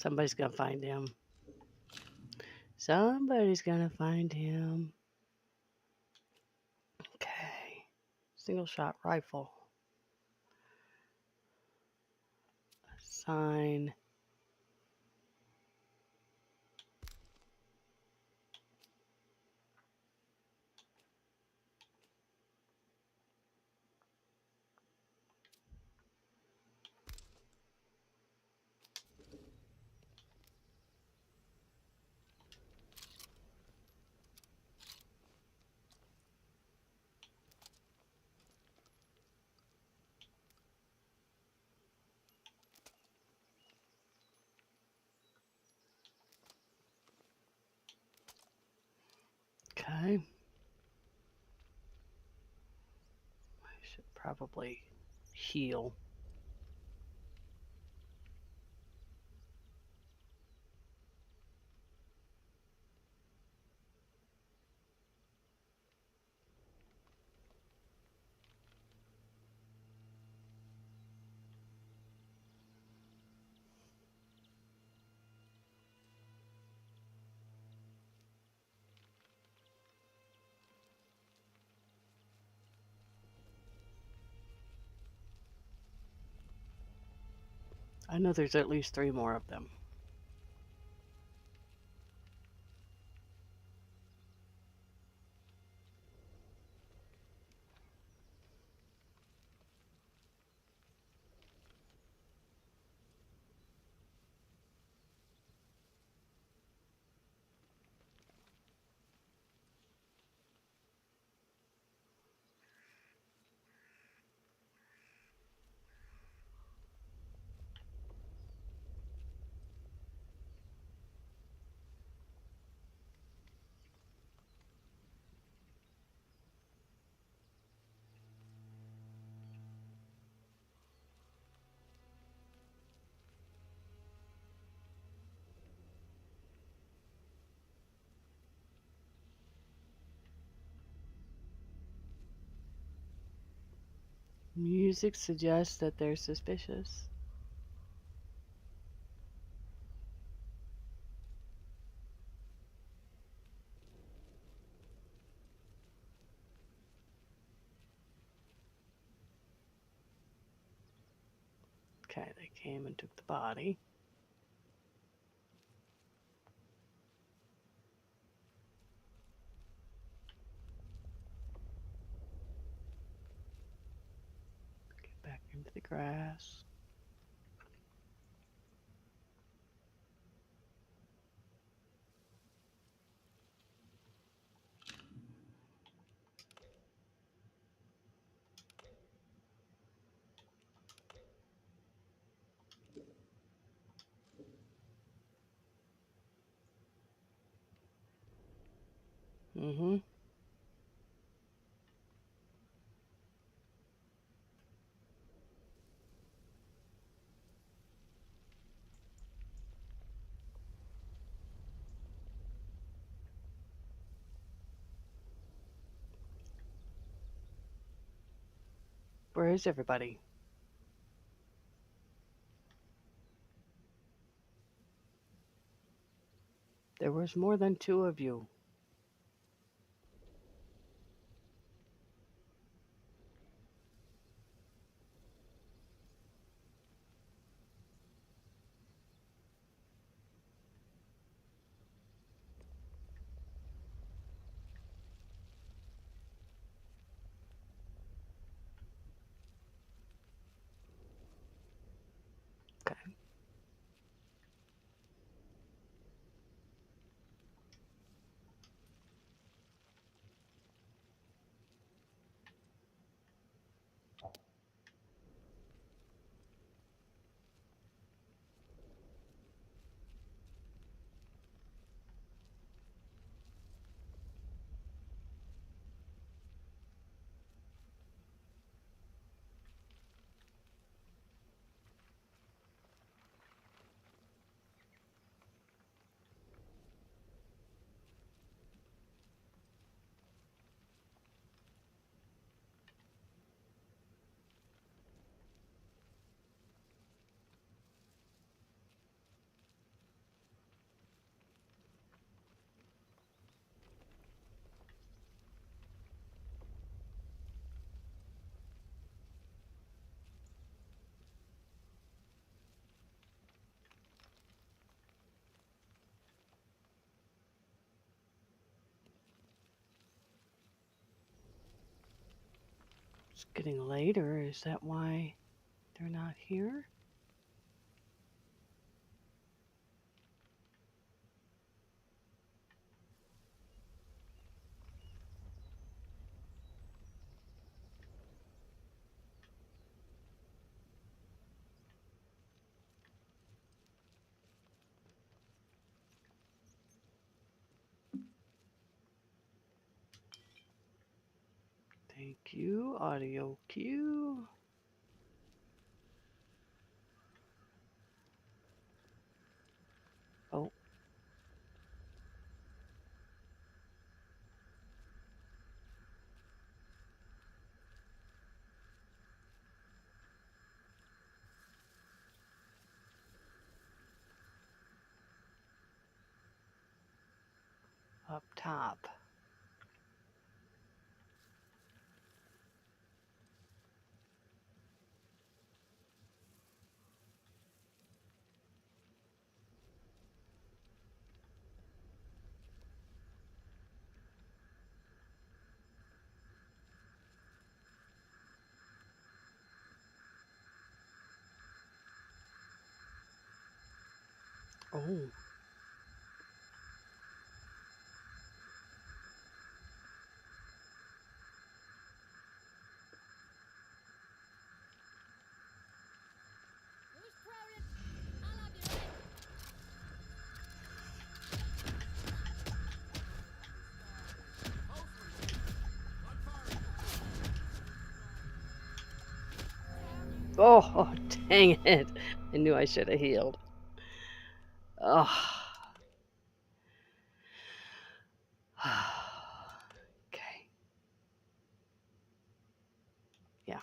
Somebody's gonna find him. Somebody's gonna find him. Okay. Single shot rifle. Sign. Okay. I should probably heal. I know there's at least 3 more of them. Music suggests that they're suspicious. Okay, they came and took the body. Get back into the grass. Mm-hmm. Where is everybody? There was more than 2 of you. Okay. It's getting later. Is that why they're not here? Thank you, audio cue. Oh. Up top. Oh. Oh, dang it. I knew I should have healed. Oh. Okay. Yeah.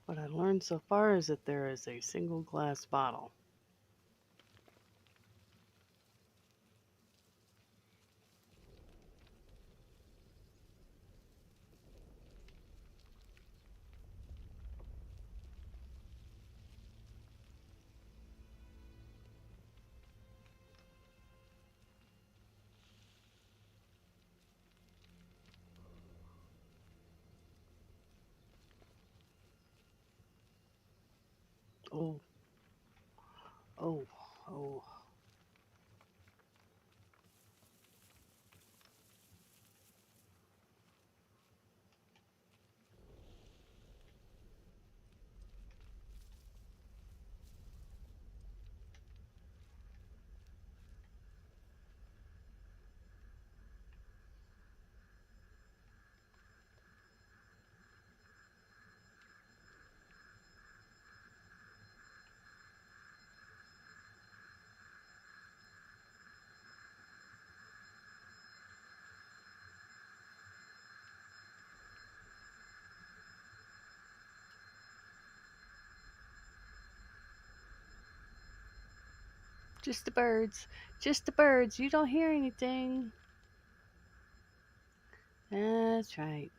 What I learned so far is that there is a single glass bottle. Oh. Oh. Oh. Just the birds. Just the birds. You don't hear anything. That's right.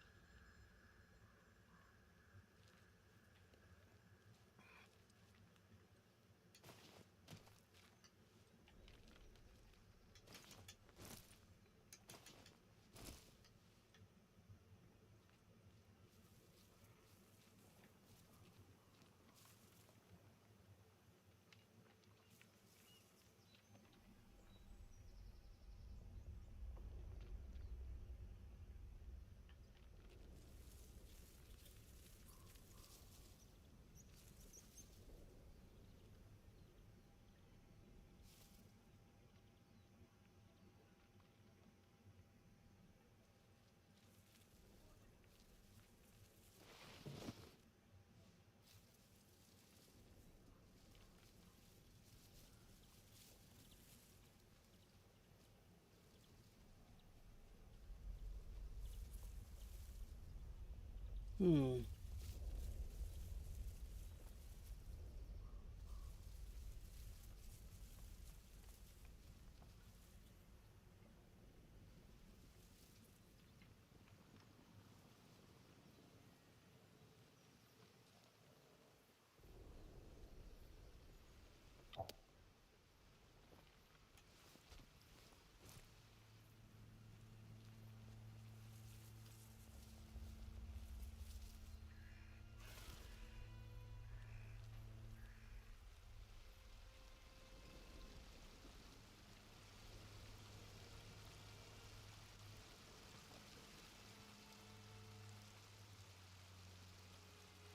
Hmm.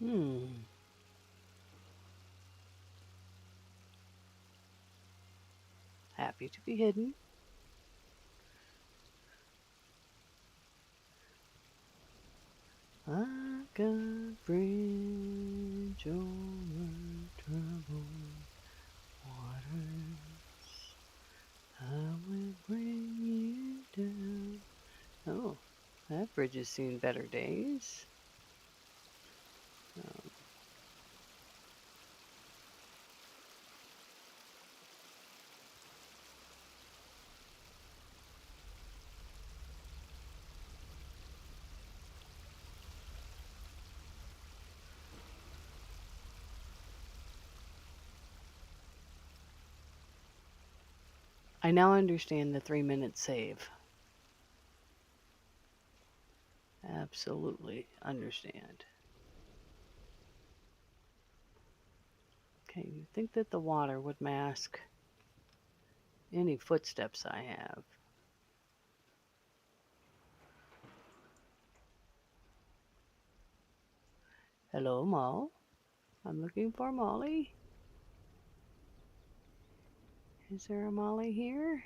Hmm. Happy to be hidden. I got bridge over troubled waters. I will bring you down. Oh, that bridge has seen better days. I now understand the 3-minute save. Absolutely understand. Okay, you think that the water would mask any footsteps I have? Hello, Mo. I'm looking for Molly. Is there a Molly here?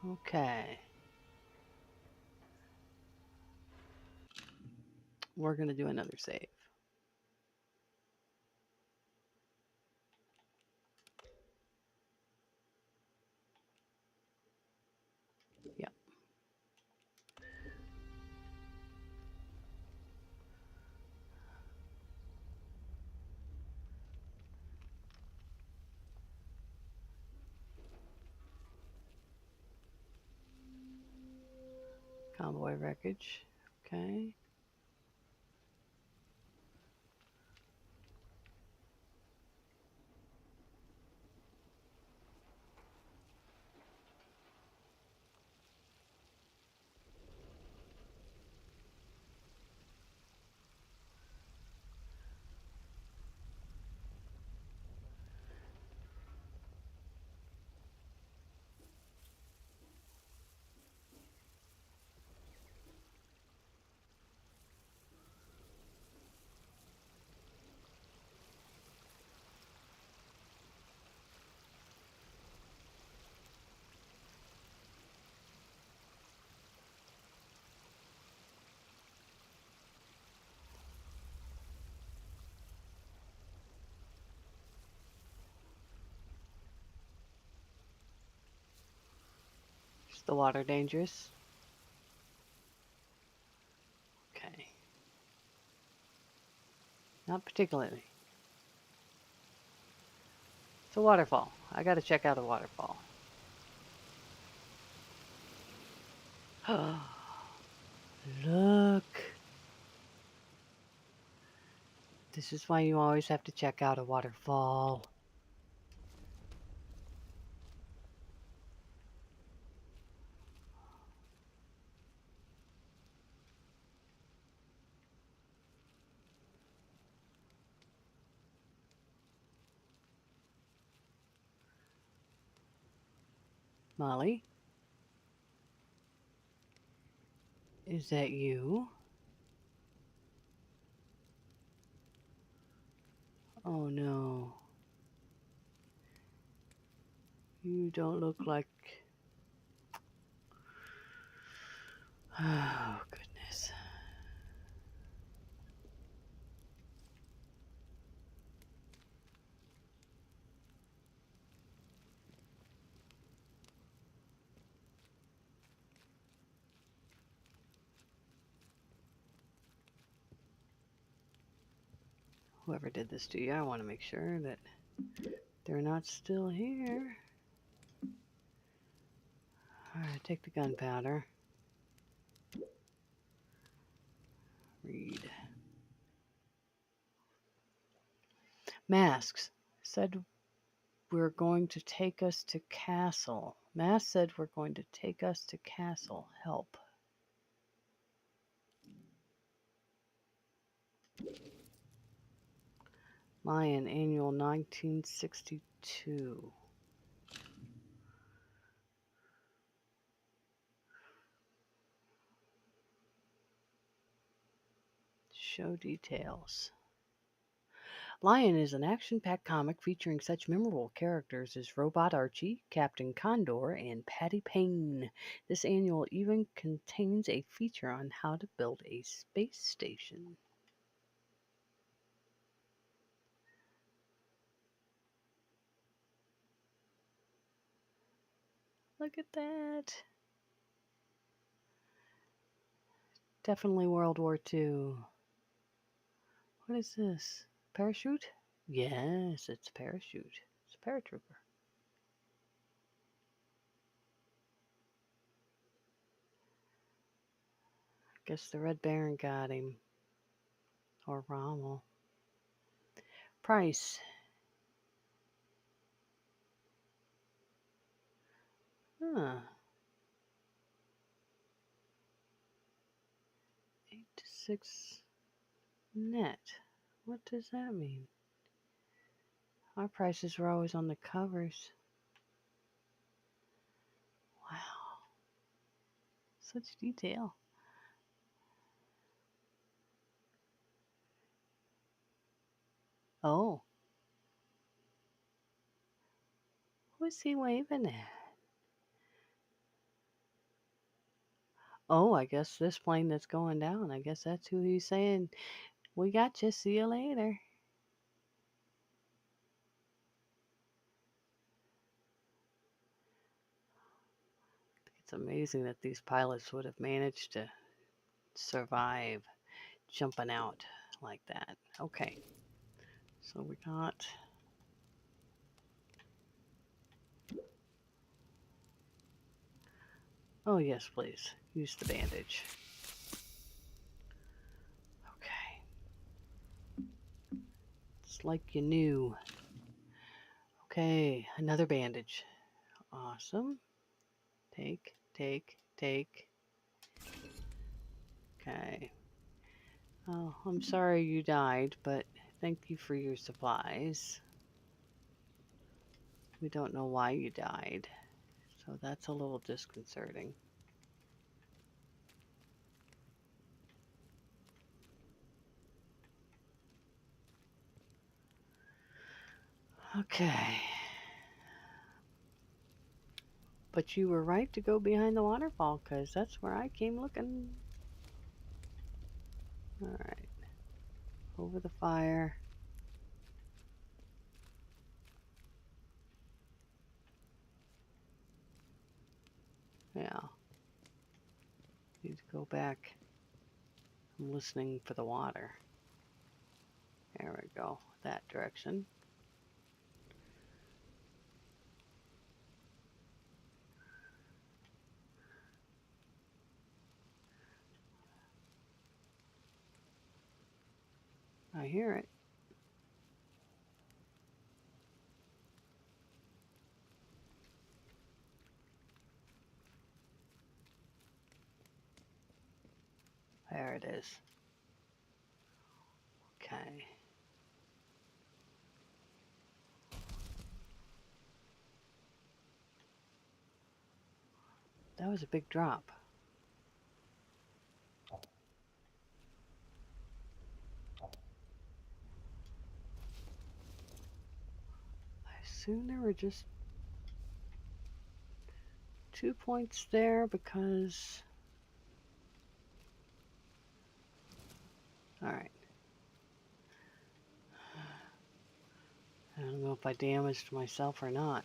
Okay. We're going to do another save. Yep. Convoy wreckage. Okay. Is the water dangerous? Okay. Not particularly. It's a waterfall. I gotta check out a waterfall. Look. This is why you always have to check out a waterfall. Molly? Is that you? Oh no. You don't look like... Oh, goodness. whoever did this to you, I want to make sure that they're not still here. Alright, take the gunpowder. Read. Masks said we're going to take us to castle. Mask said we're going to take us to castle. Help. Mayan Annual 1962. Show details. Lion is an action-packed comic featuring such memorable characters as Robot Archie, Captain Condor, and Patty Payne. This annual even contains a feature on how to build a space station. Look at that. Definitely World War II. What is this? Parachute? Yes, it's a parachute. It's a paratrooper. Guess the Red Baron got him. Or Rommel. Price. Huh. 8 to 6 net. What does that mean? Our prices were always on the covers. Wow. Such detail. Oh. Who's he waving at? Oh, I guess this plane that's going down. I guess that's who he's saying, we got you, see you later. It's amazing that these pilots would have managed to survive jumping out like that. Okay. So we got... Oh, yes, please. Use the bandage. Okay. It's like you knew. Okay, another bandage. Awesome. Take. Okay. Oh, I'm sorry you died, but thank you for your supplies. We don't know why you died, so that's a little disconcerting. Okay. But you were right to go behind the waterfall, because that's where I came looking. Alright. Over the fire. Yeah. Need to go back. I'm listening for the water. There we go. That direction. I hear it. There it is. Okay. That was a big drop. I assume there were just 2 points there because... Alright. I don't know if I damaged myself or not.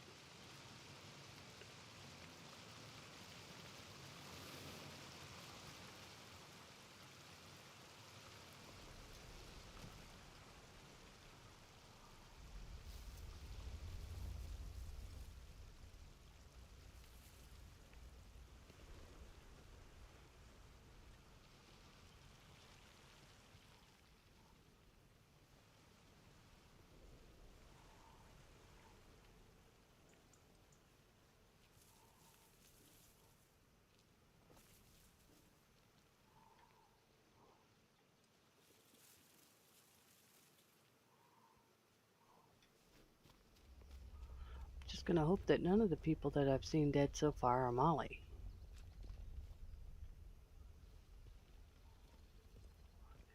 Just gonna hope that none of the people that I've seen dead so far are Molly.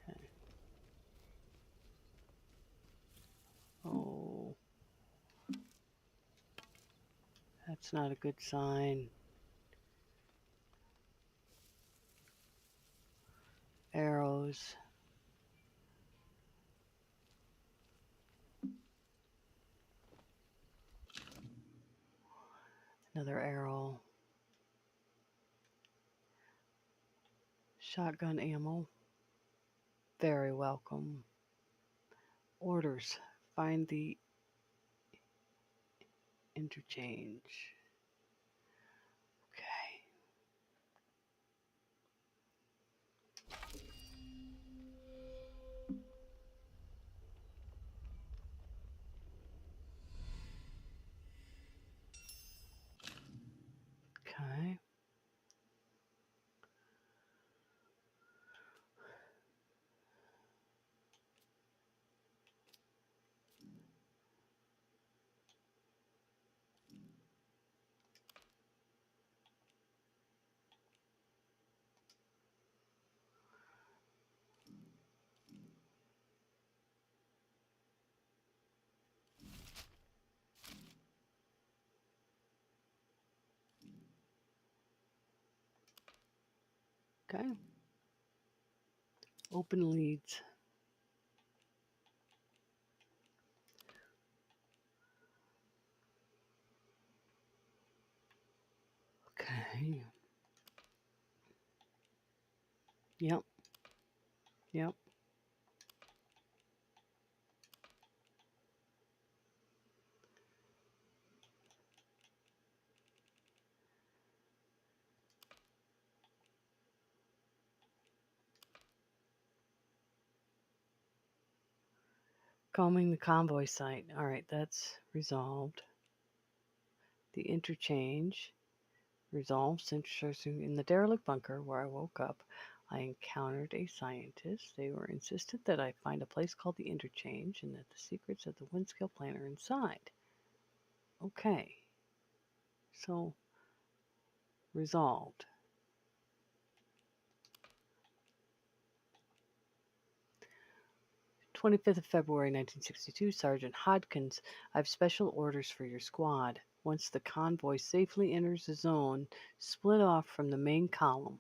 Okay. Oh, that's not a good sign. Arrows. Another arrow. Shotgun ammo. Very welcome. Orders. Find the interchange. Okay. Okay. Okay. Open leads. Okay. Yep. Yep. Combing the convoy site. All right, that's resolved. The interchange resolved. Searching in the derelict bunker where I woke up, I encountered a scientist. They were insistent that I find a place called the interchange and that the secrets of the Windscale plan are inside. Okay. So, resolved. "25th of February, 1962, Sergeant Hodkins, I have special orders for your squad. Once the convoy safely enters the zone, split off from the main column.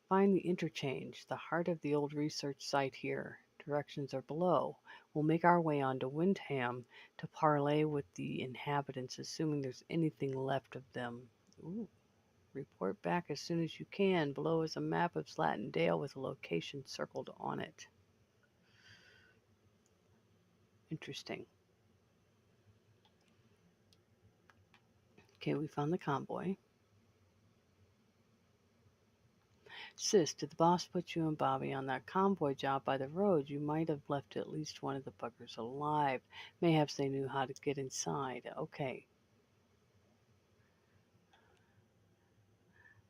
Find the interchange, the heart of the old research site here. Directions are below. We'll make our way on to Windham to parley with the inhabitants, assuming there's anything left of them. Ooh. Report back as soon as you can. Below is a map of Slatin Dale with a location circled on it." Interesting. Okay, we found the convoy. "Sis, did the boss put you and Bobby on that convoy job by the road? You might have left at least one of the buggers alive. Mayhaps they knew how to get inside." Okay.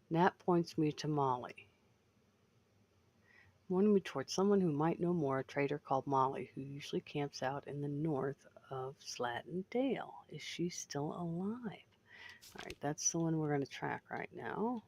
Nat points me to Molly. Pointing me towards someone who might know more, a trader called Molly, who usually camps out in the north of Slatin Dale. Is she still alive? All right, that's the one we're going to track right now.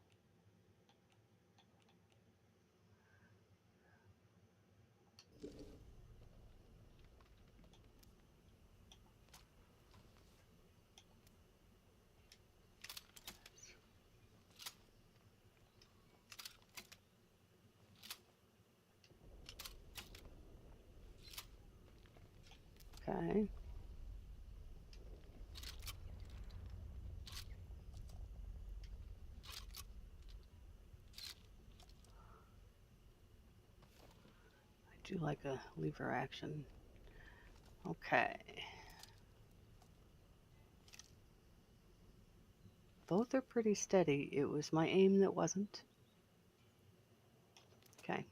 Okay. I do like a lever action. Okay. Both are pretty steady. It was my aim that wasn't. Okay.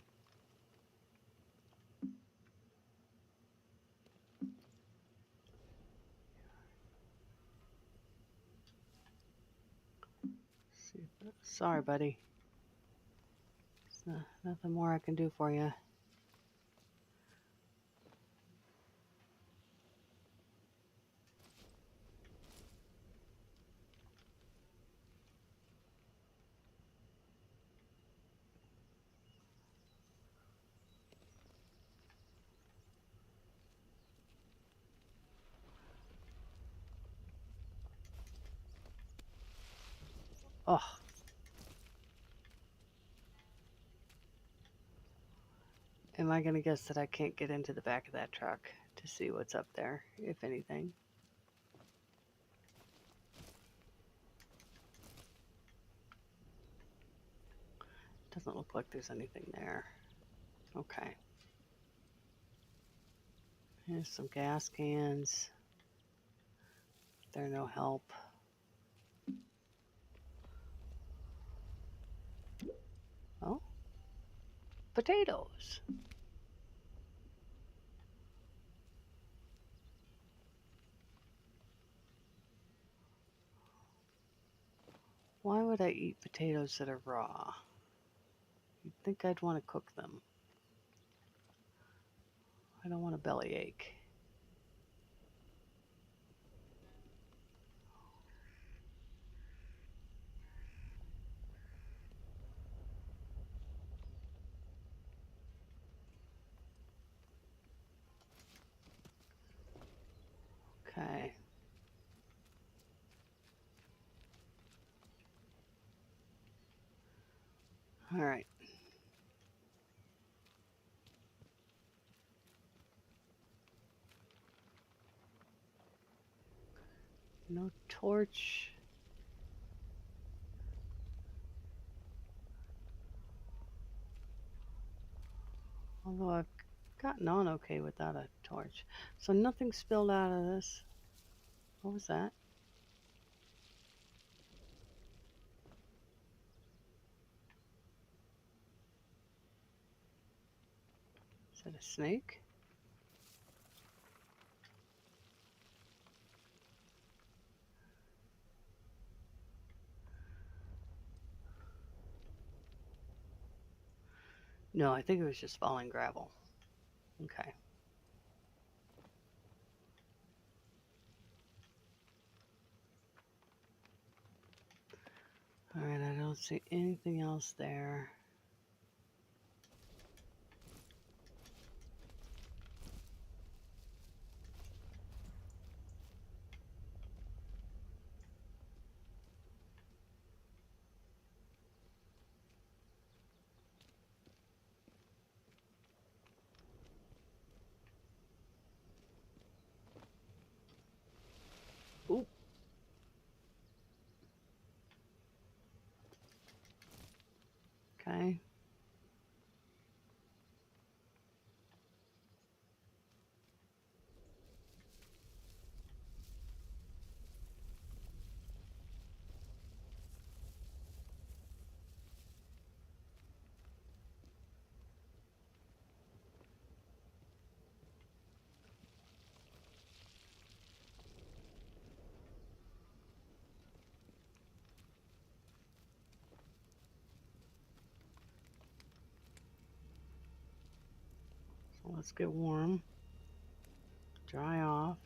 Sorry, buddy. There's nothing more I can do for you. Oh. Am I going to guess that I can't get into the back of that truck to see what's up there, if anything? Doesn't look like there's anything there. Okay. Here's some gas cans. They're no help. Oh. Potatoes. Why would I eat potatoes that are raw? You'd think I'd want to cook them. I don't want a bellyache. Okay. All right. No torch. Although I've gotten on okay without a torch. So nothing spilled out of this. What was that? Is that a snake? No, I think it was just falling gravel. Okay. All right, I don't see anything else there. Ooh. Okay. So let's get warm. Dry off.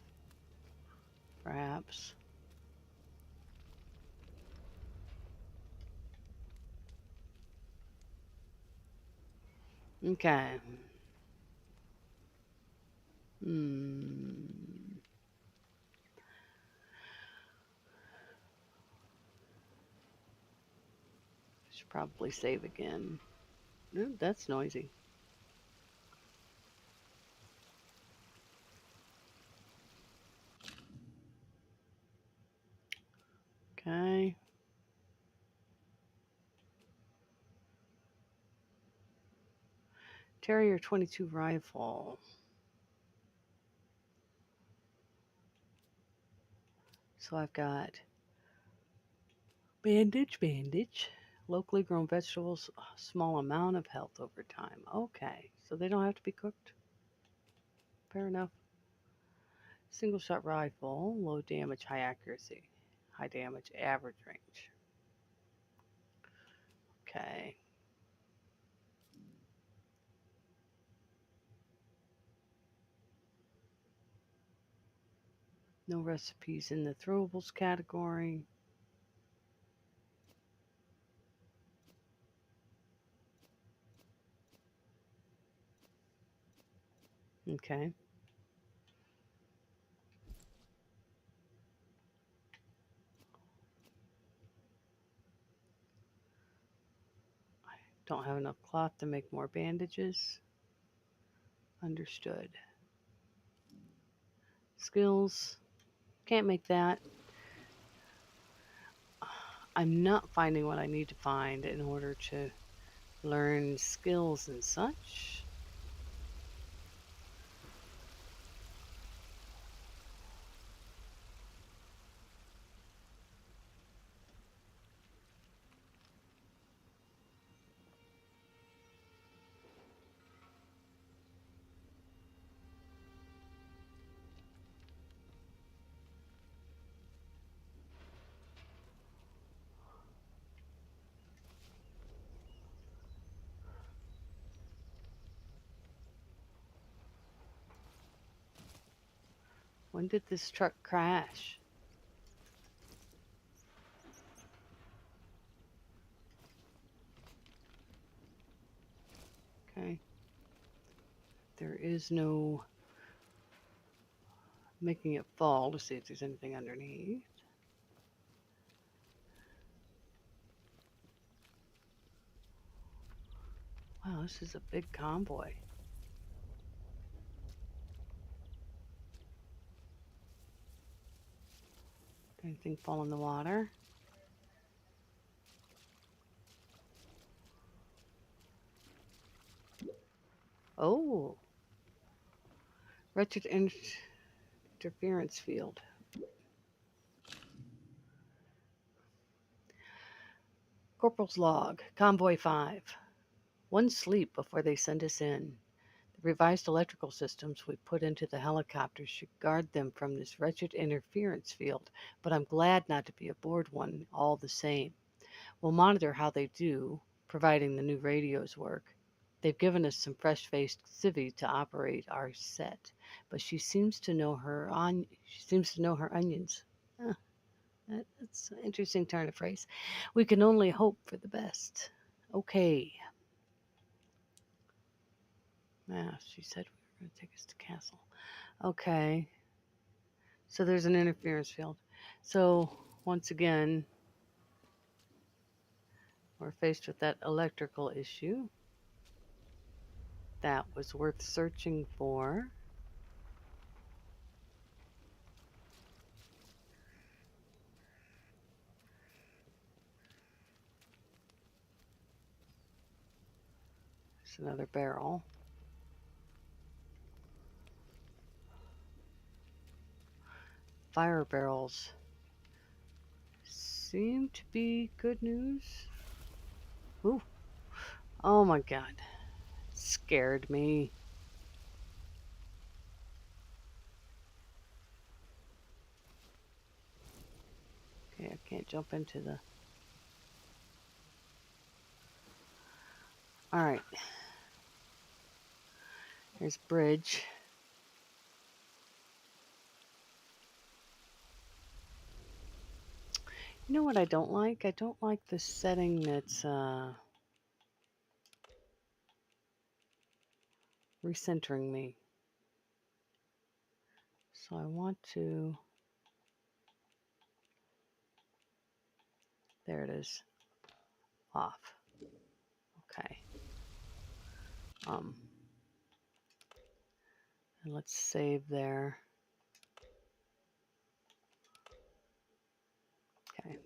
Perhaps. Okay. Should probably save again. Ooh, that's noisy. Okay. Terrier 22 rifle. So I've got bandage, locally grown vegetables, small amount of health over time. Okay, so they don't have to be cooked. Fair enough. Single shot rifle, low damage, high accuracy, high damage, average range. Okay. No recipes in the throwables category. Okay. don't have enough cloth to make more bandages. Understood. Skills. Can't make that. I'm not finding what I need to find in order to learn skills and such. When did this truck crash? Okay. There is no making it fall to see if there's anything underneath. Wow, this is a big convoy. Anything fall in the water? Oh, wretched interference field. Corporal's log, Convoy 5. One sleep before they send us in. The revised electrical systems we put into the helicopters should guard them from this wretched interference field, but I'm glad not to be aboard one all the same. We'll monitor how they do, providing the new radios work. They've given us some fresh-faced civvy to operate our set, but she seems to know her onions. Huh, that's an interesting turn of phrase. We can only hope for the best. Okay. She said we were going to take us to castle. Okay. So there's an interference field. So once again, we're faced with that electrical issue. That was worth searching for. There's another barrel. Fire barrels seem to be good news. Ooh. Oh my god. It scared me. Okay, I can't jump into the... Alright. Here's bridge. You know what I don't like? I don't like the setting that's recentering me. So I want to... There it is. Off. Okay. And let's save there. Okay.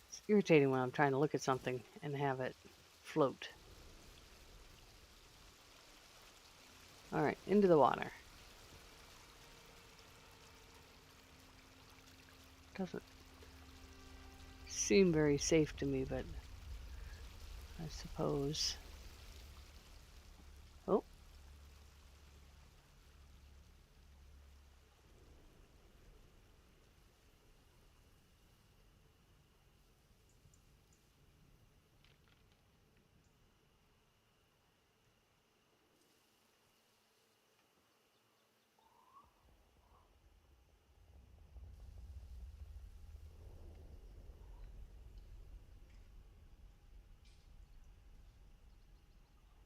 It's irritating when I'm trying to look at something and have it float. Alright, into the water. Doesn't seem very safe to me, but I suppose. Oh.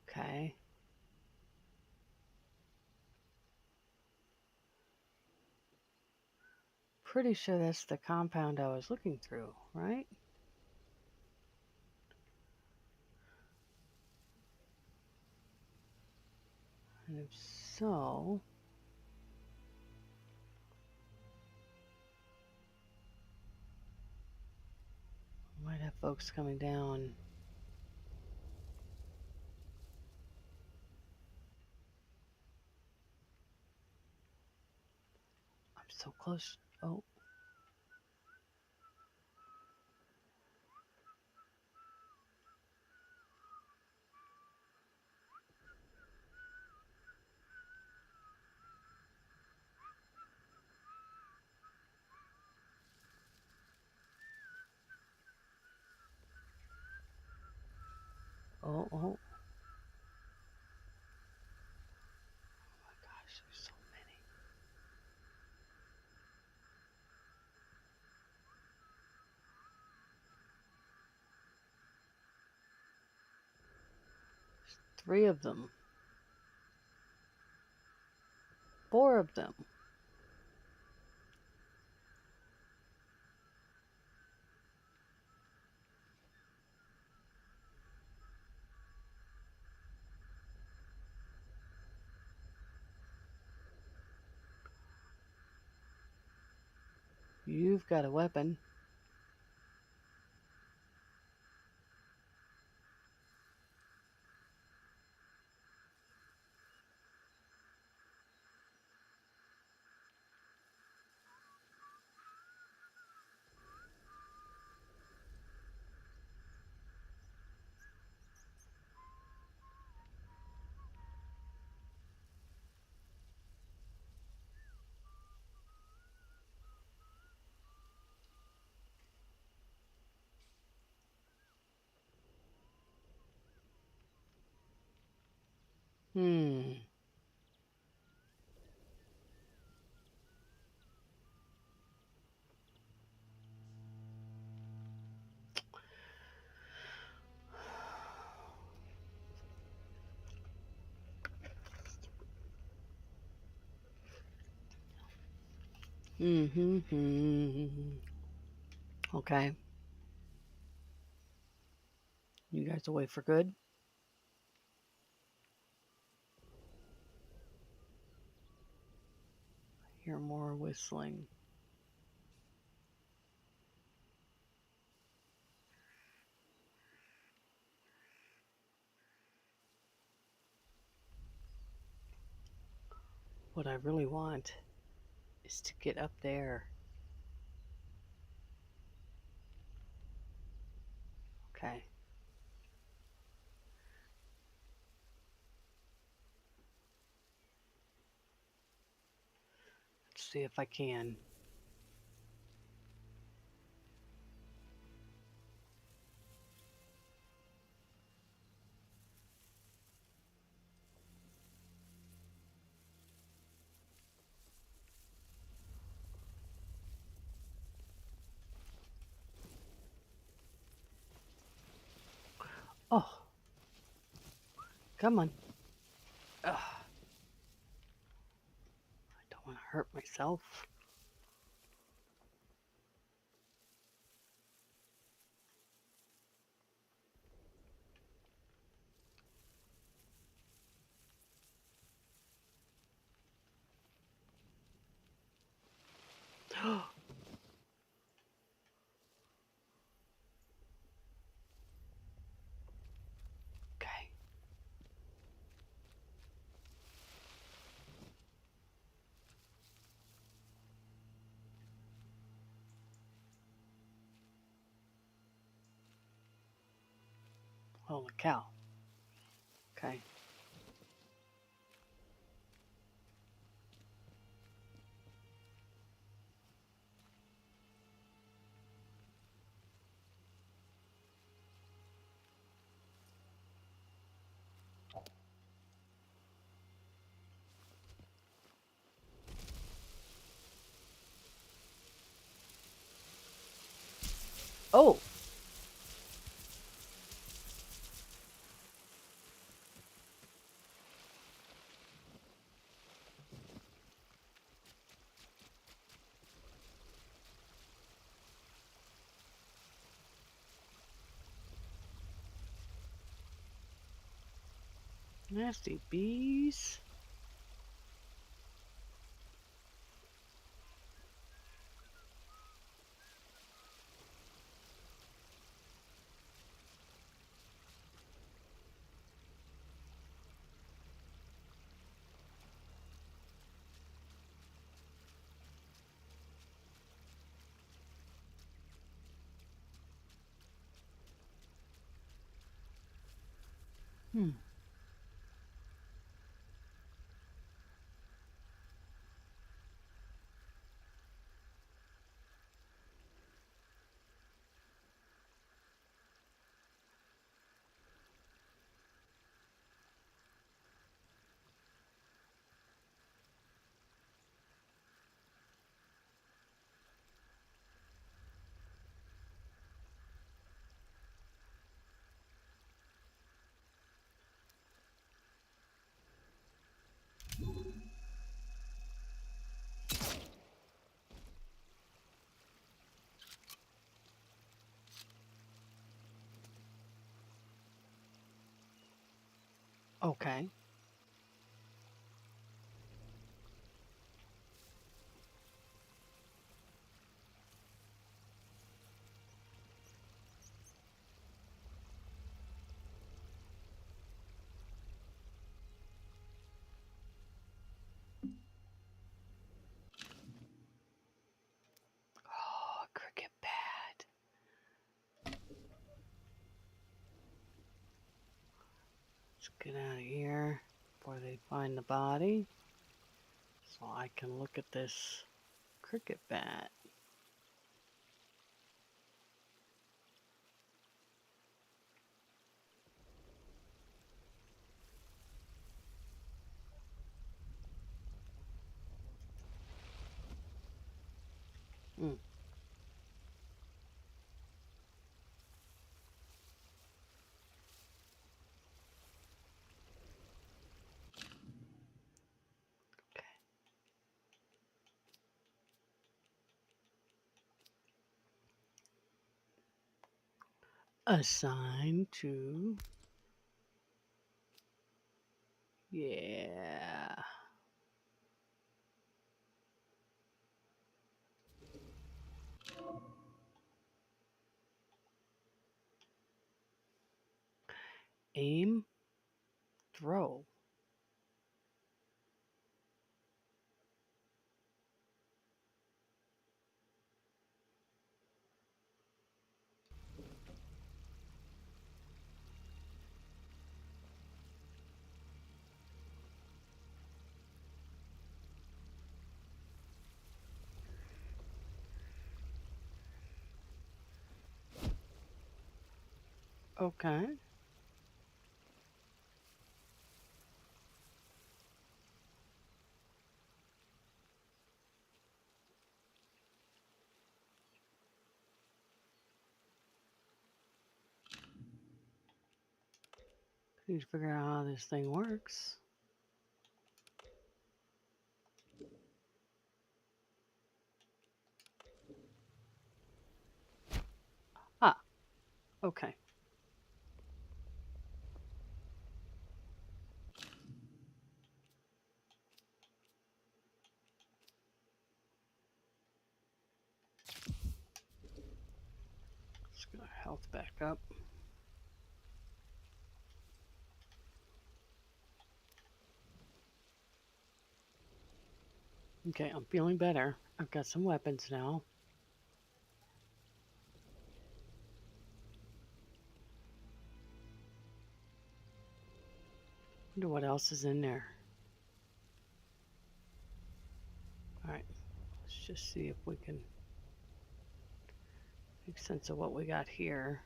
Okay. pretty sure that's the compound I was looking through, right? And if so, I might have folks coming down. I'm so close. Oh. Oh, oh. Oh my gosh, there's so many. There's 3 of them. 4 of them. You've got a weapon. Hmm. Mm-hmm. Okay. You guys away for good? Hear more whistling. What I really want is to get up there. Okay. Let's see if I can. Oh. Come on. Ugh. I don't want to hurt myself. Okay. Holy cow. Okay. Oh. Nasty bees. Hmm. Okay. Oh, cricket bat. Let's get out of here before they find the body. So I can look at this cricket bat. Hmm. Assign to... Yeah. Aim, throw. Okay. Need to figure out how this thing works. Ah, okay. Let's get our health back up. Okay, I'm feeling better. I've got some weapons now. Wonder what else is in there. Alright, let's just see if we can make sense of what we got here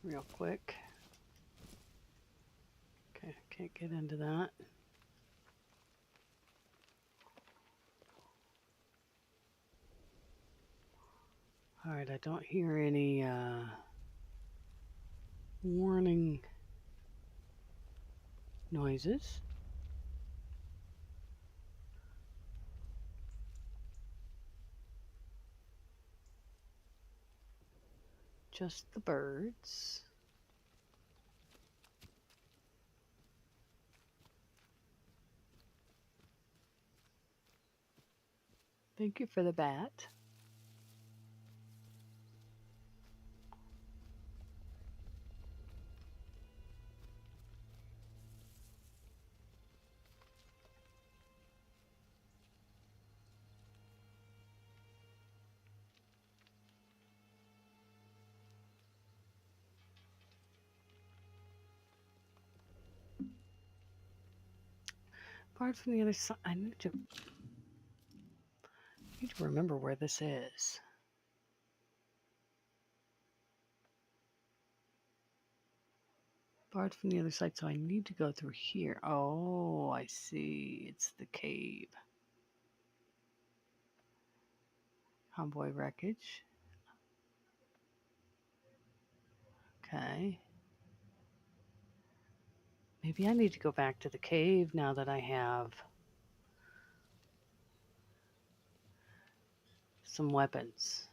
real quick. Okay, can't get into that. Alright, I don't hear any warning noises. Just the birds. Thank you for the bat. Apart from the other side, I need to remember where this is. Barred from the other side, so I need to go through here. Oh, I see. It's the cave. Convoy wreckage. Okay. Maybe I need to go back to the cave now that I have some weapons.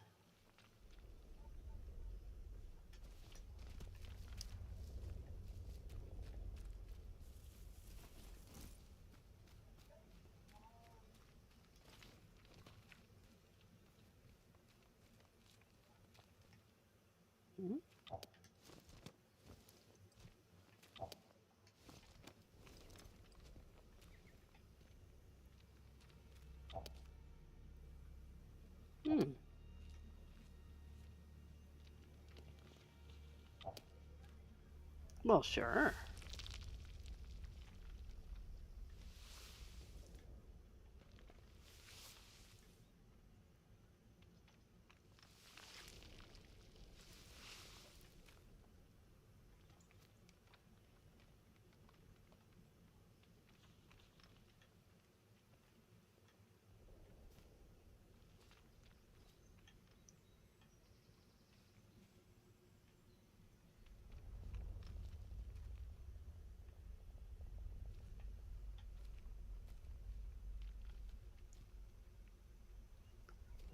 Hmm. Well, sure.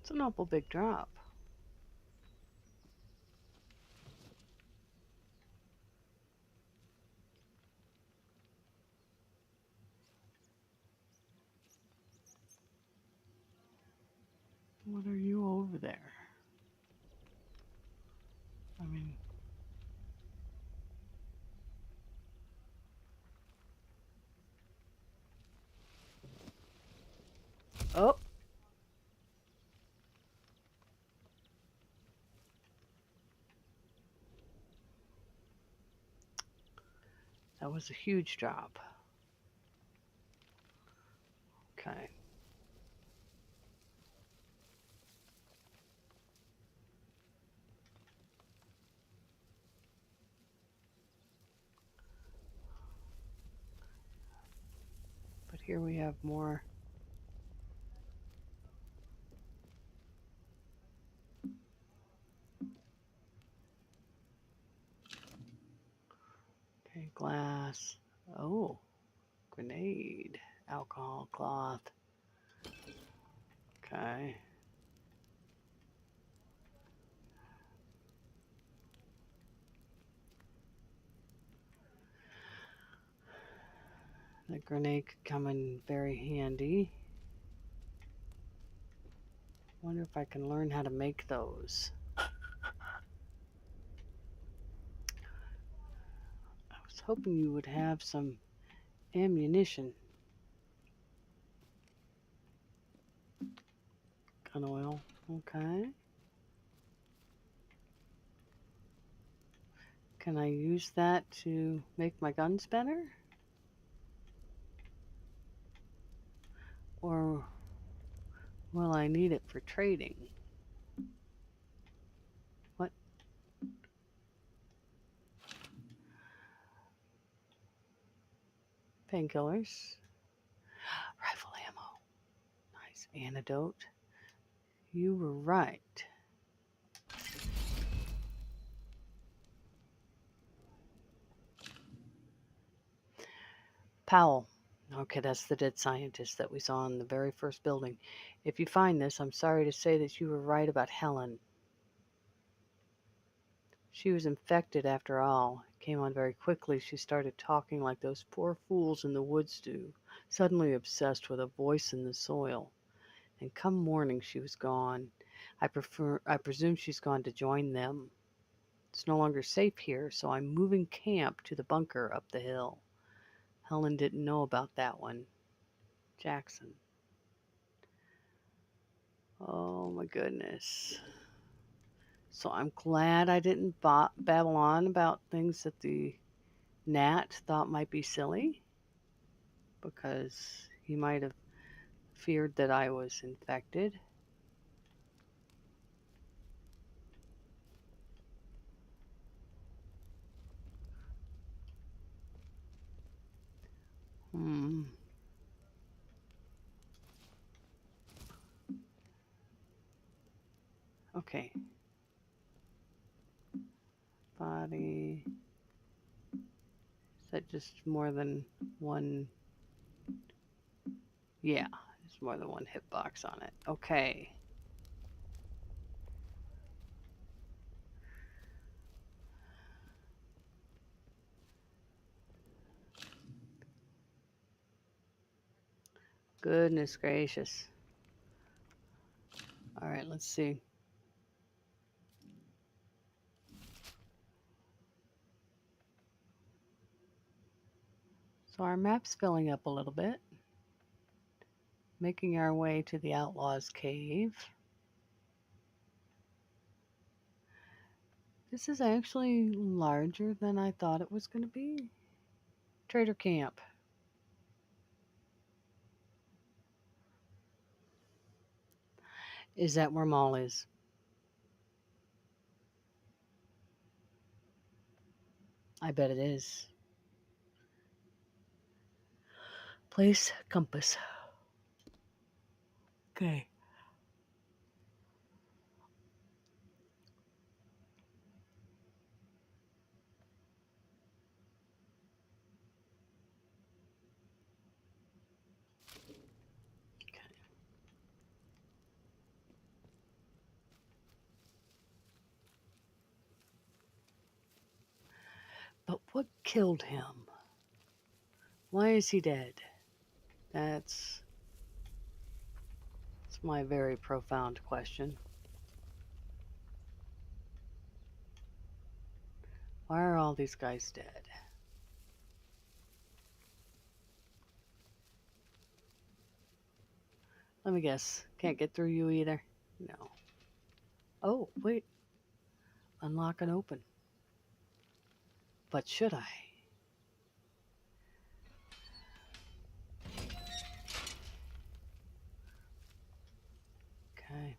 It's an awful big drop. What are you over there? I mean... Oh! That was a huge drop. Okay. But here we have more. Okay, glass. Oh, grenade. Alcohol cloth. Okay. The grenade could come in very handy. Wonder if I can learn how to make those. I was hoping you would have some ammunition. Gun oil. Okay. Can I use that to make my guns better? Or will I need it for trading? What? Painkillers. Rifle ammo. Nice. Antidote. You were right. Powell. Okay, that's the dead scientist that we saw in the very first building. If you find this, I'm sorry to say that you were right about Helen. She was infected after all. It came on very quickly. She started talking like those poor fools in the woods do, suddenly obsessed with a voice in the soil. and come morning she was gone. I presume she's gone to join them. It's no longer safe here, so I'm moving camp to the bunker up the hill. Helen didn't know about that one. Jackson. Oh my goodness. So I'm glad I didn't babble on about things that the Nat thought might be silly, because he might have feared that I was infected. Okay. Body. Is that just more than one? Yeah, there's more than one hitbox on it. Okay. Goodness gracious. All right, let's see. So our map's filling up a little bit. Making our way to the Outlaws' Cave. This is actually larger than I thought it was going to be. Trader Camp. Is that where Mall is? I bet it is. Place compass. Okay. But what killed him? Why is he dead? That's my very profound question. Why are all these guys dead? Let me guess. Can't get through you either? No. Oh, wait. Unlock and open. But should I? Okay.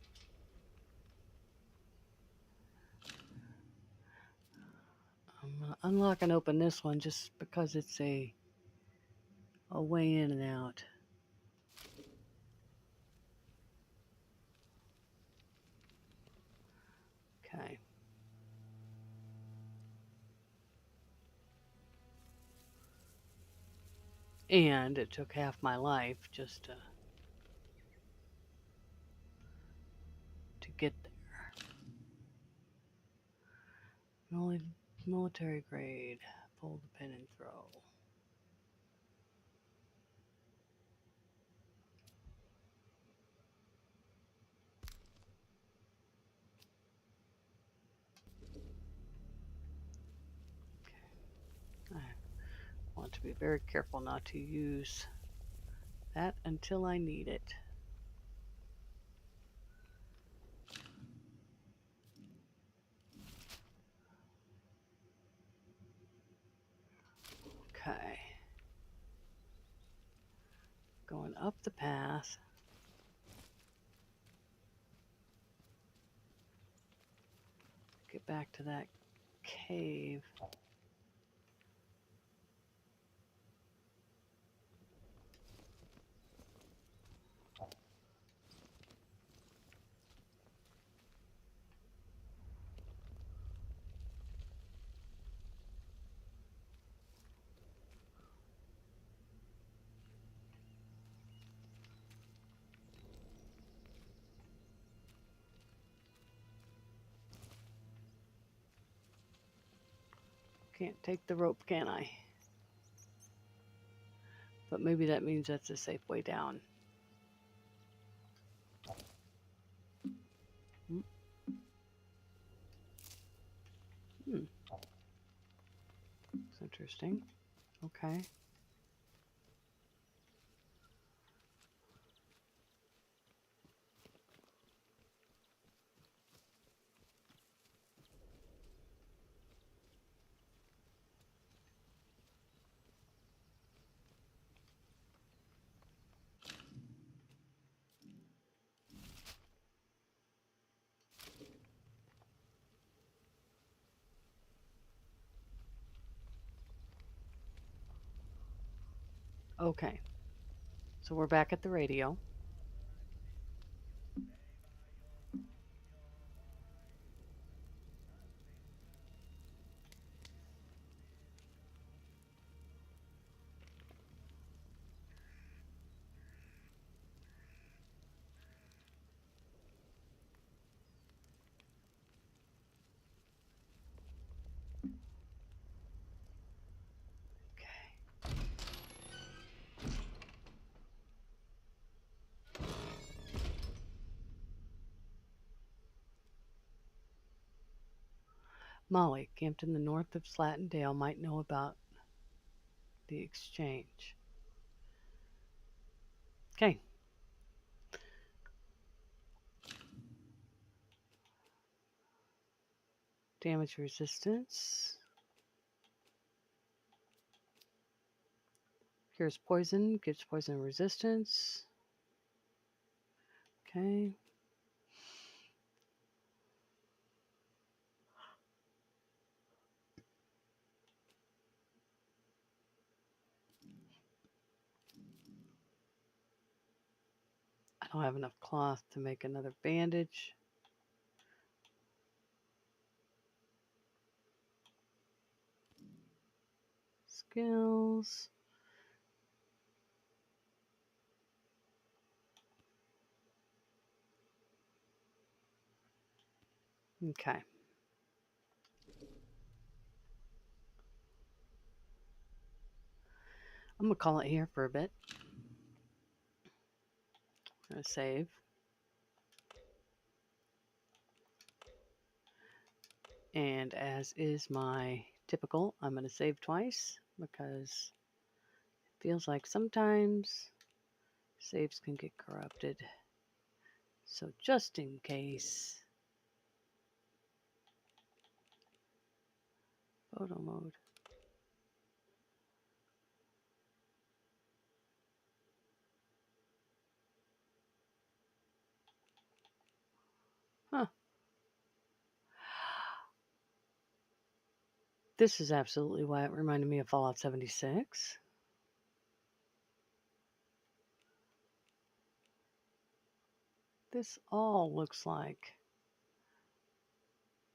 I'm gonna unlock and open this one just because it's a way in and out. Okay. And it took half my life just to get there. Military grade. Pull the pin and throw. I want to be very careful not to use that until I need it. Okay. Going up the path. Get back to that cave. Can't take the rope, can I? But maybe that means that's a safe way down. That's interesting. Okay. Okay. So we're back at the radio. Molly, camped in the north of Slatendale, might know about the exchange. Okay. Damage resistance. Cures poison, gives poison resistance. Okay. I don't have enough cloth to make another bandage. Skills. Okay. I'm going to call it here for a bit. I'm going to save. And as is my typical, I'm going to save twice because it feels like sometimes saves can get corrupted. So just in case. Photo mode. Huh. This is absolutely why it reminded me of Fallout 76. This all looks like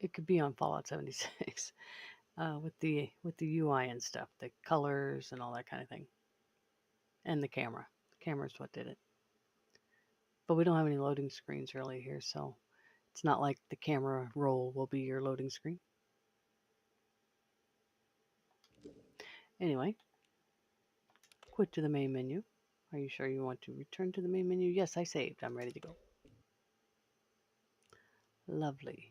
it could be on Fallout 76 with the UI and stuff, the colors and all that kind of thing, and the camera. The camera is what did it. But we don't have any loading screens really here, so it's not like the camera roll will be your loading screen. Anyway, quit to the main menu. Are you sure you want to return to the main menu? Yes, I saved. I'm ready to go. Lovely.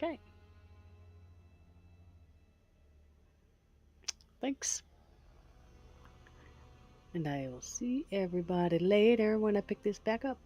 Okay. Thanks. And I will see everybody later when I pick this back up.